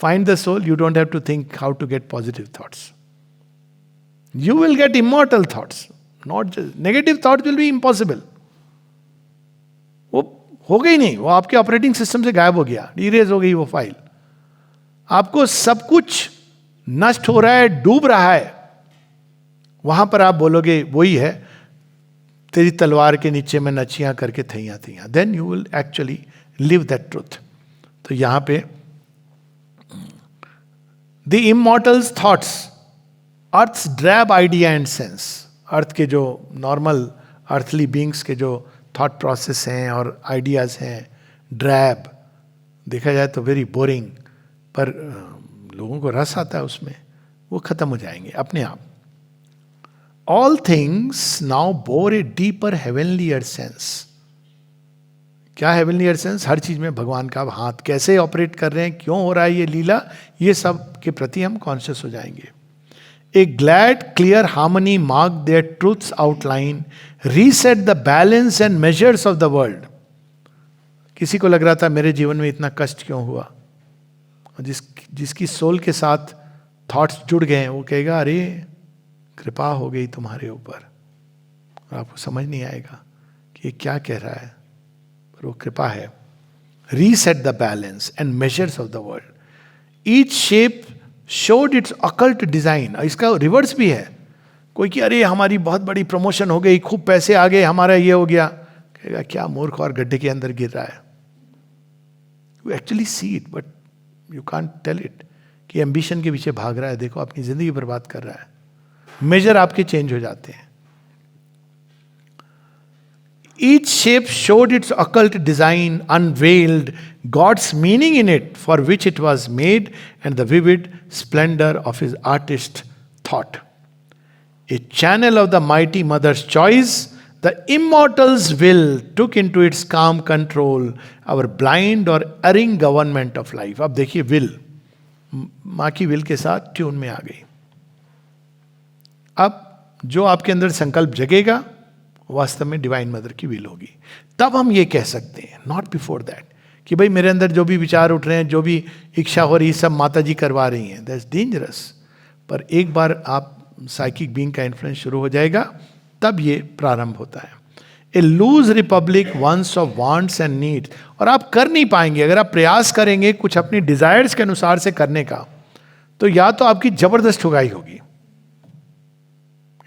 Speaker 1: Find the soul, you don't have to think how to get positive thoughts. You will get immortal thoughts, not negative thoughts will be impossible. वो हो गई नहीं, वो आपके ऑपरेटिंग सिस्टम से गायब हो गया, इरेज हो गई वो फाइल. आपको सब कुछ नष्ट हो रहा है, डूब रहा है, वहां पर आप बोलोगे वही है, तेरी तलवार के नीचे में नचियां करके थैया थैया. Then you will actually live that truth. तो यहां पे the immortals thoughts, earths drab idea and sense. Earth के जो नॉर्मल अर्थली बींग्स के जो थॉट प्रोसेस हैं और आइडियाज हैं, ड्रैब, देखा जाए तो वेरी बोरिंग, पर लोगों को रस आता है उसमें, वो खत्म हो जाएंगे अपने आप. All things now bore a deeper heavenlier sense. क्या हेवनलियर सेंस? हर चीज में भगवान का हाथ कैसे ऑपरेट कर रहे हैं, क्यों हो रहा है ये लीला, ये सब के प्रति हम कॉन्शियस हो जाएंगे. A glad clear harmony mark their truths outline, reset the balance and measures of the world. किसी को लग रहा था मेरे जीवन में इतना कष्ट क्यों हुआ, और जिसकी सोल के साथ थॉट्स जुड़ गए हैं वो कहेगा अरे कृपा हो गई तुम्हारे ऊपर. और आपको समझ नहीं आएगा कि ये क्या कह रहा है, पर वो कृपा है. Reset the balance and measures of the world. Each shape showed it's occult design. इसका रिवर्स भी है. कोई कि अरे हमारी बहुत बड़ी प्रमोशन हो गई, खूब पैसे आ गए, हमारा ये हो गया, कहेगा क्या मूर्ख और गड्ढे के अंदर गिर रहा है. You actually see it but you can't tell it कि एम्बिशन के पीछे भाग रहा है. देखो अपनी जिंदगी बर्बाद कर रहा है. मेजर आपके चेंज हो जाते हैं. Each shape showed its occult design, unveiled God's meaning in it for which it was made, and the vivid splendor of his artist thought. A channel of the mighty mother's choice, the immortal's will took into its calm control our blind or erring government of life. अब देखिए will, माँ की will के साथ ट्यून में आ गई. अब जो आपके अंदर संकल्प जगेगा वास्तव में डिवाइन मदर की विल होगी. तब हम ये कह सकते हैं, नॉट बिफोर दैट, कि भाई मेरे अंदर जो भी विचार उठ रहे हैं, जो भी इच्छा हो रही है, सब माता जी करवा रही हैं. That's dangerous. पर एक बार आप साइकिक बीइंग का इन्फ्लुएंस शुरू हो जाएगा, तब ये प्रारंभ होता है. A loose republic once of wants and needs. और आप कर नहीं पाएंगे. अगर आप प्रयास करेंगे कुछ अपनी डिजायर्स के अनुसार से करने का, तो या तो आपकी जबरदस्त ठुकाई होगी,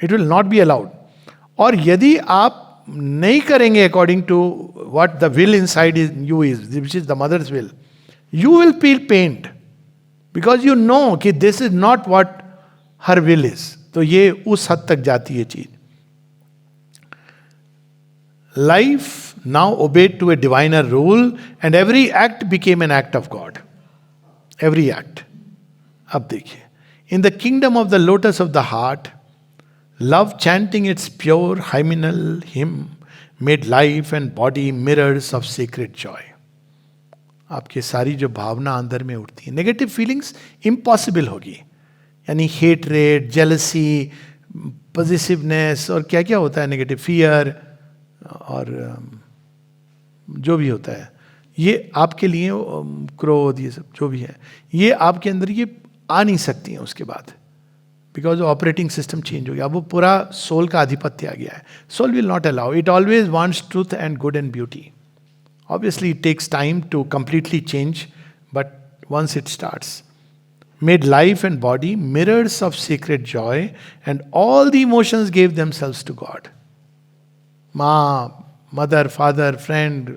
Speaker 1: it will not be allowed. और यदि आप नहीं करेंगे according to what the will inside you is, which is the mother's will, you will feel pained because you know कि this is not what her will is. तो ये उस हद तक जाती है चीज. Life now obeyed to a diviner rule and every act became an act of God. Every act. अब देखिए, in the kingdom of the lotus of the heart, love chanting its pure hymeneal hymn made life and body mirrors of sacred joy. आपकी सारी जो भावना अंदर में उठती है, नेगेटिव फीलिंग्स इम्पॉसिबल होगी. यानी हेटरेट, जेलसी, पॉजिटिवनेस और क्या क्या होता है, नेगेटिव फियर और जो भी होता है, ये आपके लिए क्रोध, ये सब जो भी है, ये आपके अंदर ये आ नहीं सकती हैं उसके बाद, बिकॉज ऑपरेटिंग सिस्टम चेंज हो गया. वो पूरा सोल का आधिपत्य आ गया है. Soul will not allow. It always wants truth and good and beauty. Obviously it takes time to completely change, but once it starts, made life and body mirrors of secret joy and all the emotions gave themselves to God. माँ, mother, father, friend,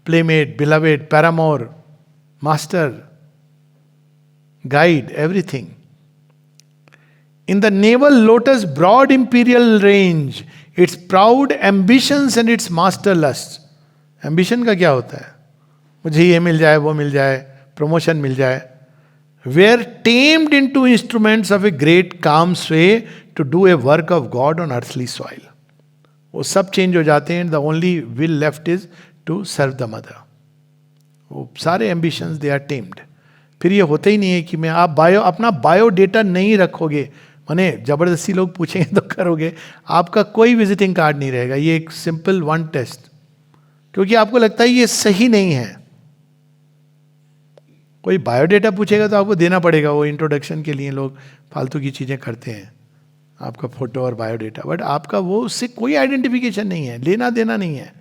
Speaker 1: playmate, beloved, paramour, master, guide, everything. In the navel lotus broad imperial range, its proud ambitions and its master lusts. Ambition का क्या होता है? मुझे ये मिल जाए, वो मिल जाए, प्रमोशन मिल जाए. Were tamed into instruments of a great calm sway to do a work of God on earthly soil. वो सब चेंज हो जाते हैं. The only will left is to serve the mother. वो सारे ambitions they are tamed. फिर ये होता ही नहीं है कि मैं आप अपना बायो डेटा नहीं रखोगे, माने जबरदस्ती लोग पूछेंगे तो करोगे, आपका कोई विजिटिंग कार्ड नहीं रहेगा. ये एक सिंपल वन टेस्ट, क्योंकि आपको लगता है ये सही नहीं है. कोई बायोडेटा पूछेगा तो आपको देना पड़ेगा. वो इंट्रोडक्शन के लिए लोग फालतू की चीज़ें करते हैं, आपका फोटो और बायोडेटा, बट आपका वो उससे कोई आइडेंटिफिकेशन नहीं है, लेना देना नहीं है.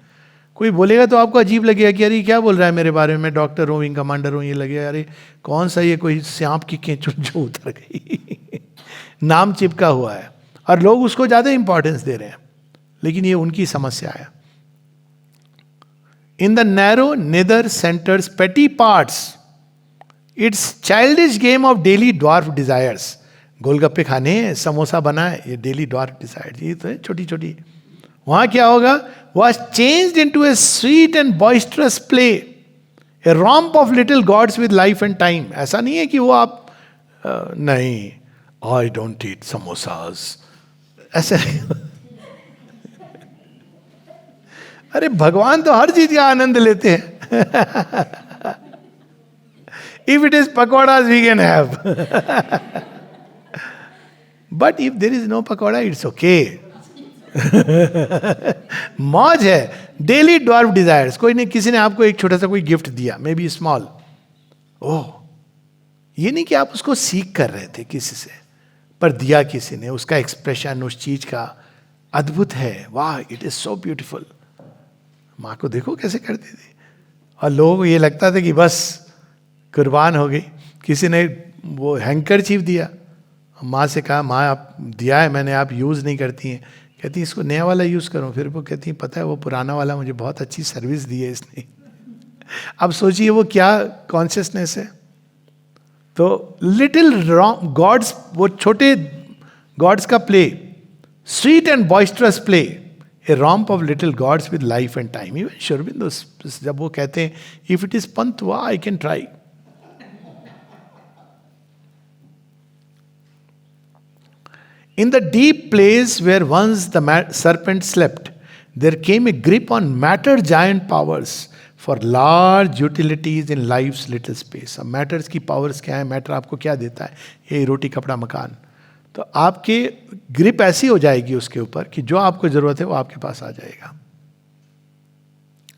Speaker 1: कोई बोलेगा तो आपको अजीब लगेगा कि अरे क्या बोल रहा है मेरे बारे में, मैं डॉक्टर हूँ, विंग कमांडर हूँ. ये लगेगा अरे कौन सा ये कोई सांप की केंचुन जो उतर गई नाम चिपका हुआ है, और लोग उसको ज़्यादा इंपॉर्टेंस दे रहे हैं. लेकिन ये उनकी समस्या है. In the narrow nether centres petty parts it's childish game of daily dwarf desires. Golgappe खाने, समोसा बना है, ये डेली ड्वार्फ डिजायर्स, ये तो है छोटी छोटी. वहां क्या होगा? was changed into a sweet and boisterous play, a romp of little gods with life and time. ऐसा नहीं है कि वो आप नहीं, I don't eat samosas, ऐसा नहीं. अरे भगवान तो हर चीज का आनंद लेते हैं. If it is pakoras, we can have. But if there is no pakoda, it's okay. मौज है. Daily dwarf desires. कोई नहीं, किसी ने आपको एक छोटा सा कोई गिफ्ट दिया, मे बी स्मॉल. ओह, ये नहीं कि आप उसको सीख कर रहे थे किसी से, पर दिया किसी ने. उसका एक्सप्रेशन उस चीज का अद्भुत है. वाह, इट इज सो ब्यूटिफुल. माँ को देखो कैसे करती थी. और लोगों को ये लगता था कि बस कुर्बान हो गई. किसी ने वो हैंकर चीफ दिया, माँ से कहा, माँ आप दिया है मैंने, आप यूज़ नहीं करती हैं. कहती इसको नया वाला यूज़ करो. फिर वो कहती पता है वो पुराना वाला मुझे बहुत अच्छी सर्विस दी है इसने. अब सोचिए वो क्या कॉन्शियसनेस है. तो लिटिल गॉड्स, वो छोटे गॉड्स का play, sweet and boisterous play, a romp of little gods with life and time. Even Shri Aurobindo जब वो कहते हैं इफ इट इज पंतवा I can try. In the deep place where once the serpent slept, there came a grip on matter giant powers for large utilities in life's little space. अब matters की powers क्या है? matter आपको क्या देता है? ये रोटी कपड़ा मकान. तो आपके ग्रिप ऐसी हो जाएगी उसके ऊपर कि जो आपको जरूरत है वो आपके पास आ जाएगा.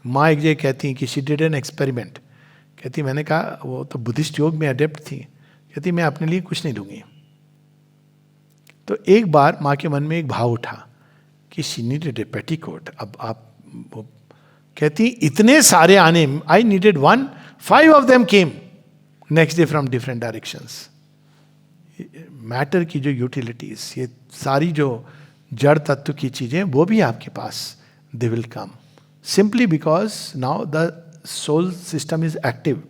Speaker 1: माँ एक जगह कहती हैं कि शी डिड एन एक्सपेरिमेंट. कहती मैंने कहा, वो तो बुद्धिस्ट योग में अडेप्ट थी, कहती मैं अपने लिए कुछ नहीं दूंगी. तो एक बार माँ के मन में एक भाव उठा कि शी नीडेड ए पेटीकोट. अब आप वो कहती इतने सारे आने, I needed 1, 5 of them came next day from different directions. Matter की जो यूटिलिटीज, ये सारी जो जड़ तत्व की चीजें, वो भी आपके पास they will come simply because now the soul system is active.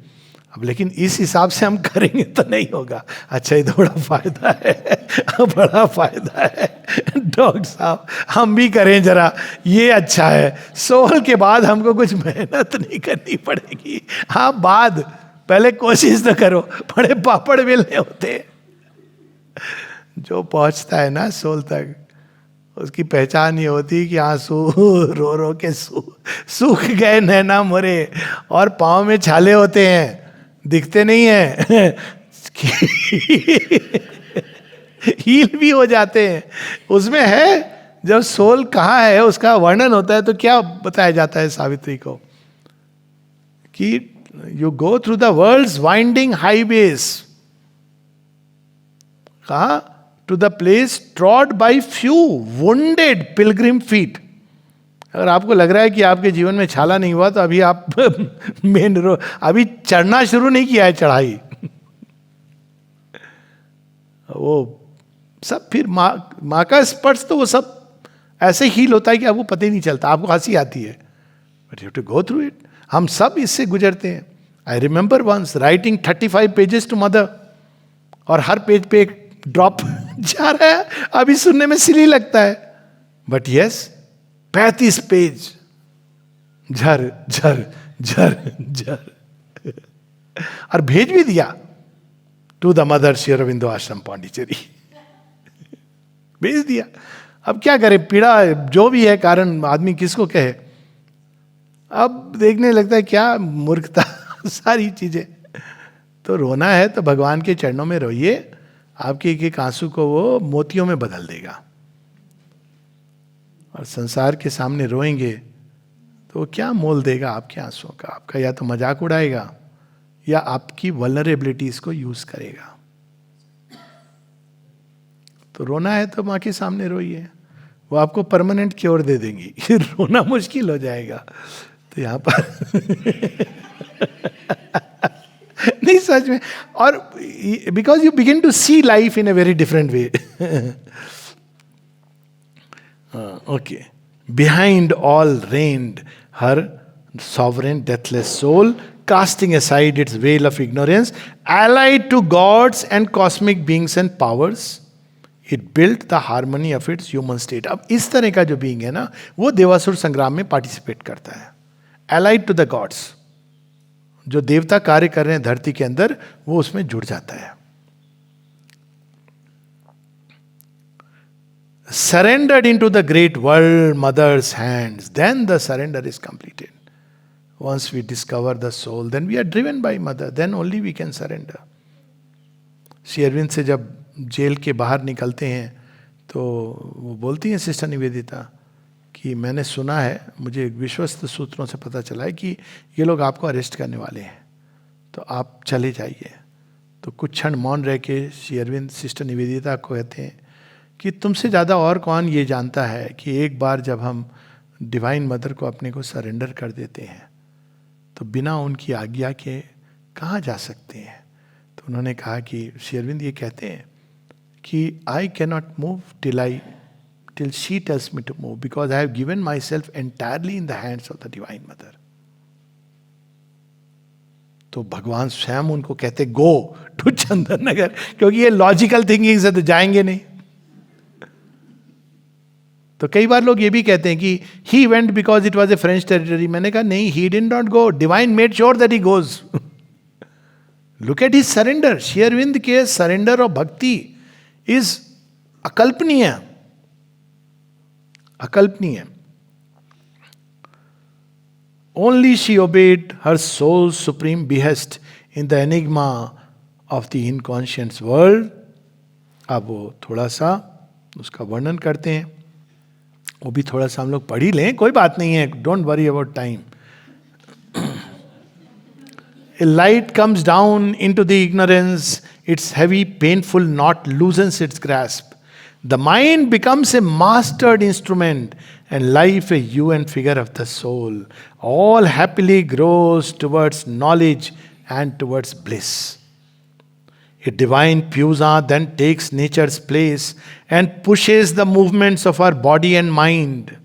Speaker 1: अब लेकिन इस हिसाब से हम करेंगे तो नहीं होगा. अच्छा ये तो बड़ा फायदा है, बड़ा फायदा है. डॉक्टर साहब हम भी करें जरा, ये अच्छा है. सोल के बाद हमको कुछ मेहनत नहीं करनी पड़ेगी. हाँ बाद, पहले कोशिश तो करो. बड़े पापड़ बेलने होते. जो पहुंचता है ना सोल तक, उसकी पहचान ये होती कि आंसू रो रो के सूख गए नैना मोरे, और पाँव में छाले होते हैं, दिखते नहीं है. हील भी हो जाते हैं. उसमें है जब सोल कहाँ है उसका वर्णन होता है तो क्या बताया जाता है सावित्री को कि you go through the world's winding highways. कहा? To the place trod by few wounded pilgrim feet. अगर आपको लग रहा है कि आपके जीवन में छाला नहीं हुआ तो अभी आप अभी चढ़ना शुरू नहीं किया है चढ़ाई. वो सब फिर माँ का स्पर्श तो वो सब ऐसे हील होता है कि आपको पता ही नहीं चलता. आपको हंसी आती है, but you to go through it. हम सब इससे गुजरते हैं. I remember once writing 35 pages to mother, और हर पेज पे एक ड्रॉप जा रहा है. अभी सुनने में सिली लगता है, बट यस 35 पेज झर झर झर झर. और भेज भी दिया to the mother Shri Aurobindo Ashram Pondicherry. भेज दिया. अब क्या करे, पीड़ा जो भी है कारण, आदमी किसको कहे. अब देखने लगता है क्या मूर्खता सारी चीजें. तो रोना है तो भगवान के चरणों में रोइए. आपके एक एक आंसू को वो मोतियों में बदल देगा. और संसार के सामने रोएंगे तो वो क्या मोल देगा आपके आंसुओं का. आपका या तो मजाक उड़ाएगा या आपकी वल्नरेबिलिटीज को यूज करेगा. तो रोना है तो माँ के सामने रोइए, वो आपको परमानेंट क्योर दे देंगी. रोना मुश्किल हो जाएगा. तो यहाँ पर नहीं सच में. और because you begin to see life in a very different way. Okay. Behind all reigned her sovereign deathless soul, casting aside its veil of ignorance, allied to gods and cosmic beings and powers. It built the harmony of its human state. अब इस तरह का जो बीइंग है ना, वो देवासुर संग्राम में पार्टिसिपेट करता है, एलाइड टू द गॉड्स. जो देवता कार्य कर रहे हैं धरती के अंदर, वो उसमें जुड़ जाता है. Surrendered into the great world mother's hands, then the surrender is completed. Once we discover the soul, then we are driven by mother, then only we can surrender. Shri Arvind से जब जेल के बाहर निकलते हैं तो वो बोलती हैं सिस्टर निवेदिता कि मैंने सुना है, मुझे विश्वस्त सूत्रों से पता चला है कि ये लोग आपको अरेस्ट करने वाले हैं, तो आप चले जाइए. तो कुछ क्षण मौन रह के श्री अरविंद सिस्टर निवेदिता को कहते हैं कि तुमसे ज़्यादा और कौन ये जानता है कि एक बार जब हम डिवाइन मदर को अपने को सरेंडर कर देते हैं तो बिना उनकी आज्ञा के कहाँ जा सकते हैं. तो उन्होंने कहा कि श्री अरविंद ये कहते हैं कि I can not move till she tells me to move, because I have given myself entirely in the hands of the divine mother. तो भगवान स्वयं उनको कहते गो टू चंदन नगर, क्योंकि ये लॉजिकल थिंकिंग से तो जाएंगे नहीं. तो कई बार लोग ये भी कहते हैं कि he went because it was a French territory. मैंने कहा नहीं, he did not go, divine made sure that he goes. Look at his surrender. Shri Aurobindo के सरेंडर ऑफ भक्ति इज अकल्पनीय, अकल्पनीय. Only she obeyed her soul supreme behest in the enigma of the inconscient world. अब वो थोड़ा सा उसका वर्णन करते हैं, वो भी थोड़ा सा हम लोग पढ़ ही लें, कोई बात नहीं है, don't worry about time. A light comes down into the ignorance, its heavy, painful knot loosens its grasp. The mind becomes a mastered instrument, and life a hue and figure of the soul. All happily grows towards knowledge and towards bliss. A divine puja then takes nature's place and pushes the movements of our body and mind.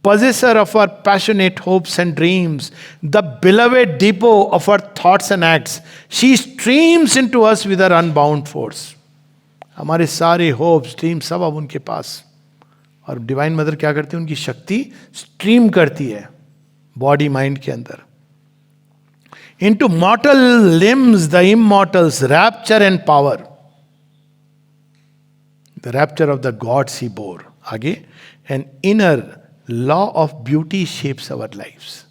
Speaker 1: Possessor of our passionate hopes and dreams, the beloved depot of our thoughts and acts, she streams into us with her unbound force. हमारे सारे होप्स ड्रीम सब अब उनके पास. और डिवाइन मदर क्या करती है, उनकी शक्ति स्ट्रीम करती है बॉडी माइंड के अंदर. Into mortal limbs the immortals rapture and power. The rapture of the gods he bore. आगे, an inner law of beauty shapes our lives.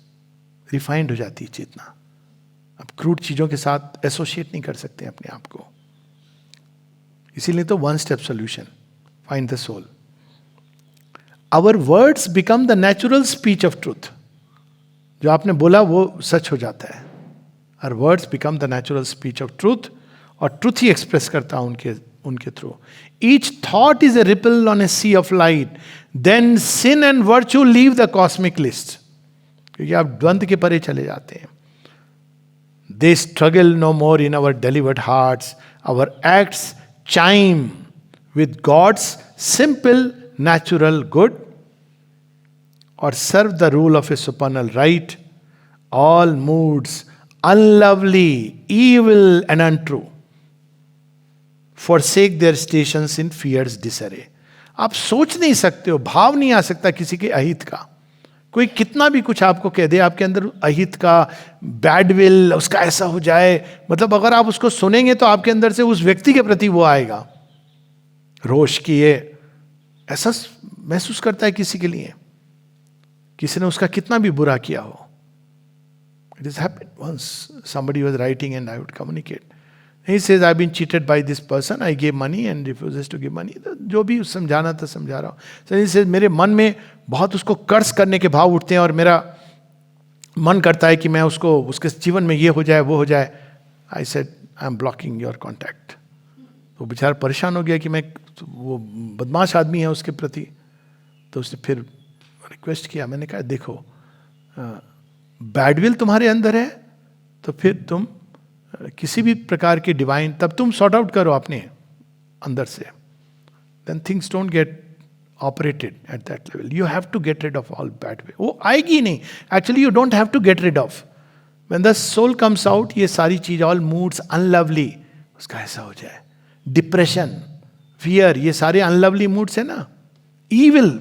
Speaker 1: Refined हो जाती है चेतना. अब क्रूड चीजों के साथ एसोसिएट नहीं कर सकते अपने आप को. इसीलिए तो one step solution, find the soul. Our words become the natural speech of truth. जो आपने बोला वो सच हो जाता है. Our words become the natural speech of truth, और ट्रूथ ही एक्सप्रेस करता है उनके through. Each thought is a ripple on a sea of light. Then sin and virtue leave the cosmic list. क्योंकि आप द्वंद्व के परे चले जाते हैं. They struggle no more in our delivered hearts. Our acts chime with God's simple natural good, or serve the rule of a supernal right. All moods unlovely, evil and untrue forsake their stations in fear's disarray. आप सोच नहीं सकते हो, भाव नहीं आ सकता किसी के अहित का. कोई कितना भी कुछ आपको कह दे, आपके अंदर अहित का, बैड विल, उसका ऐसा हो जाए, मतलब अगर आप उसको सुनेंगे तो आपके अंदर से उस व्यक्ति के प्रति वो आएगा रोष की, ये ऐसा महसूस करता है किसी के लिए, किसी ने उसका कितना भी बुरा किया हो. It has happened once. Somebody was writing and I would communicate. He says, I've been cheated by this person. I gave money and refuses to give money. तो जो भी समझाना था समझा रहा हूँ. So he says, मेरे मन में बहुत उसको कर्ज करने के भाव उठते हैं और मेरा मन करता है कि मैं उसको, उसके जीवन में ये हो जाए वो हो जाए. I said, I'm blocking your contact. वो बेचारा परेशान हो गया कि मैं, वो बदमाश आदमी है उसके प्रति. तो उसने फिर रिक्वेस्ट किया. मैंने कहा देखो, बैडविल तुम्हारे अंदर है तो फिर तुम किसी भी प्रकार के डिवाइन, तब तुम सॉर्ट आउट करो अपने अंदर से. Then things don't get operated at that level. You have to get rid of all bad way. वो आएगी नहीं. Actually you don't have to get rid of. When the soul comes out, ये सारी चीज, ऑल मूड्स अनलवली, उसका ऐसा हो जाए. डिप्रेशन, फियर, ये सारे अनलवली मूड्स है ना, ईविल,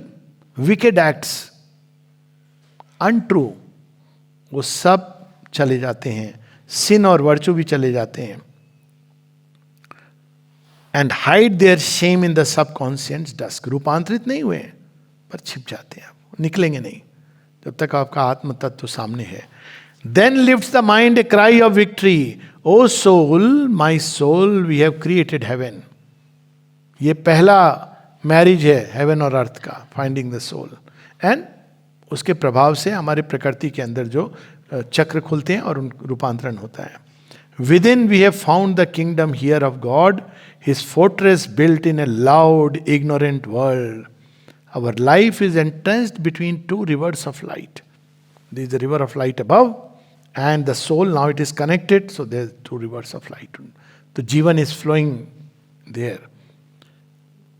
Speaker 1: विकेड एक्ट्स, अनट्रू, वो सब चले जाते हैं. सिन और वर्चू भी चले जाते हैं. And hide their shame in the subconscious dusk. रूपांतरित नहीं हुए पर छिप जाते हैं, निकलेंगे नहीं जब तक आपका आत्म तत्व सामने है. Then lifts the mind a cry of victory. O soul, my soul, we have created heaven. ये पहला मैरिज है हेवन और अर्थ का, फाइंडिंग द सोल. एंड उसके प्रभाव से हमारे प्रकृति के अंदर जो चक्र खुलते हैं और उन रूपांतरण होता है. Within we have found the kingdom here of God, his fortress built in a loud ignorant world. Our life is entranced between two rivers of light. There is a river of light above, and the soul, now it is connected, so there are two rivers of light. The Jivan is flowing there.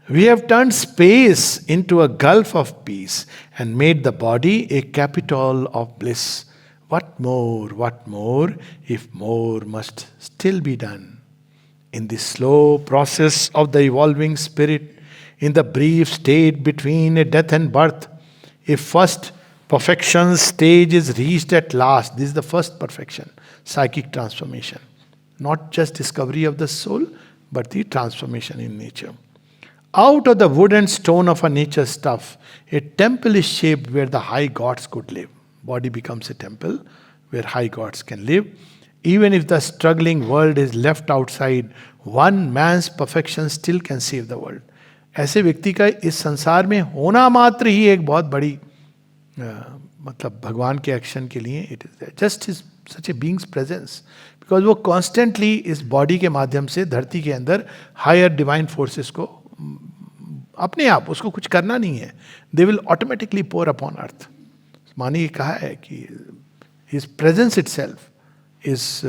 Speaker 1: We have turned space into a gulf of peace and made the body a capital of bliss. What more, if more must still be done? In the slow process of the evolving spirit, in the brief state between a death and birth, if first perfection stage is reached at last. This is the first perfection, psychic transformation. Not just discovery of the soul, but the transformation in nature. Out of the wood and stone of a nature stuff, a temple is shaped where the high gods could live. Body becomes a temple where high gods can live. Even if the struggling world is left outside, one man's perfection still can save the world. ऐसे व्यक्ति का इस संसार में होना मात्र ही एक बहुत बड़ी मतलब भगवान के एक्शन के लिए it is just is such A beings presence, because वो कॉन्स्टेंटली इस बॉडी के माध्यम से धरती के अंदर हायर डिवाइन फोर्सेस को अपने आप, उसको कुछ करना नहीं है, they will automatically pour upon earth. मानी ये कहा है कि his presence itself is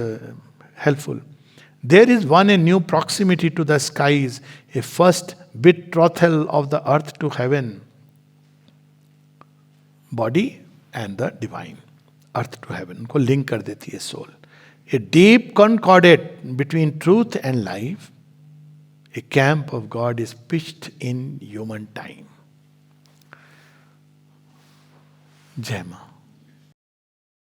Speaker 1: helpful. There is won a new proximity to the skies, a first betrothal of the earth to heaven. Body and the divine, earth to heaven, उनको लिंक कर देती है soul. A deep concordat between truth and life, a camp of God is pitched in human time. जय मां.